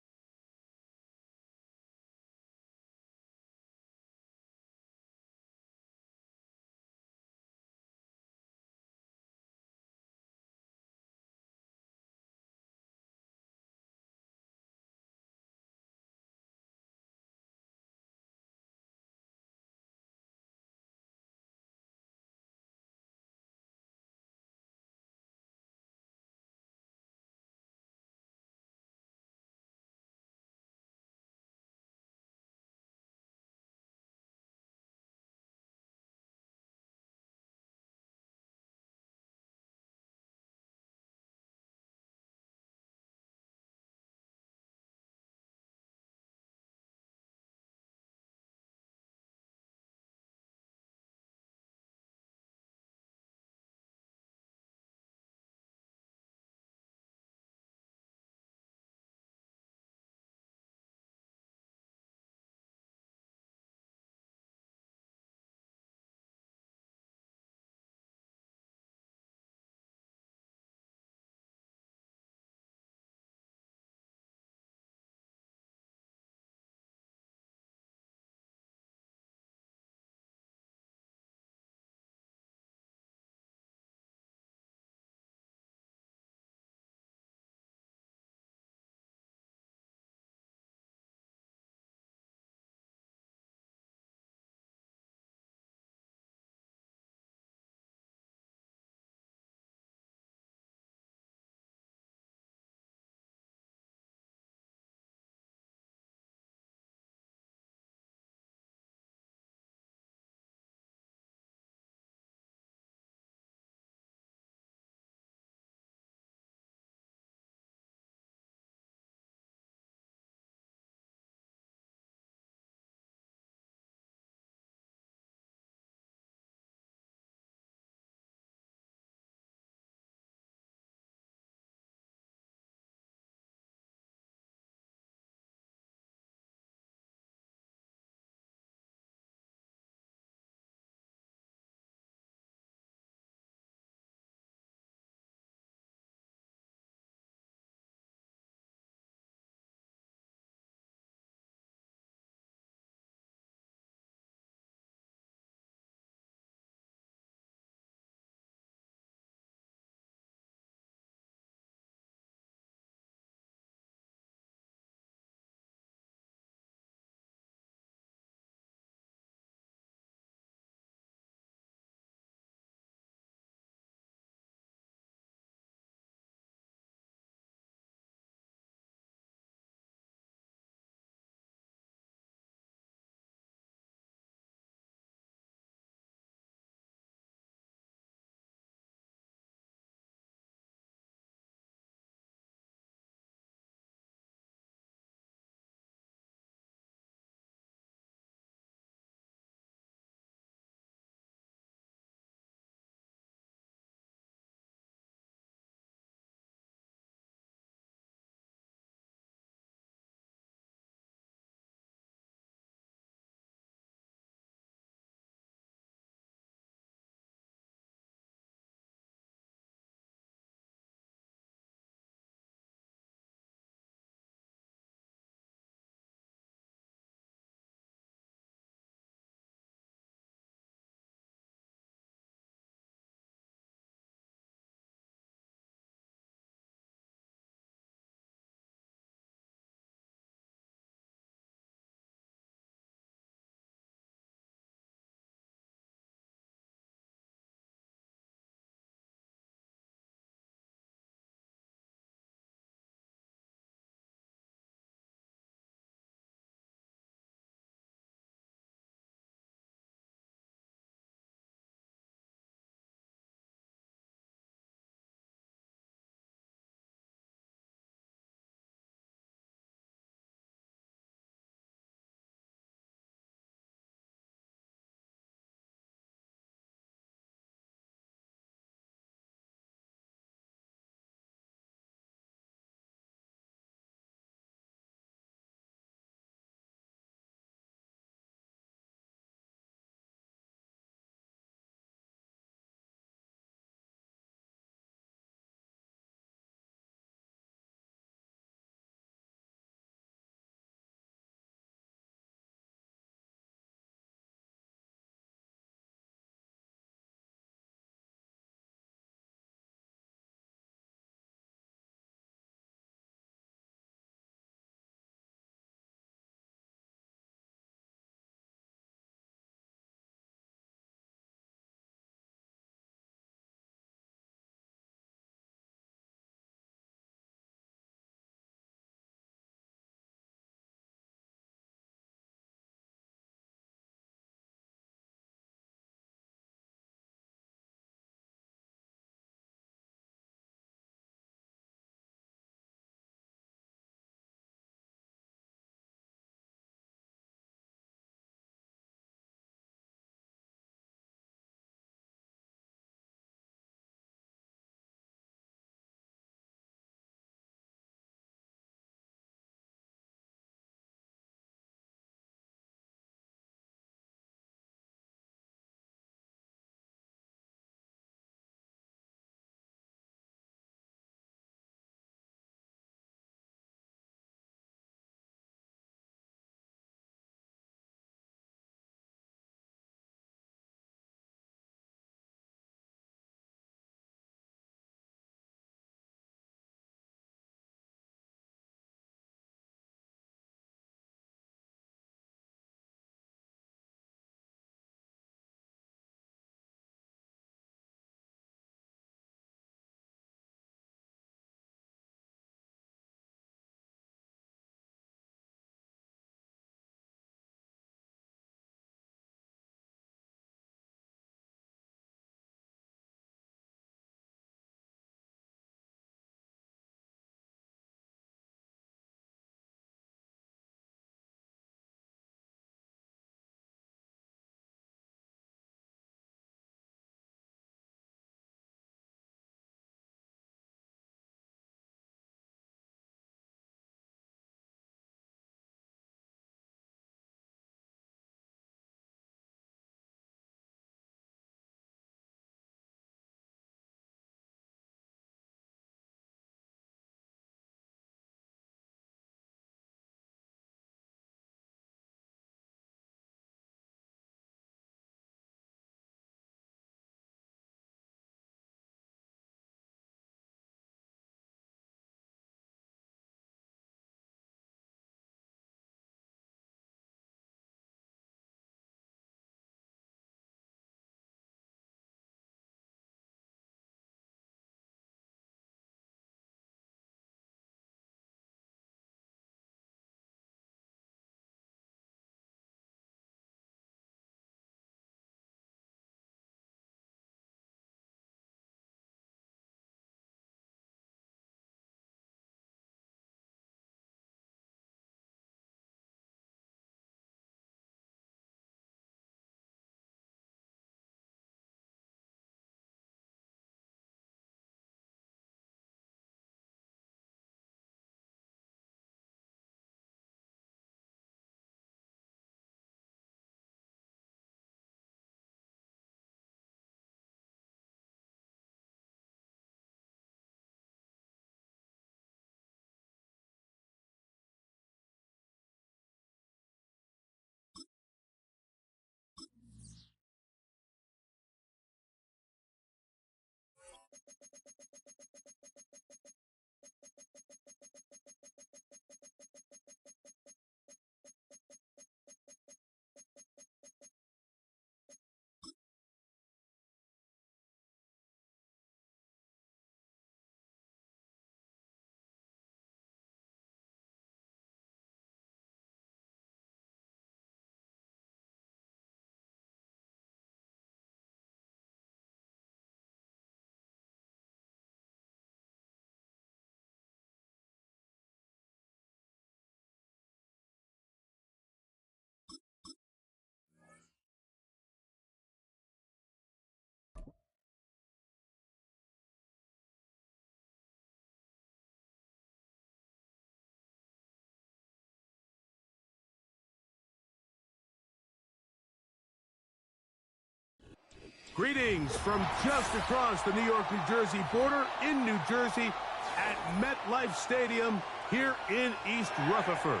Greetings from just across the New York-New Jersey border in New Jersey at MetLife Stadium here in East Rutherford.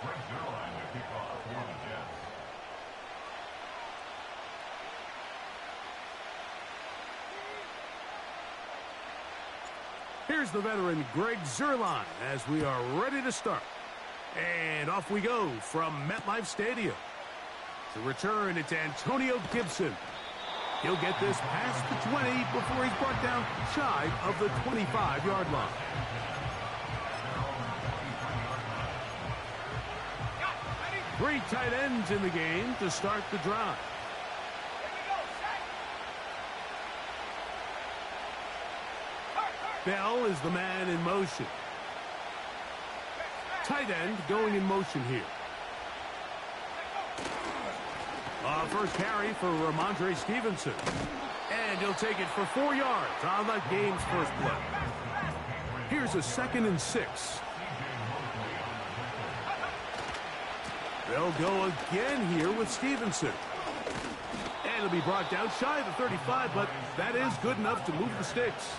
Greg Zerline to kick off for the Jets. Here's the veteran Greg Zerline as we are ready to start. And off we go from MetLife Stadium. To return, it's Antonio Gibson. He'll get this past the 20 before he's brought down shy of the 25-yard line. Three tight ends in the game to start the drive. Bell is the man in motion. Tight end going in motion here. First carry for Ramondre Stevenson. And he'll take it for 4 yards on the game's first play. Here's a 2nd and 6. They'll go again here with Stevenson. And it'll be brought down shy of the 35, but that is good enough to move the sticks.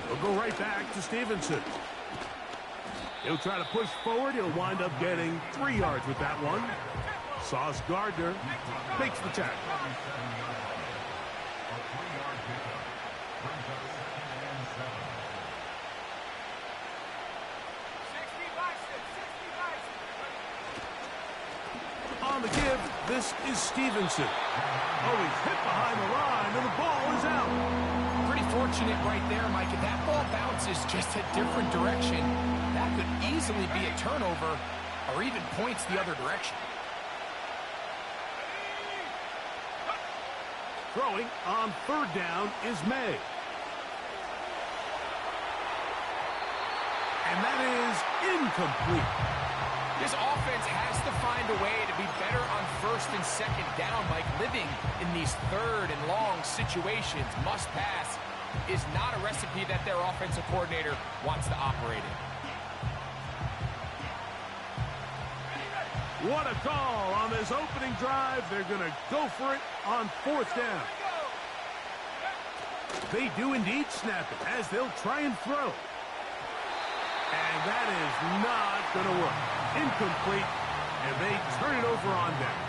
They'll go right back to Stevenson. He'll try to push forward. He'll wind up getting 3 yards with that one. Sauce Gardner makes the tackle. On the give, this is Stevenson. Oh, he's hit behind the line, and the ball is out. Pretty fortunate right there, Mike. If that ball bounces just a different direction, that could easily be a turnover or even points the other direction. Throwing on 3rd down is May. And that is incomplete. This offense has to find a way to be better on 1st and 2nd down, Mike. Living in these 3rd and long situations, must pass, is not a recipe that their offensive coordinator wants to operate in. What a call on this opening drive. They're going to go for it on 4th down. They do indeed snap it as they'll try and throw. And that is not going to work. Incomplete, and they turn it over on down.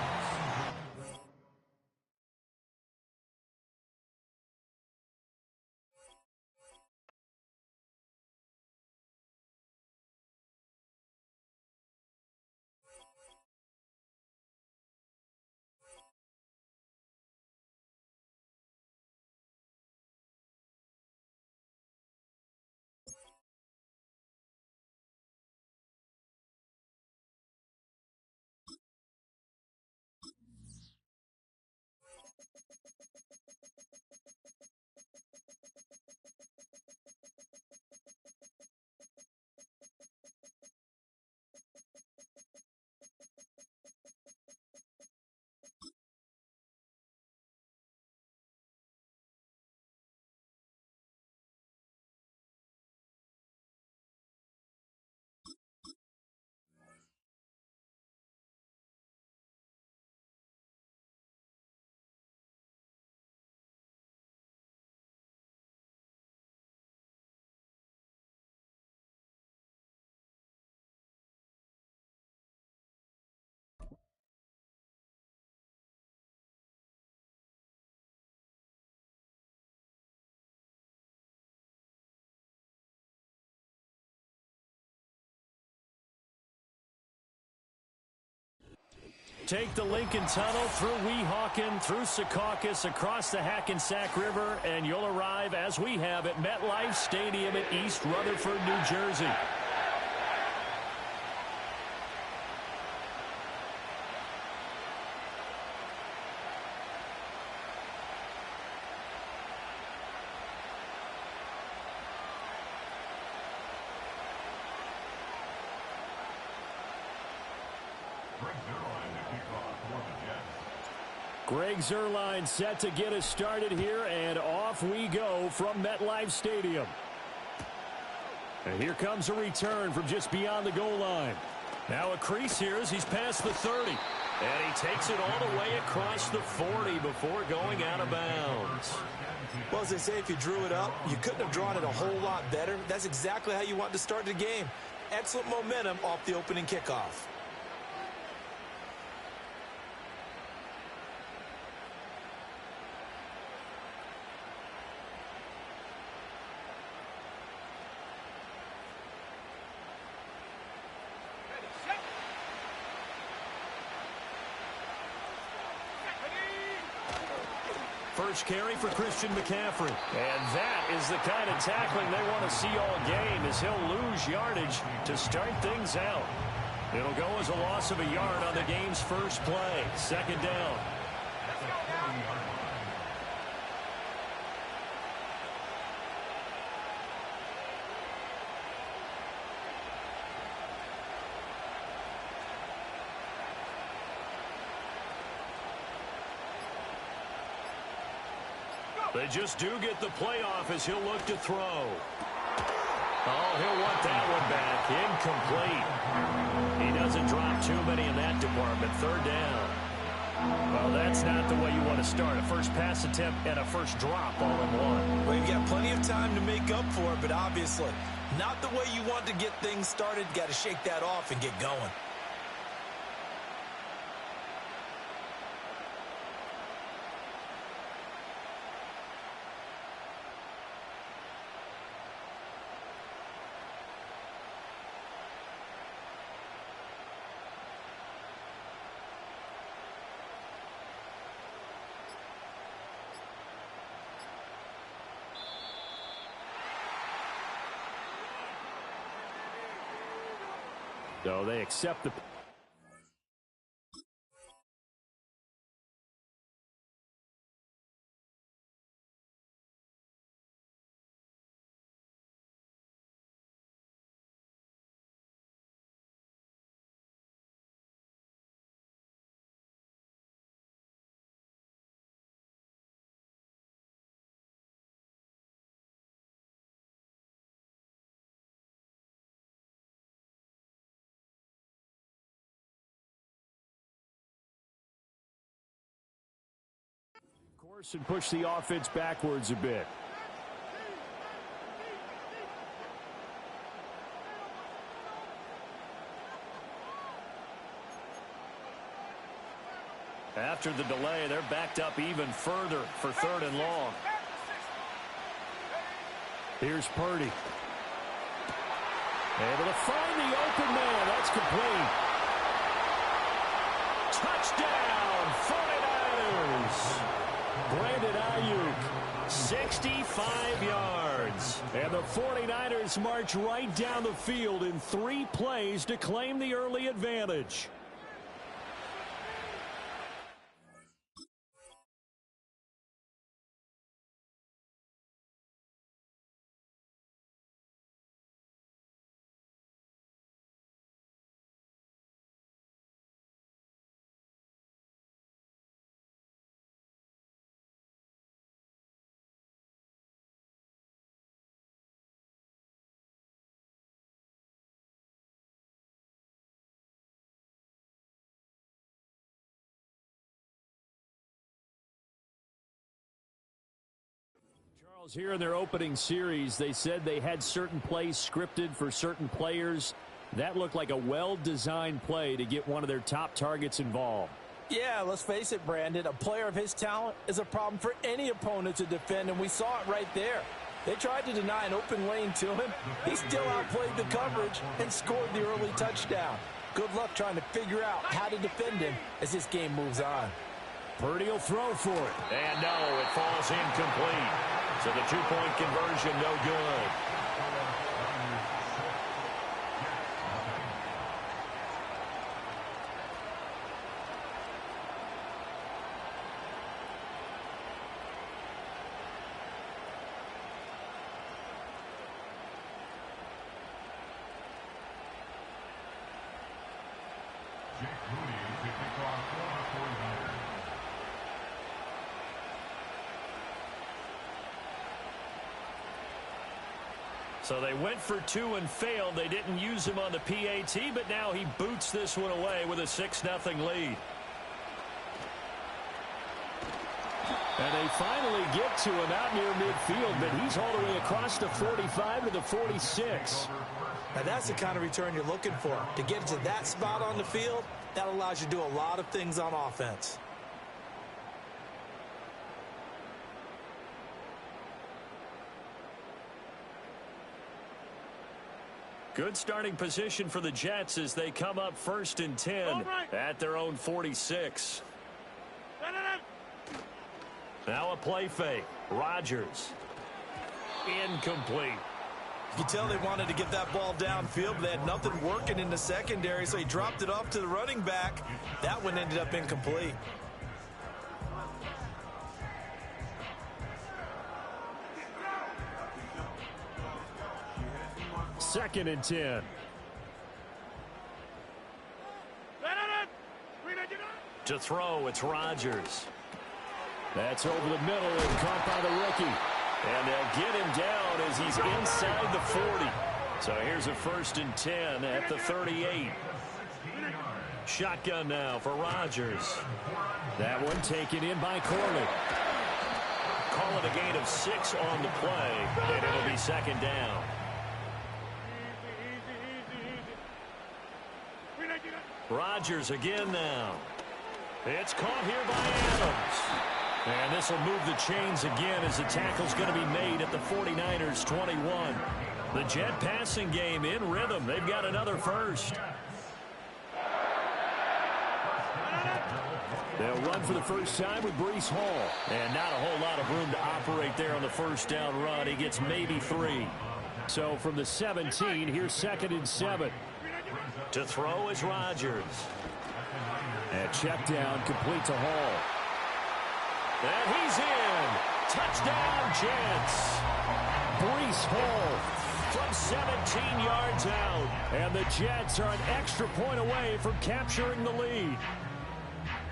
Take the Lincoln Tunnel through Weehawken, through Secaucus, across the Hackensack River, and you'll arrive, as we have, at MetLife Stadium at East Rutherford, New Jersey. Greg Zuerlein set to get us started here, and off we go from MetLife Stadium. And here comes a return from just beyond the goal line. Now a crease here as he's past the 30. And he takes it all the way across the 40 before going out of bounds. Well, as they say, if you drew it up, you couldn't have drawn it a whole lot better. That's exactly how you want to start the game. Excellent momentum off the opening kickoff. First carry for Christian McCaffrey. And that is the kind of tackling they want to see all game, as he'll lose yardage to start things out. It'll go as a loss of a yard on the game's first play. Second down. They just do get the playoff as he'll look to throw. Oh, he'll want that one back. Incomplete. He doesn't drop too many in that department. Third down. Well, that's not the way you want to start. A first pass attempt and a first drop all in one. Well, you've got plenty of time to make up for it, but obviously not the way you want to get things started. Got to shake that off and get going. So they accept the... course, and push the offense backwards a bit. After the delay, they're backed up even further for third and long. Here's Purdy. Able to find the open man. That's complete. Touchdown, 49ers. Brandon Ayuk, 65 yards. And the 49ers march right down the field in 3 plays to claim the early advantage. Here in their opening series, they said they had certain plays scripted for certain players. That looked like a well-designed play to get one of their top targets involved. Yeah, let's face it, Brandon. A player of his talent is a problem for any opponent to defend, and we saw it right there. They tried to deny an open lane to him. He still outplayed the coverage and scored the early touchdown. Good luck trying to figure out how to defend him as this game moves on. Purdy will throw for it. And no, it falls incomplete. So the 2-point conversion, no good. So they went for 2 and failed. They didn't use him on the PAT, but now he boots this one away with a 6-0 lead. And they finally get to him out near midfield, but he's all the way across the 45 to the 46. Now that's the kind of return you're looking for. To get to that spot on the field, that allows you to do a lot of things on offense. Good starting position for the Jets as they come up 1st and 10 at their own 46. Now a play fake. Rodgers. Incomplete. You can tell they wanted to get that ball downfield, but they had nothing working in the secondary, so he dropped it off to the running back. That one ended up incomplete. Second and 10. To throw, it's Rodgers. That's over the middle and caught by the rookie. And they'll get him down as he's inside the 40. So here's a 1st and 10 at the 38. Shotgun now for Rodgers. That one taken in by Corley. Call it a gain of 6 on the play, and it'll be 2nd down. Rodgers again now. It's caught here by Adams. And this will move the chains again as the tackle's going to be made at the 49ers 21. The Jet passing game in rhythm. They've got another first. They'll run for the first time with Breece Hall. And not a whole lot of room to operate there on the first down run. He gets maybe 3. So from the 17, here's 2nd and 7. To throw is Rodgers. And check down complete to Hall. And he's in. Touchdown, Jets. Breece Hall from 17 yards out. And the Jets are an extra point away from capturing the lead.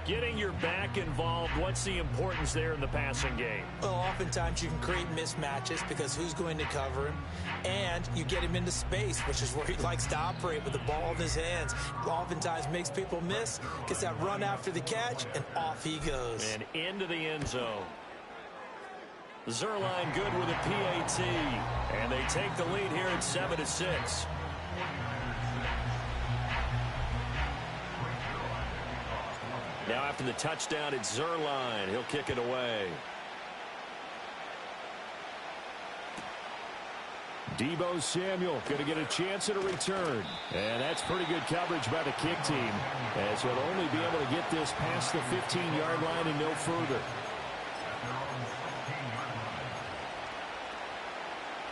Getting your back involved, what's the importance there in the passing game? Well, oftentimes you can create mismatches because who's going to cover him? And you get him into space, which is where he likes to operate with the ball in his hands. Oftentimes makes people miss, gets that run after the catch, and off he goes. And into the end zone. Zerline good with a PAT. And they take the lead here at 7-6. Now after the touchdown, it's Zerline. He'll kick it away. Deebo Samuel going to get a chance at a return. And that's pretty good coverage by the kick team, as he'll only be able to get this past the 15-yard line and no further.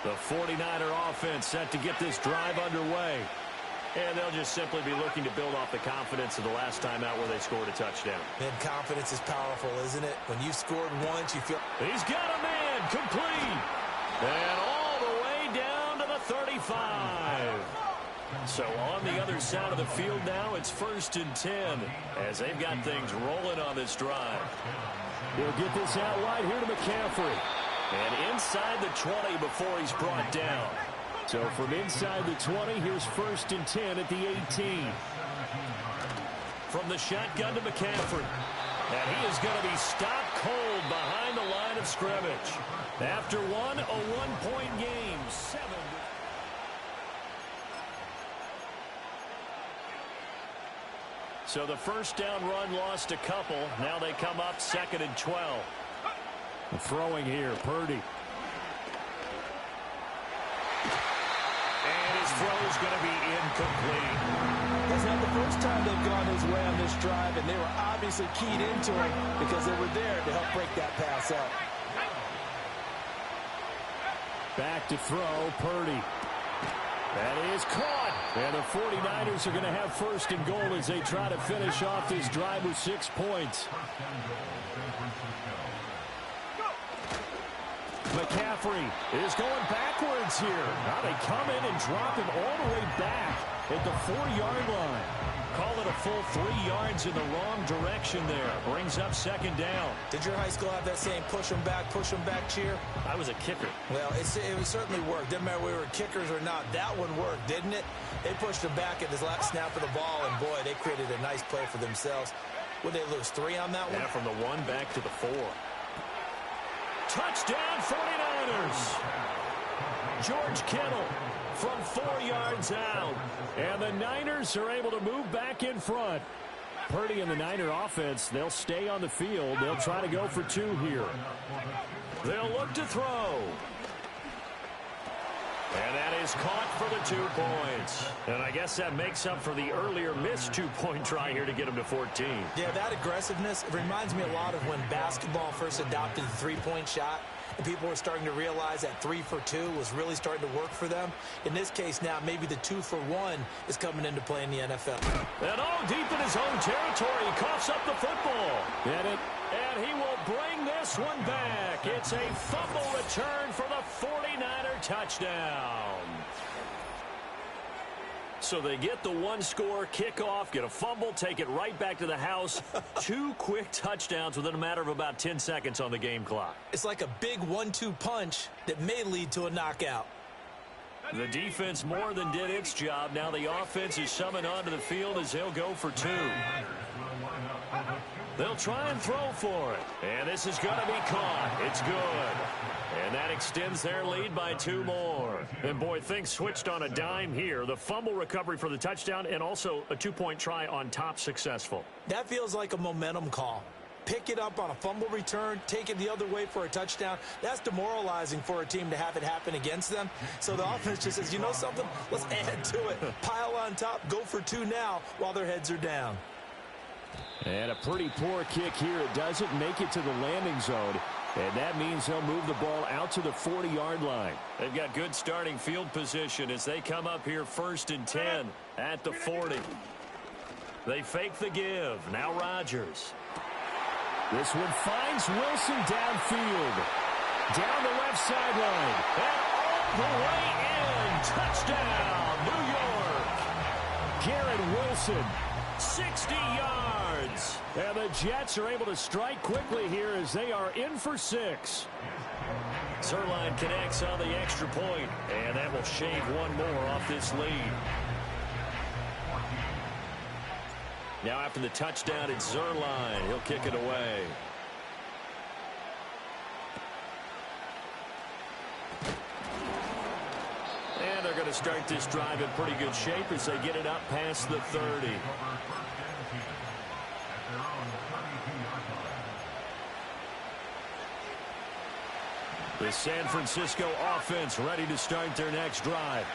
The 49er offense set to get this drive underway. And they'll just simply be looking to build off the confidence of the last time out where they scored a touchdown. And confidence is powerful, isn't it? When you've scored once, you feel... He's got a man, complete. And all the way down to the 35. So on the other side of the field now, it's 1st and 10 as they've got things rolling on this drive. He'll get this out wide here to McCaffrey. And inside the 20 before he's brought down. So from inside the 20, here's 1st and 10 at the 18. From the shotgun to McCaffrey. And he is going to be stopped cold behind the line of scrimmage. After one, a one-point game. 7. So the first down run lost a couple. Now they come up 2nd and 12. Throwing here, Purdy. And his throw is going to be incomplete. That's not the first time they've gone his way on this drive, and they were obviously keyed into him because they were there to help break that pass up. Back to throw, Purdy. That is caught. And the 49ers are going to have 1st and goal as they try to finish off this drive with 6 points. McCaffrey is going backwards here. Now they come in and drop him all the way back at the 4-yard line. Call it a full 3 yards in the wrong direction there. Brings up second down. Did your high school have that saying, push them back cheer? I was a kicker. Well, it certainly worked. Didn't matter whether we were kickers or not. That one worked, didn't it? They pushed him back at his last snap of the ball, and boy, they created a nice play for themselves. Would they lose 3 on that one? Yeah, from the 1 back to the 4. Touchdown 49ers. George Kittle from 4 yards out. And the Niners are able to move back in front. Purdy and the Niner offense, they'll stay on the field. They'll try to go for 2 here. They'll look to throw. And that is caught for the 2 points. And I guess that makes up for the earlier missed 2-point try here to get him to 14. Yeah, that aggressiveness, it reminds me a lot of when basketball first adopted the 3-point shot. And people were starting to realize that 3 for 2 was really starting to work for them. In this case now, maybe the 2 for 1 is coming into play in the NFL. And deep in his own territory, he coughs up the football. And he will bring this one back. It's a fumble return for the 49er touchdown. So they get the 1-score kickoff, get a fumble, take it right back to the house. 2 quick touchdowns within a matter of about 10 seconds on the game clock. It's like a big 1-2 punch that may lead to a knockout. The defense more than did its job. Now the offense is summoned onto the field as they'll go for 2. They'll try and throw for it. And this is going to be caught. It's good. And that extends their lead by 2 more. And, boy, things switched on a dime here. The fumble recovery for the touchdown and also a 2-point try on top successful. That feels like a momentum call. Pick it up on a fumble return, take it the other way for a touchdown. That's demoralizing for a team to have it happen against them. So the offense just says, you know something? Let's add to it. Pile on top, go for 2 now while their heads are down. And a pretty poor kick here. It doesn't make it to the landing zone. And that means they'll move the ball out to the 40-yard line. They've got good starting field position as they come up here 1st and 10 at the 40. They fake the give. Now Rodgers. This one finds Wilson downfield. Down the left sideline. And all the way in. Touchdown, New York. Garrett Wilson, 60 yards. And the Jets are able to strike quickly here as they are in for 6. Zerline connects on the extra point, and that will shave 1 more off this lead. Now after the touchdown, it's Zerline. He'll kick it away. And they're going to start this drive in pretty good shape as they get it up past the 30. The San Francisco offense ready to start their next drive.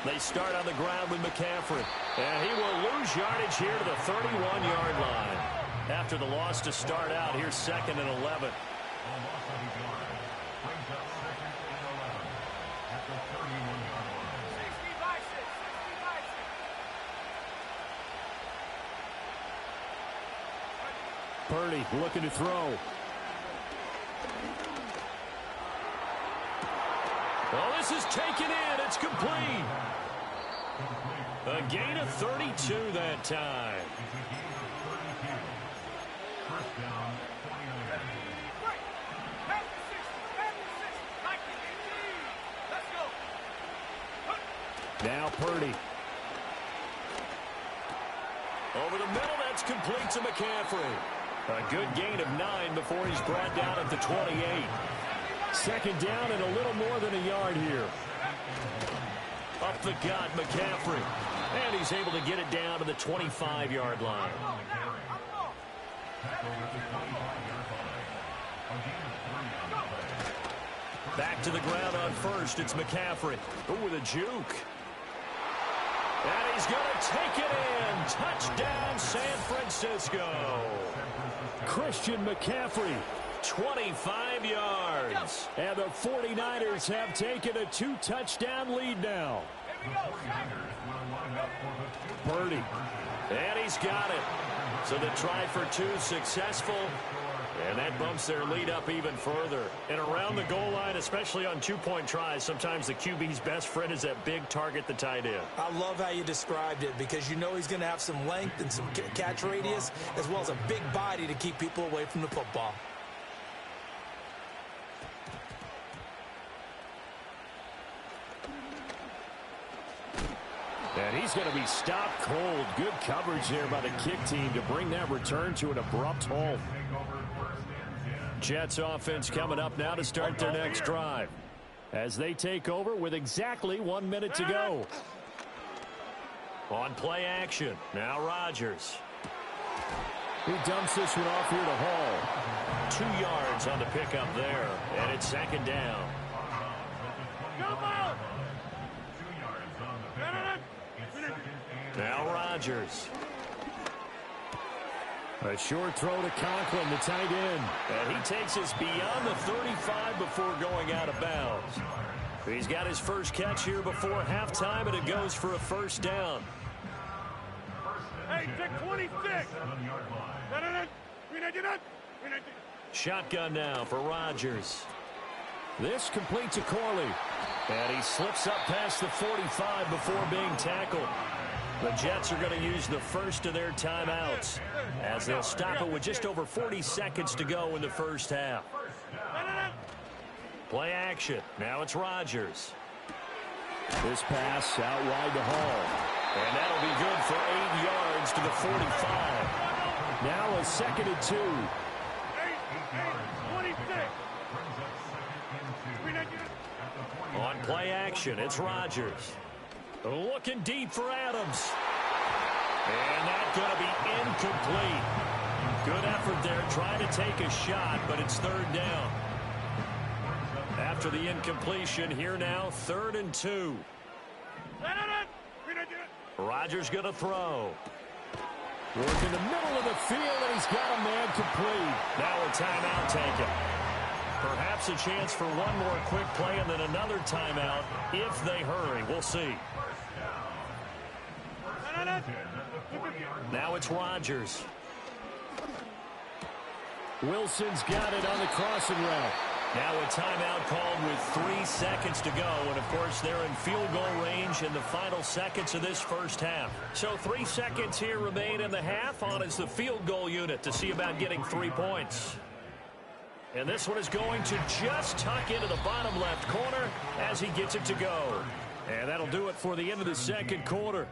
They start on the ground with McCaffrey. And he will lose yardage here to the 31-yard line. After the loss to start out, here's 2nd and 11. Purdy looking to throw. Well, this is taken in. It's complete. A gain of 32 that time. Now Purdy. Over the middle, that's complete to McCaffrey. A good gain of 9 before he's brought down at the 28. 2nd down and a little more than a yard here. Up the gut, McCaffrey. And he's able to get it down to the 25-yard line. Back to the ground on 1st. It's McCaffrey. Oh, with a juke. And he's going to take it in. Touchdown, San Francisco. Christian McCaffrey, 25 yards. And the 49ers have taken a 2-touchdown lead now. Purdy. And he's got it. So the try for 2 successful. And that bumps their lead up even further. And around the goal line, especially on two-point tries, sometimes the QB's best friend is that big target, the tight end. I love how you described it because you know he's going to have some length and some catch radius as well as a big body to keep people away from the football. And he's going to be stopped cold. Good coverage there by the kick team to bring that return to an abrupt halt. Jets offense coming up now to start their next drive as they take over with exactly 1 minute to go. On play action, now Rodgers. He dumps this one off here to Hall. 2 yards on the pickup there, and it's second down. Now Rodgers. A short throw to Conklin, the tight end. And he takes us beyond the 35 before going out of bounds. He's got his first catch here before halftime, and it goes for a first down. Hey, take 26. Shotgun now for Rodgers. This completes to Corley. And he slips up past the 45 before being tackled. The Jets are going to use the first of their timeouts as they'll stop it with just over 40 seconds to go in the first half. Play action. Now it's Rodgers. This pass out wide to Hall. And that'll be good for 8 yards to the 45. Now a 2nd and 2. 26. On play action, it's Rodgers. Looking deep for Adams. And that's going to be incomplete. Good effort there trying to take a shot, but it's third down. After the incompletion, here now, 3rd and 2. Rodgers going to throw. Work in the middle of the field, and he's got a man complete. Now a timeout taken. Perhaps a chance for one more quick play and then another timeout if they hurry. We'll see. Now it's Rodgers. Wilson's got it on the crossing route. Now a timeout called with 3 seconds to go. And, of course, they're in field goal range in the final seconds of this first half. So 3 seconds here remain in the half. On is the field goal unit to see about getting 3 points. And this one is going to just tuck into the bottom left corner as he gets it to go. And that'll do it for the end of the second quarter.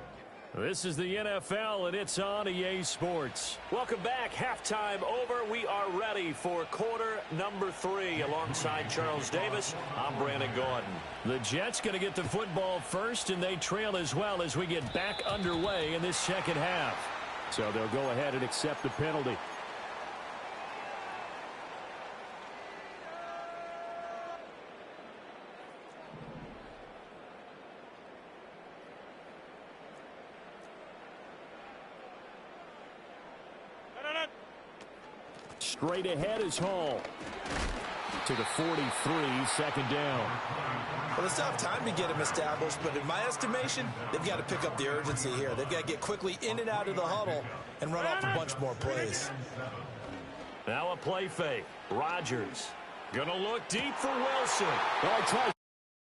This is the NFL, and it's on EA Sports. Welcome back. Halftime over. We are ready for quarter number 3. Alongside Charles Davis, I'm Brandon Gordon. The Jets going to get the football first, and they trail as well as we get back underway in this second half. So they'll go ahead and accept the penalty. Straight ahead is Hall. To the 43, second down. Well, it's not time to get him established, but in my estimation, they've got to pick up the urgency here. They've got to get quickly in and out of the huddle and run off a bunch more plays. Now a play fake. Rodgers. Gonna look deep for Wilson. Well,